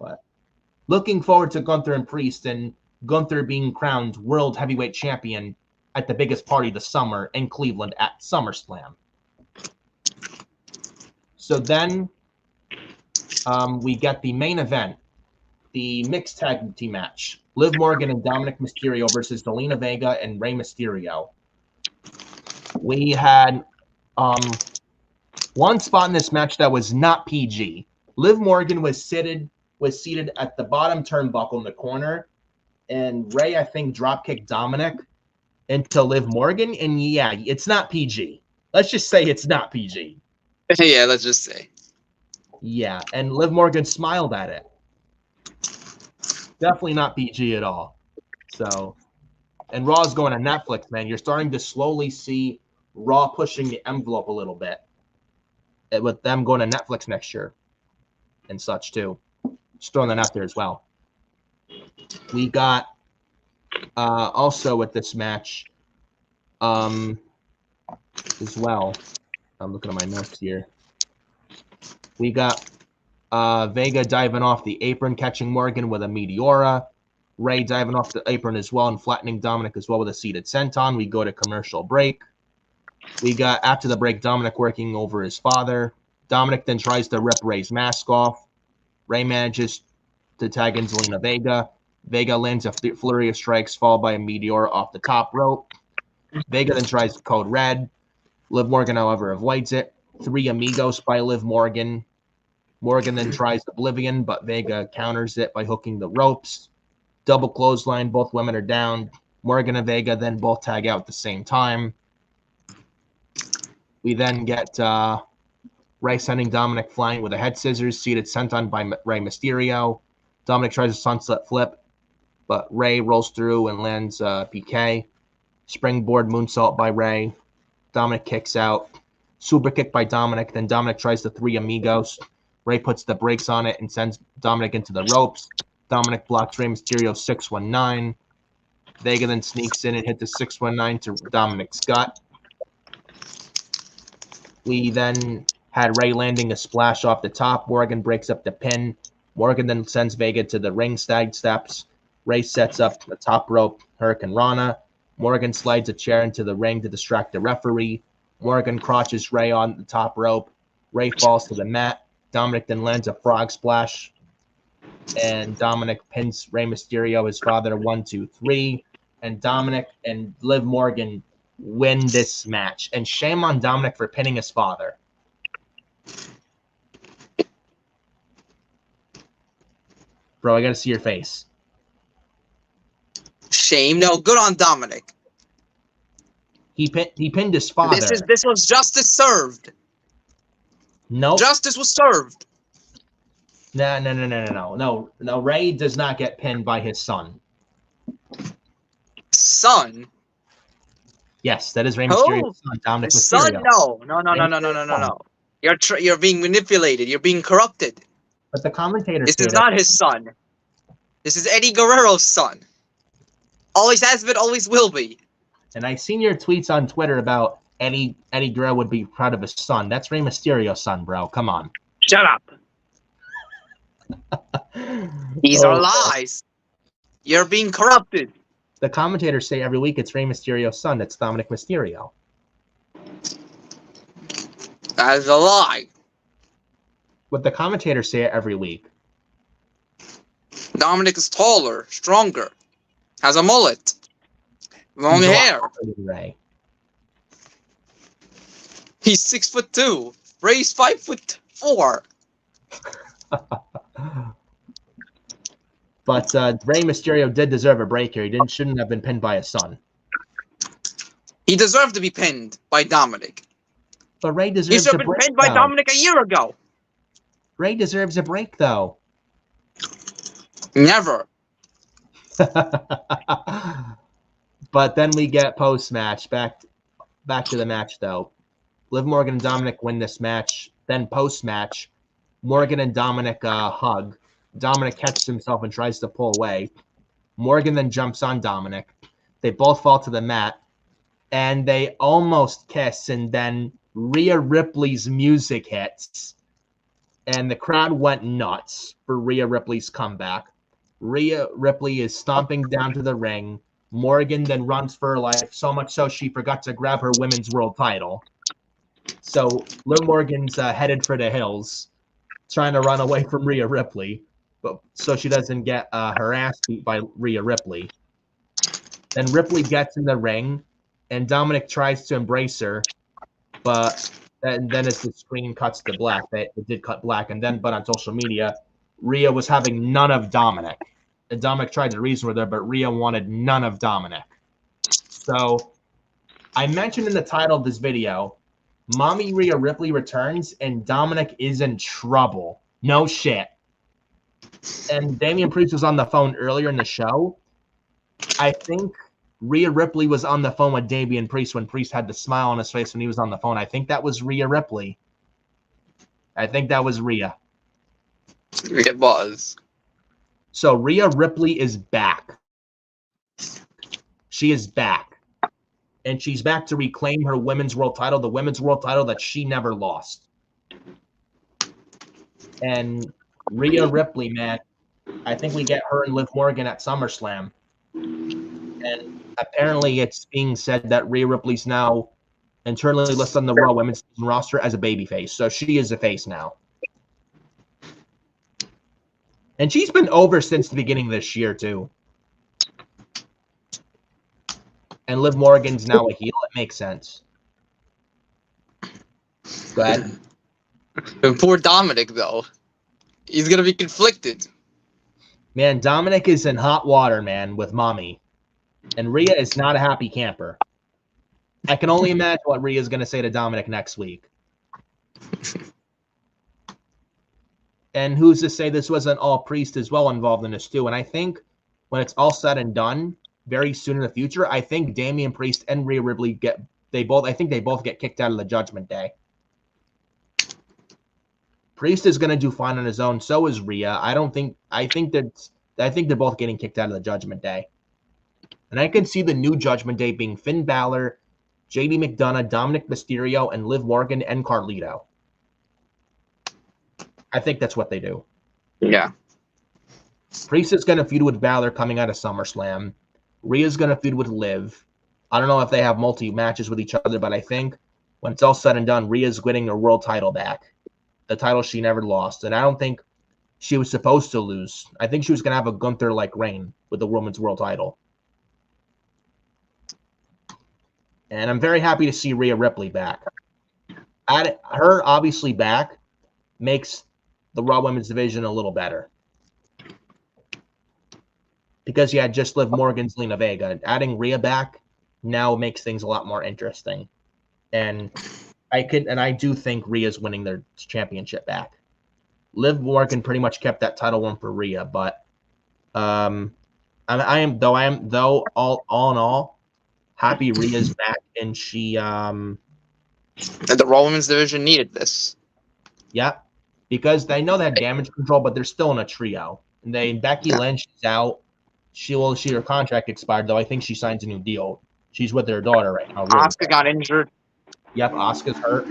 But looking forward to Gunther and Priest, and Gunther being crowned World Heavyweight Champion at the biggest party of the summer in Cleveland at SummerSlam. So then we get the main event, the mixed tag team match. Liv Morgan and Dominik Mysterio versus Zelina Vega and Rey Mysterio. We had one spot in this match that was not PG. Liv Morgan was seated at the bottom turnbuckle in the corner, and Rey, I think, dropkicked Dominik into Liv Morgan. And yeah, it's not PG. Let's just say it's not PG. Yeah, let's just say. Yeah, and Liv Morgan smiled at it. Definitely not PG at all. So, and Raw's going to Netflix, man. You're starting to slowly see Raw pushing the envelope a little bit, with them going to Netflix next year and such too. Just throwing that out there as well. We got also with this match as well. I'm looking at my notes here. We got Vega diving off the apron, catching Morgan with a Meteora. Rey diving off the apron as well and flattening Dominik as well with a seated senton. We go to commercial break. We got, after the break, Dominik working over his father. Dominik then tries to rip Rey's mask off. Rey manages to tag in Zelina Vega. Vega lands a flurry of strikes, followed by a Meteor off the top rope. Vega then tries Code Red. Liv Morgan, however, avoids it. Three Amigos by Liv Morgan. Morgan then tries Oblivion, but Vega counters it by hooking the ropes. Double clothesline, both women are down. Morgan and Vega then both tag out at the same time. We then get Rey sending Dominik flying with a head scissors, seated senton by Rey Mysterio. Dominik tries a sunset flip, but Rey rolls through and lands PK. Springboard moonsault by Rey. Dominik kicks out. Super kick by Dominik. Then Dominik tries the three Amigos. Rey puts the brakes on it and sends Dominik into the ropes. Dominik blocks Rey Mysterio 619. Vega then sneaks in and hits the 619 to Dominik's gut. We then had Rey landing a splash off the top. Morgan breaks up the pin. Morgan then sends Vega to the ring steps. Rey sets up the top rope Hurricane Rana. Morgan slides a chair into the ring to distract the referee. Morgan crotches Rey on the top rope. Rey falls to the mat. Dominik then lands a frog splash. And Dominik pins Rey Mysterio, his father, 1, 2, 3. And Dominik and Liv Morgan win this match. And shame on Dominik for pinning his father. Bro, I gotta see your face. shame. No, good on Dominik. He pinned his father. This was justice served. Nope. Justice was served. No. Rey does not get pinned by his son. Son? Yes, that is Rey Mysterio's son, Dominik Mysterio. Son? No. You're being manipulated. You're being corrupted. But the commentators. This is not his son. This is Eddie Guerrero's son. Always has been, always will be. And I've seen your tweets on Twitter about Eddie Guerrero would be proud of his son. That's Rey Mysterio's son, bro. Come on. Shut up. These are lies. You're being corrupted. The commentators say every week it's Rey Mysterio's son. That's Dominik Mysterio. That is a lie. But the commentators say it every week. Dominik is taller, stronger, has a mullet, long hair. Rey. He's 6'2". Rey's 5'4". But Rey Mysterio did deserve a break here. He shouldn't have been pinned by his son. He deserved to be pinned by Dominik. But Rey He deserves should a have been break. pinned by Dominik a year ago. Rey deserves a break, though. Never. But then we get post-match. Back to the match, though. Liv Morgan and Dominik win this match. Then post-match, Morgan and Dominik hug. Dominik catches himself and tries to pull away. Morgan then jumps on Dominik. They both fall to the mat. And they almost kiss. And then Rhea Ripley's music hits. And the crowd went nuts for Rhea Ripley's comeback. Rhea Ripley is stomping down to the ring. Morgan then runs for her life, so much so she forgot to grab her women's world title. So Liv Morgan's headed for the hills, trying to run away from Rhea Ripley, but so she doesn't get her ass beat by Rhea Ripley. Then Ripley gets in the ring, and Dominik tries to embrace her, but then as the screen cuts to black, it did cut black, but on social media, Rhea was having none of Dominik. And Dominik tried to reason with her, but Rhea wanted none of Dominik. So I mentioned in the title of this video, Mami Rhea Ripley returns and Dominik is in trouble. No shit. And Damian Priest was on the phone earlier in the show. I think Rhea Ripley was on the phone with Damian Priest when Priest had the smile on his face when he was on the phone. I think that was Rhea Ripley. I think that was Rhea. It was. So Rhea Ripley is back. She is back. And she's back to reclaim her women's world title, the women's world title that she never lost. And Rhea Ripley, man, I think we get her and Liv Morgan at SummerSlam. And apparently it's being said that Rhea Ripley's now internally listed on the Raw Women's roster as a babyface. So she is a face now. And she's been over since the beginning of this year, too. And Liv Morgan's now a heel. It makes sense. Go ahead. Poor Dominik, though. He's going to be conflicted. Man, Dominik is in hot water, man, with Mami. And Rhea is not a happy camper. I can only imagine what Rhea's going to say to Dominik next week. And who's to say this wasn't all Priest as well involved in this too? And I think when it's all said and done, very soon in the future, I think Damian Priest and Rhea Ripley get kicked out of the Judgment Day. Priest is going to do fine on his own. So is Rhea. I think they're both getting kicked out of the Judgment Day. And I can see the new Judgment Day being Finn Balor, JD McDonough, Dominik Mysterio, and Liv Morgan and Carlito. I think that's what they do. Yeah. Priest is going to feud with Balor coming out of SummerSlam. Rhea's going to feud with Liv. I don't know if they have multi-matches with each other, but I think when it's all said and done, Rhea's winning her world title back. The title she never lost. And I don't think she was supposed to lose. I think she was going to have a Gunther-like reign with the women's world title. And I'm very happy to see Rhea Ripley back. Her obviously back makes the Raw Women's division a little better. because you had just Liv Morgan, Zelina Vega. Adding Rhea back now makes things a lot more interesting. And I do think Rhea's winning their championship back. Liv Morgan pretty much kept that title one for Rhea, but all in all happy Rhea's back, and she And the Raw Women's division needed this. yeah, because they know that damage control, but they're still in a trio. And Becky Lynch is out. Her contract expired, though I think she signs a new deal. She's with her daughter right now. Asuka got injured. Yep, Asuka's hurt.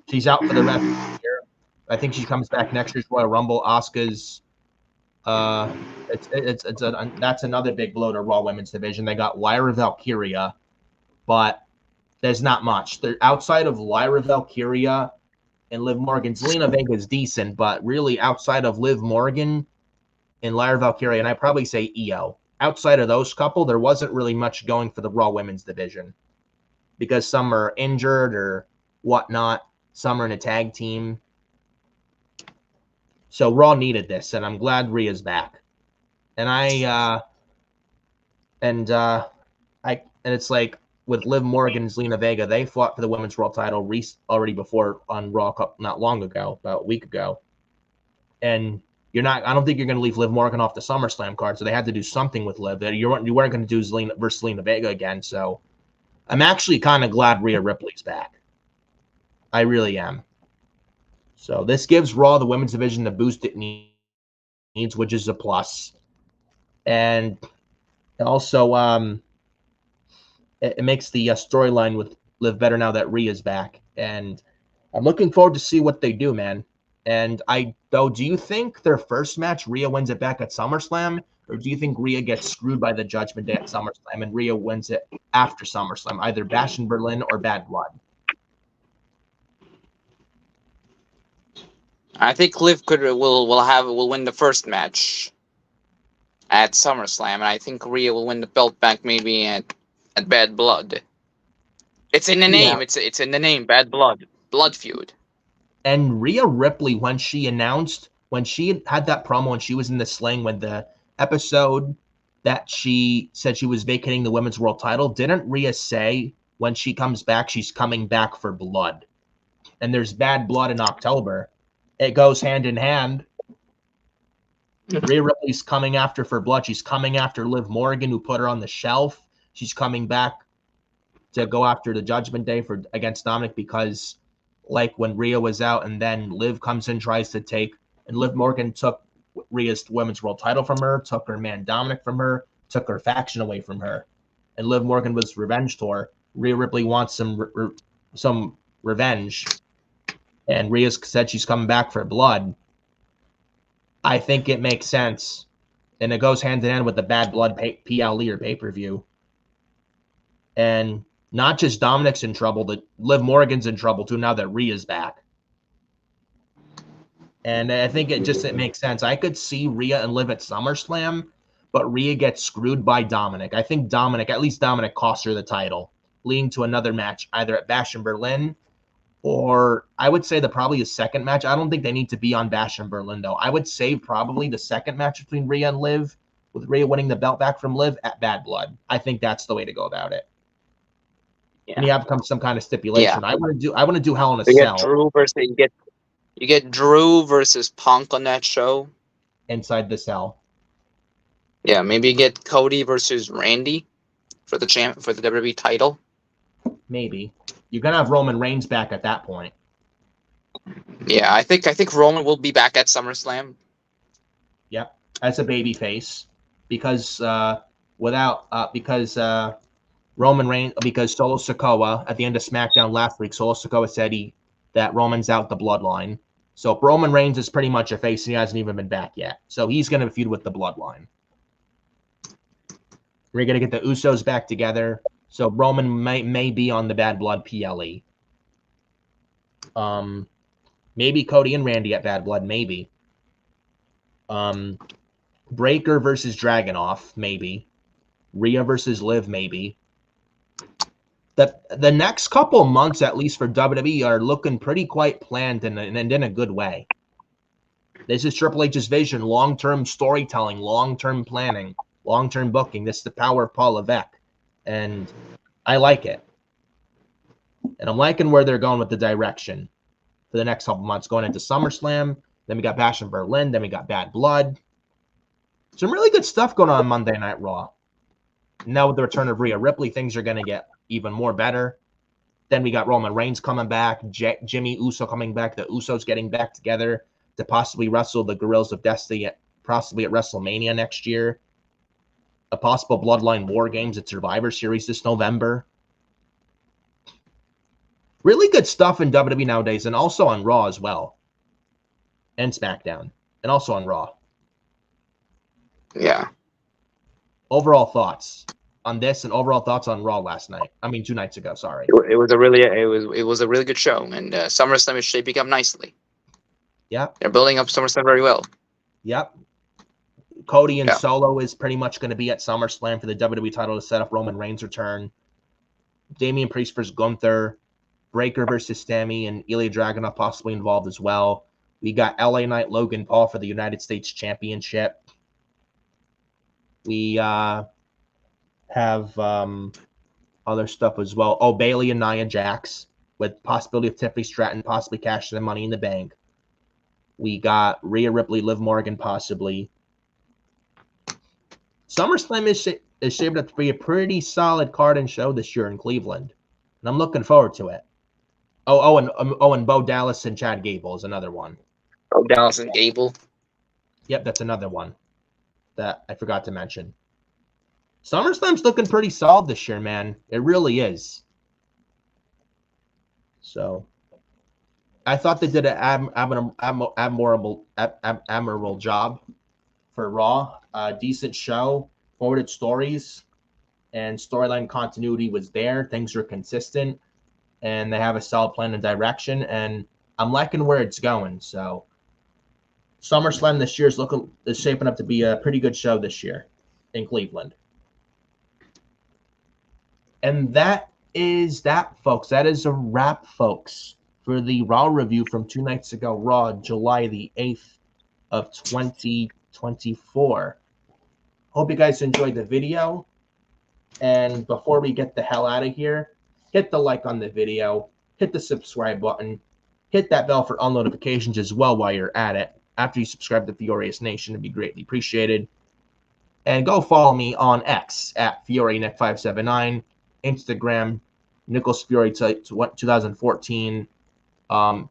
She's out for the rest of the year. I think she comes back next year's Royal Rumble. Asuka's that's another big blow to Raw Women's division. They got Lyra Valkyria, but there's not much. They're outside of Lyra Valkyria and Liv Morgan. Zelina Vega is decent, but really outside of Liv Morgan and Lyra Valkyria, and I probably say Io. Outside of those couple, there wasn't really much going for the Raw Women's division because some are injured or whatnot. Some are in a tag team. So Raw needed this, and I'm glad Rhea's back. And it's like with Liv Morgan and Zelina Vega, they fought for the women's world title already before on Raw not long ago, about a week ago. And I don't think you're going to leave Liv Morgan off the SummerSlam card, so they had to do something with Liv. You weren't going to do Zelina versus Zelina Vega again, so I'm actually kind of glad Rhea Ripley's back. I really am. So this gives Raw the women's division the boost it needs, which is a plus. And also, it makes the storyline with Liv better now that Rhea's back. And I'm looking forward to see what they do, man. And do you think their first match, Rhea wins it back at SummerSlam? Or do you think Rhea gets screwed by the Judgment Day at SummerSlam and Rhea wins it after SummerSlam, either Bash in Berlin or Bad Blood? I think Liv will win the first match at SummerSlam, and I think Rhea will win the belt back maybe at Bad Blood. It's in the name. It's in the name. Bad Blood. Blood feud. And Rhea Ripley, when she had that promo and she was in the sling when the episode that she said she was vacating the women's world title, didn't Rhea say when she comes back, she's coming back for blood? And there's Bad Blood in October. It goes hand in hand. Rhea Ripley's coming after for blood. She's coming after Liv Morgan, who put her on the shelf. She's coming back to go after the Judgment Day against Dominik because, like when Rhea was out, and then Liv comes in, tries to take, and Liv Morgan took Rhea's women's world title from her, took her man Dominik from her, took her faction away from her, and Liv Morgan was revenge tour. Rhea Ripley wants some revenge. And Rhea said she's coming back for blood. I think it makes sense. And it goes hand in hand with the Bad Blood PLE or pay-per-view. And not just Dominik's in trouble, but Liv Morgan's in trouble too now that Rhea's back. And I think it makes sense. I could see Rhea and Liv at SummerSlam, but Rhea gets screwed by Dominik. I think at least Dominik costs her the title, leading to another match either at Bash in Berlin, or I would say probably a second match. I don't think they need to be on Bash in Berlin, though. I would save probably the second match between Rhea and Liv, with Rhea winning the belt back from Liv at Bad Blood. I think that's the way to go about it. Yeah. And you have some kind of stipulation. Yeah. I want to do Hell in a Cell. You get Drew versus Punk on that show. Inside the Cell. Yeah, maybe you get Cody versus Randy for the WWE title. Maybe. You're gonna have Roman Reigns back at that point. Yeah, I think Roman will be back at SummerSlam. Yep, as a babyface, because Roman Reigns, because Solo Sikoa at the end of SmackDown last week, Solo Sikoa said that Roman's out the bloodline. So if Roman Reigns is pretty much a face, and he hasn't even been back yet. So he's gonna feud with the bloodline. We're gonna get the Usos back together. So Roman may be on the Bad Blood PLE. Maybe Cody and Randy at Bad Blood, maybe. Breaker versus Dragunov, maybe. Rhea versus Liv, maybe. The next couple months, at least for WWE, are looking pretty quite planned and in a good way. This is Triple H's vision, long-term storytelling, long-term planning. long-term booking. This is the power of Paul Levesque, and I like it. And I'm liking where they're going with the direction for the next couple months, going into SummerSlam. Then we got Bash in Berlin. Then we got Bad Blood. Some really good stuff going on Monday Night Raw. Now with the return of Rhea Ripley, things are going to get even more better. Then we got Roman Reigns coming back, Jimmy Uso coming back, the Usos getting back together to possibly wrestle the Guerrillas of Destiny possibly at WrestleMania next year. A possible Bloodline War Games at Survivor Series this November. Really good stuff in WWE nowadays, and also on Raw as well. And SmackDown. And also on Raw. Yeah. Overall thoughts on this and overall thoughts on Raw last night. I mean, 2 nights ago, sorry. It was a really good show, and SummerSlam is shaping up nicely. Yep. They're building up SummerSlam very well. Yep. Cody and Solo is pretty much going to be at SummerSlam for the WWE title to set up Roman Reigns' return. Damian Priest versus Gunther. Breaker versus Stammy, and Ilya Dragunov possibly involved as well. We got LA Knight Logan Paul for the United States Championship. We have other stuff as well. Oh, Bayley and Nia Jax with possibility of Tiffany Stratton possibly cashing the Money in the Bank. We got Rhea Ripley, Liv Morgan possibly. SummerSlam is shaping up to be a pretty solid card and show this year in Cleveland, and I'm looking forward to it. And Bo Dallas and Chad Gable is another one. Bo Dallas and Gable. Yep, that's another one that I forgot to mention. SummerSlam's looking pretty solid this year, man. It really is. So, I thought they did an admirable job for Raw. Decent show, forwarded stories, and storyline continuity was there. Things were consistent, and they have a solid plan and direction, and I'm liking where it's going. So, SummerSlam this year is shaping up to be a pretty good show this year in Cleveland. And that is that, folks. That is a wrap, folks, for the Raw review from 2 nights ago, Raw, July the 8th of 2024. Hope you guys enjoyed the video. And before we get the hell out of here, hit the like on the video, hit the subscribe button, hit that bell for all notifications as well while you're at it. After you subscribe to Furious Nation, it'd be greatly appreciated. And go follow me on X at FioreNick579, Instagram, Nicholas Fury 2014,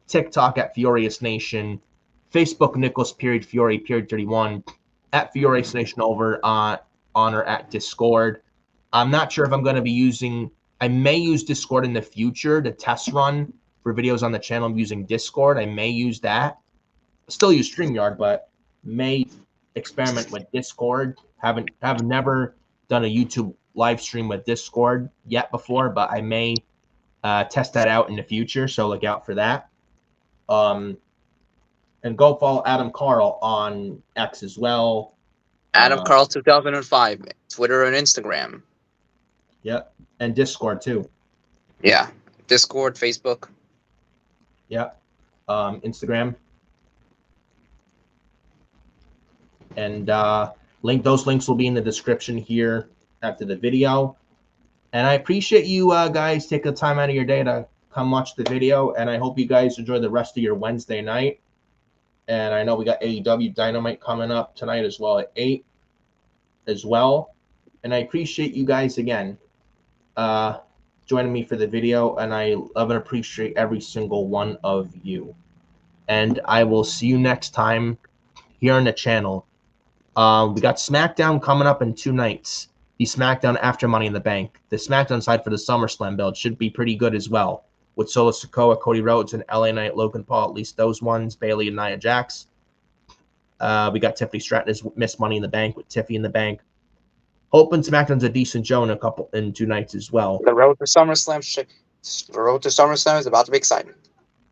TikTok at Furious Nation, Facebook Nicholas Fury 31, at Furious Nation over on or at Discord. I'm not sure if I'm going to be using. I may use Discord in the future to test run for videos on the channel. I'm using Discord. I may use that. Still use StreamYard, but may experiment with Discord. Have never done a YouTube live stream with Discord yet before, but I may test that out in the future. So look out for that. And go follow Adam Carl on X as well. Adam Carl 2005, Twitter and Instagram. Yep. And Discord too. Yeah. Discord, Facebook. Yep. Instagram. And those links will be in the description here after the video. And I appreciate you guys taking the time out of your day to come watch the video. And I hope you guys enjoy the rest of your Wednesday night. And I know we got AEW Dynamite coming up tonight as well at 8 as well. And I appreciate you guys again joining me for the video. And I love and appreciate every single one of you. And I will see you next time here on the channel. We got SmackDown coming up in 2 nights. The SmackDown after Money in the Bank. The SmackDown side for the SummerSlam build should be pretty good as well. With Solo Sikoa, Cody Rhodes, and LA Knight, Logan Paul, at least those ones. Bayley and Nia Jax. We got Tiffany Stratton as Miss Money in the Bank with Tiffy in the Bank. Hoping SmackDown's a decent show in 2 nights as well. The road to SummerSlam is about to be exciting.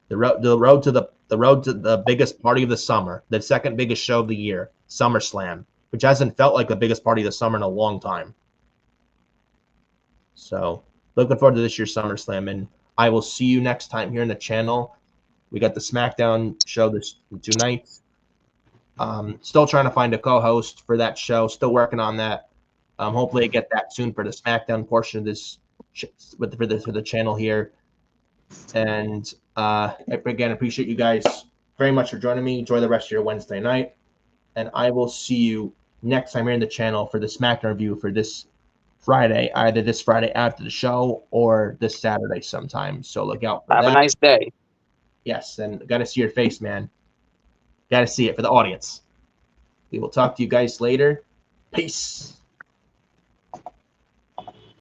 The road to the biggest party of the summer, the second biggest show of the year, SummerSlam, which hasn't felt like the biggest party of the summer in a long time. So, looking forward to this year's SummerSlam, and I will see you next time here in the channel. We got the SmackDown show this 2 nights. Still trying to find a co-host for that show. Still working on that. Hopefully I get that soon for the SmackDown portion of this for the channel here. And again, appreciate you guys very much for joining me. Enjoy the rest of your Wednesday night, and I will see you next time here in the channel for the SmackDown review for this Friday, either this Friday after the show or this Saturday sometime. So look out for Have that. a nice day. Yes, and got to see your face, man. Got to see it for the audience. We will talk to you guys later. Peace.